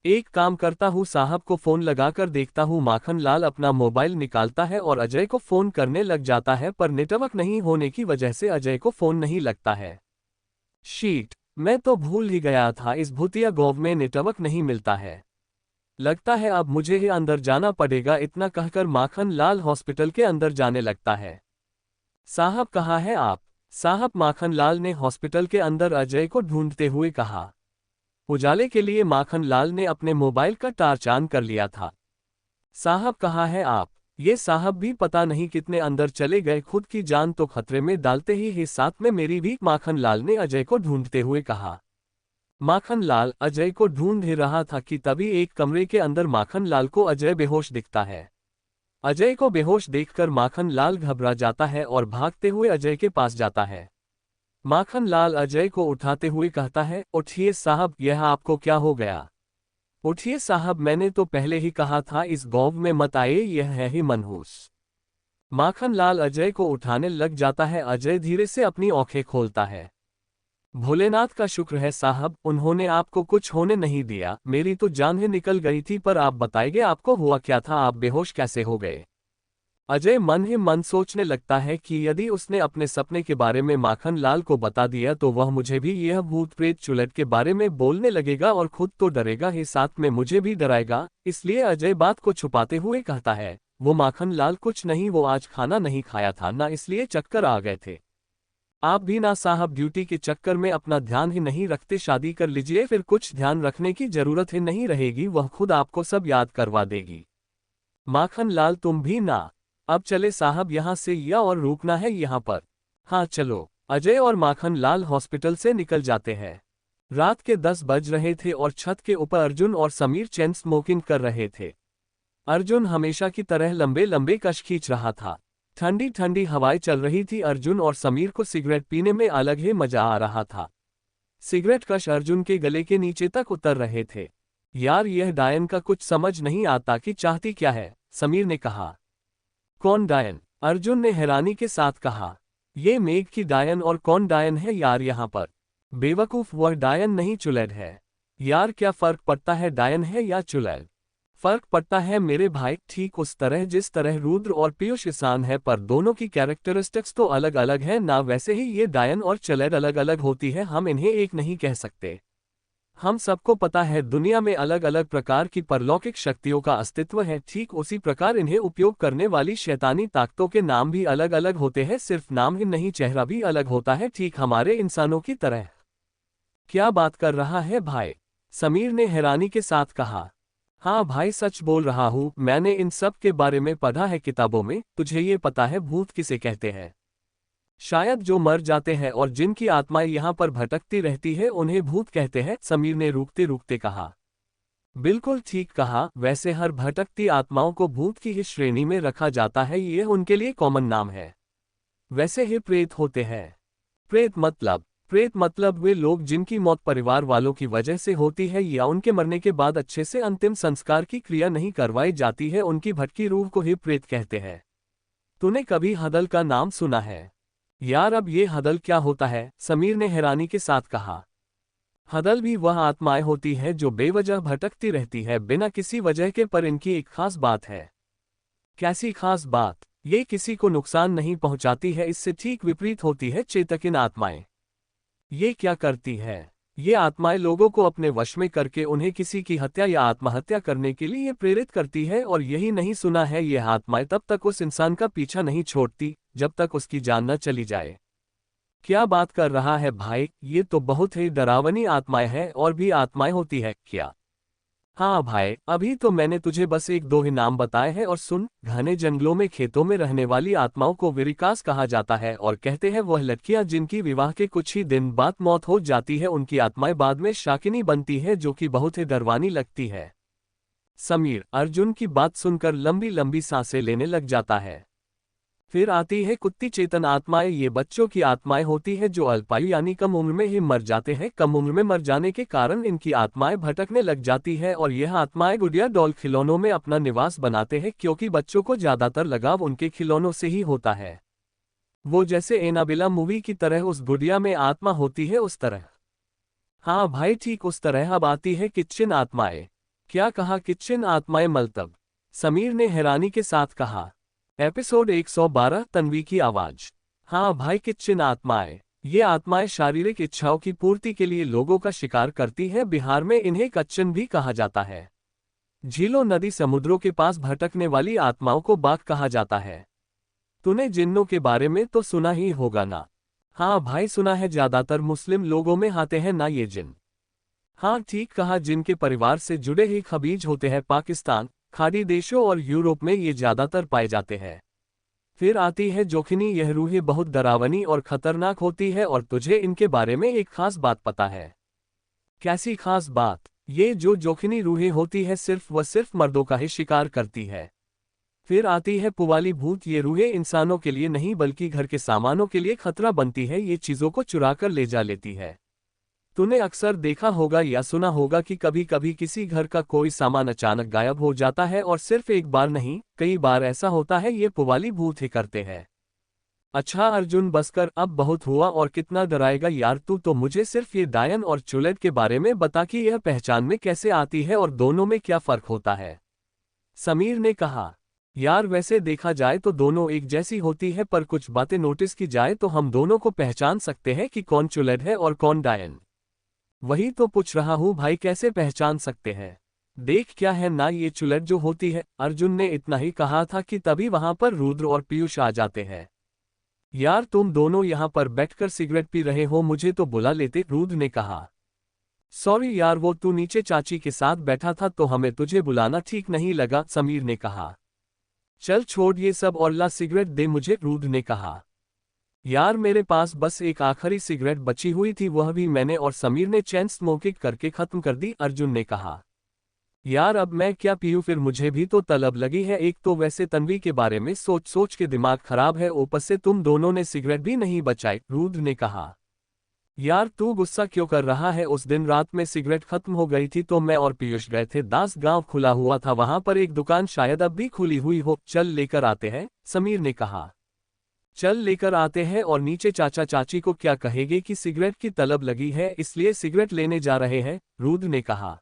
एक काम करता हूँ, साहब को फोन लगाकर देखता हूँ। माखनलाल अपना मोबाइल निकालता है और अजय को फोन करने लग जाता है, पर नेटवर्क नहीं होने की वजह से अजय को फोन नहीं लगता है। शीट, मैं तो भूल ही गया था, इस भूतिया गांव में नेटवर्क नहीं मिलता है। लगता है अब मुझे ही अंदर जाना पड़ेगा। इतना कहकर माखनलाल हॉस्पिटल के अंदर जाने लगता है। साहब कहाँ हैं आप? साहब, माखनलाल ने हॉस्पिटल के अंदर अजय को ढूंढते हुए कहा। उजाले के लिए माखनलाल ने अपने मोबाइल का टार्च ऑन कर लिया था। साहब कहाँ हैं आप? ये साहब भी पता नहीं कितने अंदर चले गए, खुद की जान तो खतरे में डालते ही साथ में मेरी भी, माखनलाल ने अजय को ढूंढते हुए कहा। माखनलाल अजय को ढूंढ ही रहा था कि तभी एक कमरे के अंदर माखनलाल को अजय बेहोश दिखता है। अजय को बेहोश देखकर माखनलाल घबरा जाता है और भागते हुए अजय के पास जाता है। माखनलाल अजय को उठाते हुए कहता है, उठिए साहब, यह आपको क्या हो गया? उठिए साहब, मैंने तो पहले ही कहा था इस गांव में मत आइए, यह है ही मनहूस। माखनलाल अजय को उठाने लग जाता है। अजय धीरे से अपनी आंखें खोलता है। भोलेनाथ का शुक्र है साहब, उन्होंने आपको कुछ होने नहीं दिया, मेरी तो जान ही निकल गई थी। पर आप बताइए आपको हुआ क्या था, आप बेहोश कैसे हो गए? अजय मन ही मन सोचने लगता है कि यदि उसने अपने सपने के बारे में माखनलाल को बता दिया तो वह मुझे भी यह भूत प्रेत चुड़ैल के बारे में बोलने लगेगा और खुद तो डरेगा ही, साथ में मुझे भी डराएगा। इसलिए अजय बात को छुपाते हुए कहता है, वो माखनलाल कुछ नहीं, वो आज खाना नहीं खाया था ना, इसलिए चक्कर आ गए थे। आप भी ना साहब, ड्यूटी के चक्कर में अपना ध्यान ही नहीं रखते, शादी कर लीजिए, फिर कुछ ध्यान रखने की जरूरत ही नहीं रहेगी, वह खुद आपको सब याद करवा देगी। माखनलाल तुम भी ना। अब चले साहब यहाँ से, या और रुकना है यहाँ पर? हाँ चलो। अजय और माखनलाल हॉस्पिटल से निकल जाते हैं। रात के 10 बज रहे थे और छत के ऊपर अर्जुन और समीर चैन स्मोकिंग कर रहे थे। अर्जुन हमेशा की तरह लंबे लंबे कश खींच रहा था। ठंडी ठंडी हवाएं चल रही थी। अर्जुन और समीर को सिगरेट पीने में अलग ही मजा आ रहा था। सिगरेट कश अर्जुन के गले के नीचे तक उतर रहे थे। यार, यह डायन का कुछ समझ नहीं आता कि चाहती क्या है, समीर ने कहा। कौन डायन? अर्जुन ने हैरानी के साथ कहा। ये मेघ की डायन, और कौन डायन है यार यहाँ पर? बेवकूफ, वह डायन नहीं चुड़ैल है। यार क्या फर्क पड़ता है डायन है या चुड़ैल? फर्क पड़ता है मेरे भाई, ठीक उस तरह जिस तरह रुद्र और पीयूष इंसान है, पर दोनों की कैरेक्टरिस्टिक्स तो अलग अलग है ना। वैसे ही ये डायन और चुड़ैल अलग अलग होती है, हम इन्हें एक नहीं कह सकते। हम सबको पता है दुनिया में अलग अलग प्रकार की परलौकिक शक्तियों का अस्तित्व है, ठीक उसी प्रकार इन्हें उपयोग करने वाली शैतानी ताकतों के नाम भी अलग अलग होते हैं। सिर्फ नाम ही नहीं, चेहरा भी अलग होता है, ठीक हमारे इंसानों की तरह। क्या बात कर रहा है भाई? समीर ने हैरानी के साथ कहा। हाँ भाई, सच बोल रहा हूँ, मैंने इन सब के बारे में पढ़ा है किताबों में। तुझे ये पता है भूत किसे कहते हैं? शायद जो मर जाते हैं और जिनकी आत्माएं यहाँ पर भटकती रहती है, उन्हें भूत कहते हैं, समीर ने रुकते रुकते कहा। बिल्कुल ठीक कहा, वैसे हर भटकती आत्माओं को भूत की ही श्रेणी में रखा जाता है, ये उनके लिए कॉमन नाम है। वैसे ही प्रेत होते हैं। प्रेत मतलब वे लोग जिनकी मौत परिवार वालों की वजह से होती है या उनके मरने के बाद अच्छे से अंतिम संस्कार की क्रिया नहीं करवाई जाती है, उनकी भटकी रूह को ही प्रेत कहते हैं। तूने कभी हदल का नाम सुना है? यार, अब ये हदल क्या होता है? समीर ने हैरानी के साथ कहा। हदल भी वह आत्माएं होती है जो बेवजह भटकती रहती है बिना किसी वजह के, पर इनकी एक खास बात है। कैसी खास बात? ये किसी को नुकसान नहीं पहुंचाती है, इससे ठीक विपरीत होती है चेतकिन आत्माएं। ये क्या करती है? ये आत्माएं लोगों को अपने वश में करके उन्हें किसी की हत्या या आत्महत्या करने के लिए प्रेरित करती है। और यही नहीं सुना है, ये आत्माएं तब तक उस इंसान का पीछा नहीं छोड़ती जब तक उसकी जान न चली जाए। क्या बात कर रहा है भाई, ये तो बहुत ही डरावनी आत्माएं हैं। और भी आत्माएं होती है क्या? हाँ भाई, अभी तो मैंने तुझे बस एक दो ही नाम बताए हैं। और सुन, घने जंगलों में खेतों में रहने वाली आत्माओं को विरिकास कहा जाता है। और कहते हैं वह लड़कियां जिनकी विवाह के कुछ ही दिन बाद मौत हो जाती है, उनकी आत्माएं बाद में शाकिनी बनती है, जो कि बहुत ही डरवानी लगती है। समीर अर्जुन की बात सुनकर लंबी लंबी सांसें लेने लग जाता है। फिर आती है कुत्ती चेतन आत्माएं। ये बच्चों की आत्माएं होती है जो अल्पायु यानी कम उम्र में ही मर जाते हैं। कम उम्र में मर जाने के कारण इनकी आत्माएं भटकने लग जाती है। और यह आत्माएं गुड़िया डॉल खिलौनों में अपना निवास बनाते हैं, क्योंकि बच्चों को ज्यादातर लगाव उनके खिलौनों से ही होता है। वो जैसे एनाबेला मूवी की तरह उस गुड़िया में आत्मा होती है, उस तरह। हाँ भाई, ठीक उस तरह। अब आती है किच्चन आत्माएं। क्या कहा? किच्चन आत्माएं मतलब? समीर ने हैरानी के साथ कहा। एपिसोड 112 तन्वी की आवाज। हाँ भाई, किच्चन आत्माएं। ये आत्माएं शारीरिक इच्छाओं की पूर्ति के लिए लोगों का शिकार करती है। बिहार में इन्हें कच्चन भी कहा जाता है। झीलों, नदी, समुद्रों के पास भटकने वाली आत्माओं को बाघ कहा जाता है। तूने जिन्नों के बारे में तो सुना ही होगा ना? हाँ भाई, सुना है। ज्यादातर मुस्लिम लोगों में आते हैं ना ये जिन। हाँ ठीक कहा, जिनके परिवार से जुड़े ही खबीज होते हैं। पाकिस्तान, खाड़ी देशों और यूरोप में ये ज्यादातर पाए जाते हैं। फिर आती है जोखिनी। यह रूहें बहुत डरावनी और खतरनाक होती है। और तुझे इनके बारे में एक खास बात पता है? कैसी खास बात? ये जो जोखिनी रूहें होती है सिर्फ मर्दों का ही शिकार करती है। फिर आती है पुवाली भूत। ये रूहें इंसानों के लिए नहीं बल्कि घर के सामानों के लिए खतरा बनती है। ये चीजों को चुरा कर ले जा लेती है। तूने अक्सर देखा होगा या सुना होगा कि कभी कभी किसी घर का कोई सामान अचानक गायब हो जाता है। और सिर्फ एक बार नहीं, कई बार ऐसा होता है। ये पुवाली भूत ही करते हैं। अच्छा अर्जुन, बस कर, अब बहुत हुआ। और कितना डराएगा यार तू। तो मुझे सिर्फ ये डायन और चुलेट के बारे में बता कि यह पहचान में कैसे आती है और दोनों में क्या फर्क होता है। समीर ने कहा। यार वैसे देखा जाए तो दोनों एक जैसी होती है, पर कुछ बातें नोटिस की जाए तो हम दोनों को पहचान सकते हैं कि कौन चुलेट है और कौन डायन। वही तो पूछ रहा हूँ भाई, कैसे पहचान सकते हैं? देख क्या है ना, ये चुलेट जो होती है। अर्जुन ने इतना ही कहा था कि तभी वहां पर रुद्र और पीयूष आ जाते हैं। यार तुम दोनों यहाँ पर बैठकर सिगरेट पी रहे हो, मुझे तो बुला लेते, रुद्र ने कहा। सॉरी यार, वो तू नीचे चाची के साथ बैठा था तो हमें तुझे बुलाना ठीक नहीं लगा, समीर ने कहा। चल छोड़ ये सब और ला सिगरेट दे मुझे, रुद्र ने कहा। यार मेरे पास बस एक आखिरी सिगरेट बची हुई थी, वह भी मैंने और समीर ने चैन स्मोकिंग करके खत्म कर दी, अर्जुन ने कहा। यार अब मैं क्या पीऊं, फिर मुझे भी तो तलब लगी है। एक तो वैसे तन्वी के बारे में सोच सोच के दिमाग खराब है, ऊपर से तुम दोनों ने सिगरेट भी नहीं बचाई, रुद्र ने कहा। यार तू गुस्सा क्यों कर रहा है? उस दिन रात में सिगरेट खत्म हो गई थी तो मैं और पीयूष गए थे। दास गांव खुला हुआ था, वहां पर एक दुकान शायद अब भी खुली हुई हो। चल लेकर आते हैं, समीर ने कहा। चल लेकर आते हैं। और नीचे चाचा चाची को क्या कहेंगे कि सिगरेट की तलब लगी है इसलिए सिगरेट लेने जा रहे हैं, रुद्र ने कहा।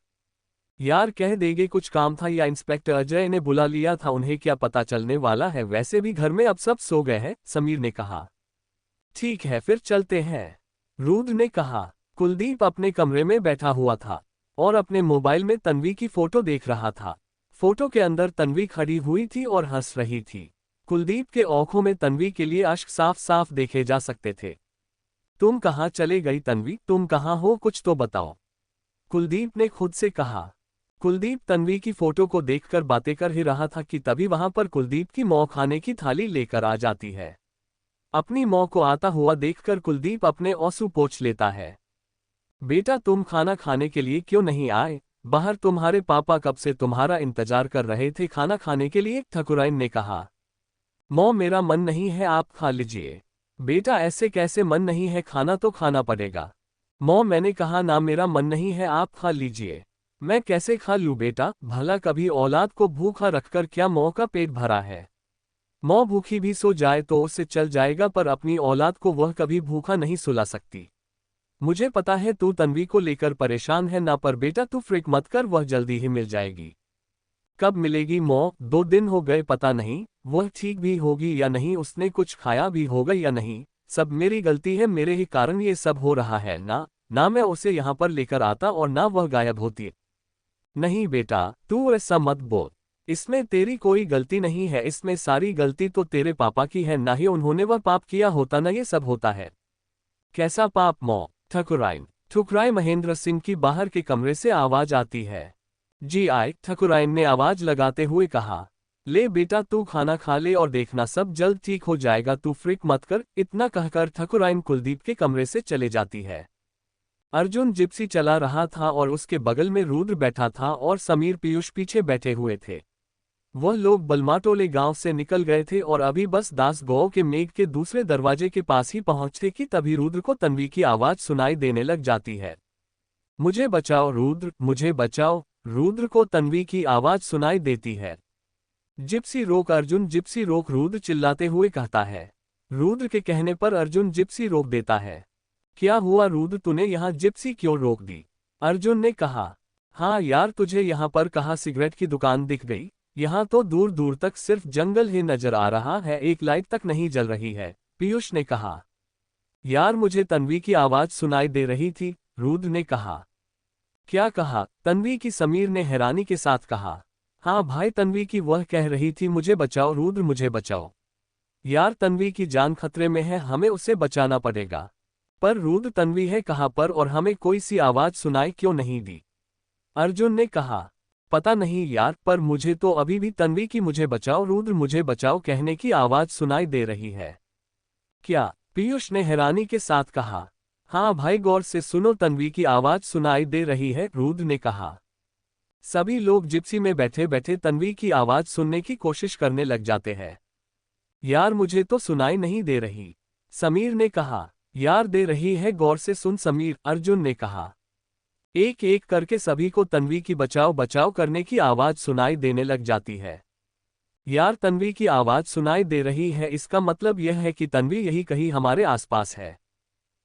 यार कह देंगे कुछ काम था या इंस्पेक्टर अजय ने बुला लिया था, उन्हें क्या पता चलने वाला है। वैसे भी घर में अब सब सो गए हैं, समीर ने कहा। ठीक है फिर चलते हैं, रुद्र ने कहा। कुलदीप अपने कमरे में बैठा हुआ था और अपने मोबाइल में तन्वी की फोटो देख रहा था। फोटो के अंदर तन्वी खड़ी हुई थी और हंस रही थी। कुलदीप के आंखों में तन्वी के लिए अश्क साफ साफ देखे जा सकते थे। तुम कहाँ चले गई तन्वी, तुम कहाँ हो, कुछ तो बताओ, कुलदीप ने खुद से कहा। कुलदीप तन्वी की फोटो को देखकर बातें कर ही रहा था कि तभी वहां पर कुलदीप की मां खाने की थाली लेकर आ जाती है। अपनी मां को आता हुआ देखकर कुलदीप अपने आंसू पोंछ लेता है। बेटा तुम खाना खाने के लिए क्यों नहीं आए? बाहर तुम्हारे पापा कब से तुम्हारा इंतजार कर रहे थे खाना खाने के लिए, ठकुराइन ने कहा। मां मेरा मन नहीं है, आप खा लीजिए। बेटा ऐसे कैसे मन नहीं है, खाना तो खाना पड़ेगा। मां मैंने कहा ना मेरा मन नहीं है, आप खा लीजिए। मैं कैसे खा लूं बेटा, भला कभी औलाद को भूखा रखकर क्या मां का पेट भरा है? मां भूखी भी सो जाए तो उससे चल जाएगा, पर अपनी औलाद को वह कभी भूखा नहीं सुला सकती। मुझे पता है तू तन्वी को लेकर परेशान है ना, पर बेटा तू फिक्र मत कर, वह जल्दी ही मिल जाएगी। कब मिलेगी मौ? 2 दिन हो गए, पता नहीं वह ठीक भी होगी या नहीं, उसने कुछ खाया भी होगा या नहीं। सब मेरी गलती है, मेरे ही कारण ये सब हो रहा है ना मैं उसे यहाँ पर लेकर आता और ना वह गायब होती। नहीं बेटा, तू ऐसा मत बोल। इसमें तेरी कोई गलती नहीं है, इसमें सारी गलती तो तेरे पापा की है, ना ही उन्होंने वह पाप किया होता ना ये सब होता है। कैसा पाप मौ? ठकुराई महेंद्र सिंह की बाहर के कमरे से आवाज आती है। जी आए, ठकुराइन ने आवाज लगाते हुए कहा। ले बेटा, तू खाना खा ले और देखना सब जल्द ठीक हो जाएगा, तू फिक्र मत कर। इतना कहकर ठकुराइन कुलदीप के कमरे से चले जाती है। अर्जुन जिप्सी चला रहा था और उसके बगल में रुद्र बैठा था और समीर पीयूष पीछे बैठे हुए थे। वह लोग बलमाटोले गांव से निकल गए थे और अभी बस दास गांव के मेघ के दूसरे दरवाजे के पास ही पहुंचते कि तभी रुद्र को तन्वी की आवाज सुनाई देने लग जाती है। मुझे बचाओ रुद्र, मुझे बचाओ। रुद्र को तन्वी की आवाज सुनाई देती है। जिप्सी रोक अर्जुन, जिप्सी रोक, रुद्र चिल्लाते हुए कहता है। रुद्र के कहने पर अर्जुन जिप्सी रोक देता है। क्या हुआ रुद्र, तूने यहाँ जिप्सी क्यों रोक दी? अर्जुन ने कहा। हाँ यार, तुझे यहाँ पर कहाँ सिगरेट की दुकान दिख गई? यहाँ तो दूर दूर तक सिर्फ जंगल ही नजर आ रहा है, एक लाइट तक नहीं जल रही है, पीयूष ने कहा। यार मुझे तन्वी की आवाज सुनाई दे रही थी, रुद्र ने कहा। क्या कहा? तन्वी की, समीर ने हैरानी के साथ कहा। हाँ भाई, तन्वी की, वह कह रही थी मुझे बचाओ रुद्र, मुझे बचाओ। यार तन्वी की जान खतरे में है, हमें उसे बचाना पड़ेगा। पर रुद्र, तन्वी है कहाँ पर और हमें कोई सी आवाज सुनाई क्यों नहीं दी? अर्जुन ने कहा। पता नहीं यार, पर मुझे तो अभी भी तन्वी की मुझे बचाओ रुद्र, मुझे बचाओ कहने की आवाज सुनाई दे रही है। क्या? पीयूष ने हैरानी के साथ कहा। हाँ भाई, गौर से सुनो, तन्वी की आवाज सुनाई दे रही है, रुद्र ने कहा। सभी लोग जिप्सी में बैठे बैठे तन्वी की आवाज सुनने की कोशिश करने लग जाते हैं। यार मुझे तो सुनाई नहीं दे रही, समीर ने कहा। यार दे रही है, गौर से सुन समीर, अर्जुन ने कहा। एक एक करके सभी को तन्वी की बचाओ बचाओ करने की आवाज सुनाई देने लग जाती है। यार तन्वी की आवाज सुनाई दे रही है, इसका मतलब यह है कि तन्वी यही कहीं हमारे आसपास है,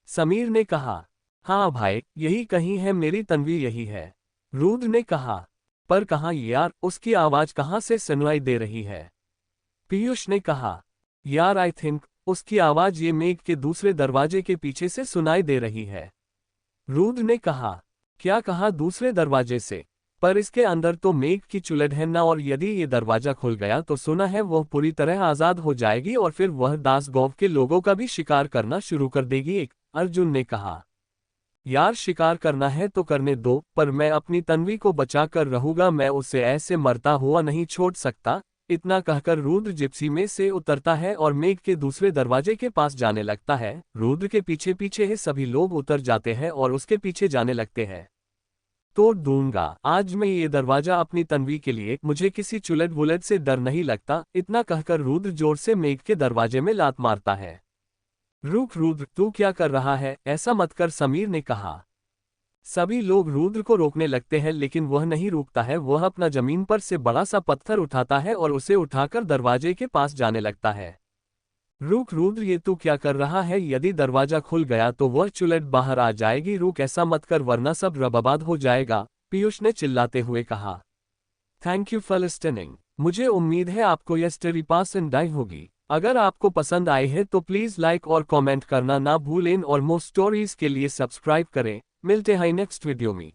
समीर ने कहा। हाँ भाई, यही कहीं है मेरी तन्वी, यही है, रुद्र ने कहा। पर कहाँ यार, उसकी आवाज कहाँ से सुनाई दे रही है? पीयूष ने कहा। यार आई थिंक उसकी आवाज ये मेघ के दूसरे दरवाजे के पीछे से सुनाई दे रही है, रुद्र ने कहा। क्या कहा? दूसरे दरवाजे से? पर इसके अंदर तो मेघ की चुलट है ना, और यदि ये दरवाजा खुल गया तो सुना है वह पूरी तरह आजाद हो जाएगी और फिर वह दास गांव के लोगों का भी शिकार करना शुरू कर देगी, एक अर्जुन ने कहा। यार शिकार करना है तो करने दो, पर मैं अपनी तन्वी को बचा कर रहूंगा, मैं उसे ऐसे मरता हुआ नहीं छोड़ सकता। इतना कहकर रुद्र जिप्सी में से उतरता है और मेघ के दूसरे दरवाजे के पास जाने लगता है। रुद्र के पीछे पीछे ही सभी लोग उतर जाते हैं और उसके पीछे जाने लगते हैं। तोड़ दूंगा आज मैं ये दरवाजा अपनी तन्वी के लिए, मुझे किसी चुलट बुलट से डर नहीं लगता। इतना कहकर रुद्र जोर से मेघ के दरवाजे में लात मारता है। रुक रुद्र, तू क्या कर रहा है? ऐसा मत कर, समीर ने कहा। सभी लोग रुद्र को रोकने लगते हैं लेकिन वह नहीं रुकता है, वह अपना जमीन पर से बड़ा सा पत्थर उठाता है और उसे उठाकर दरवाजे के पास जाने लगता है। रुक रुद्र, ये तू क्या कर रहा है? यदि दरवाजा खुल गया तो वह चुलट बाहर आ जाएगी, रुक ऐसा मत कर वरना सब बर्बाद हो जाएगा, पीयूष ने चिल्लाते हुए कहा। Thank you for listening. मुझे उम्मीद है आपको यह स्टोरी पसंद आई होगी। अगर आपको पसंद आई है तो प्लीज लाइक और कमेंट करना ना भूलें और मोर स्टोरीज के लिए सब्सक्राइब करें। मिलते हैं नेक्स्ट वीडियो में।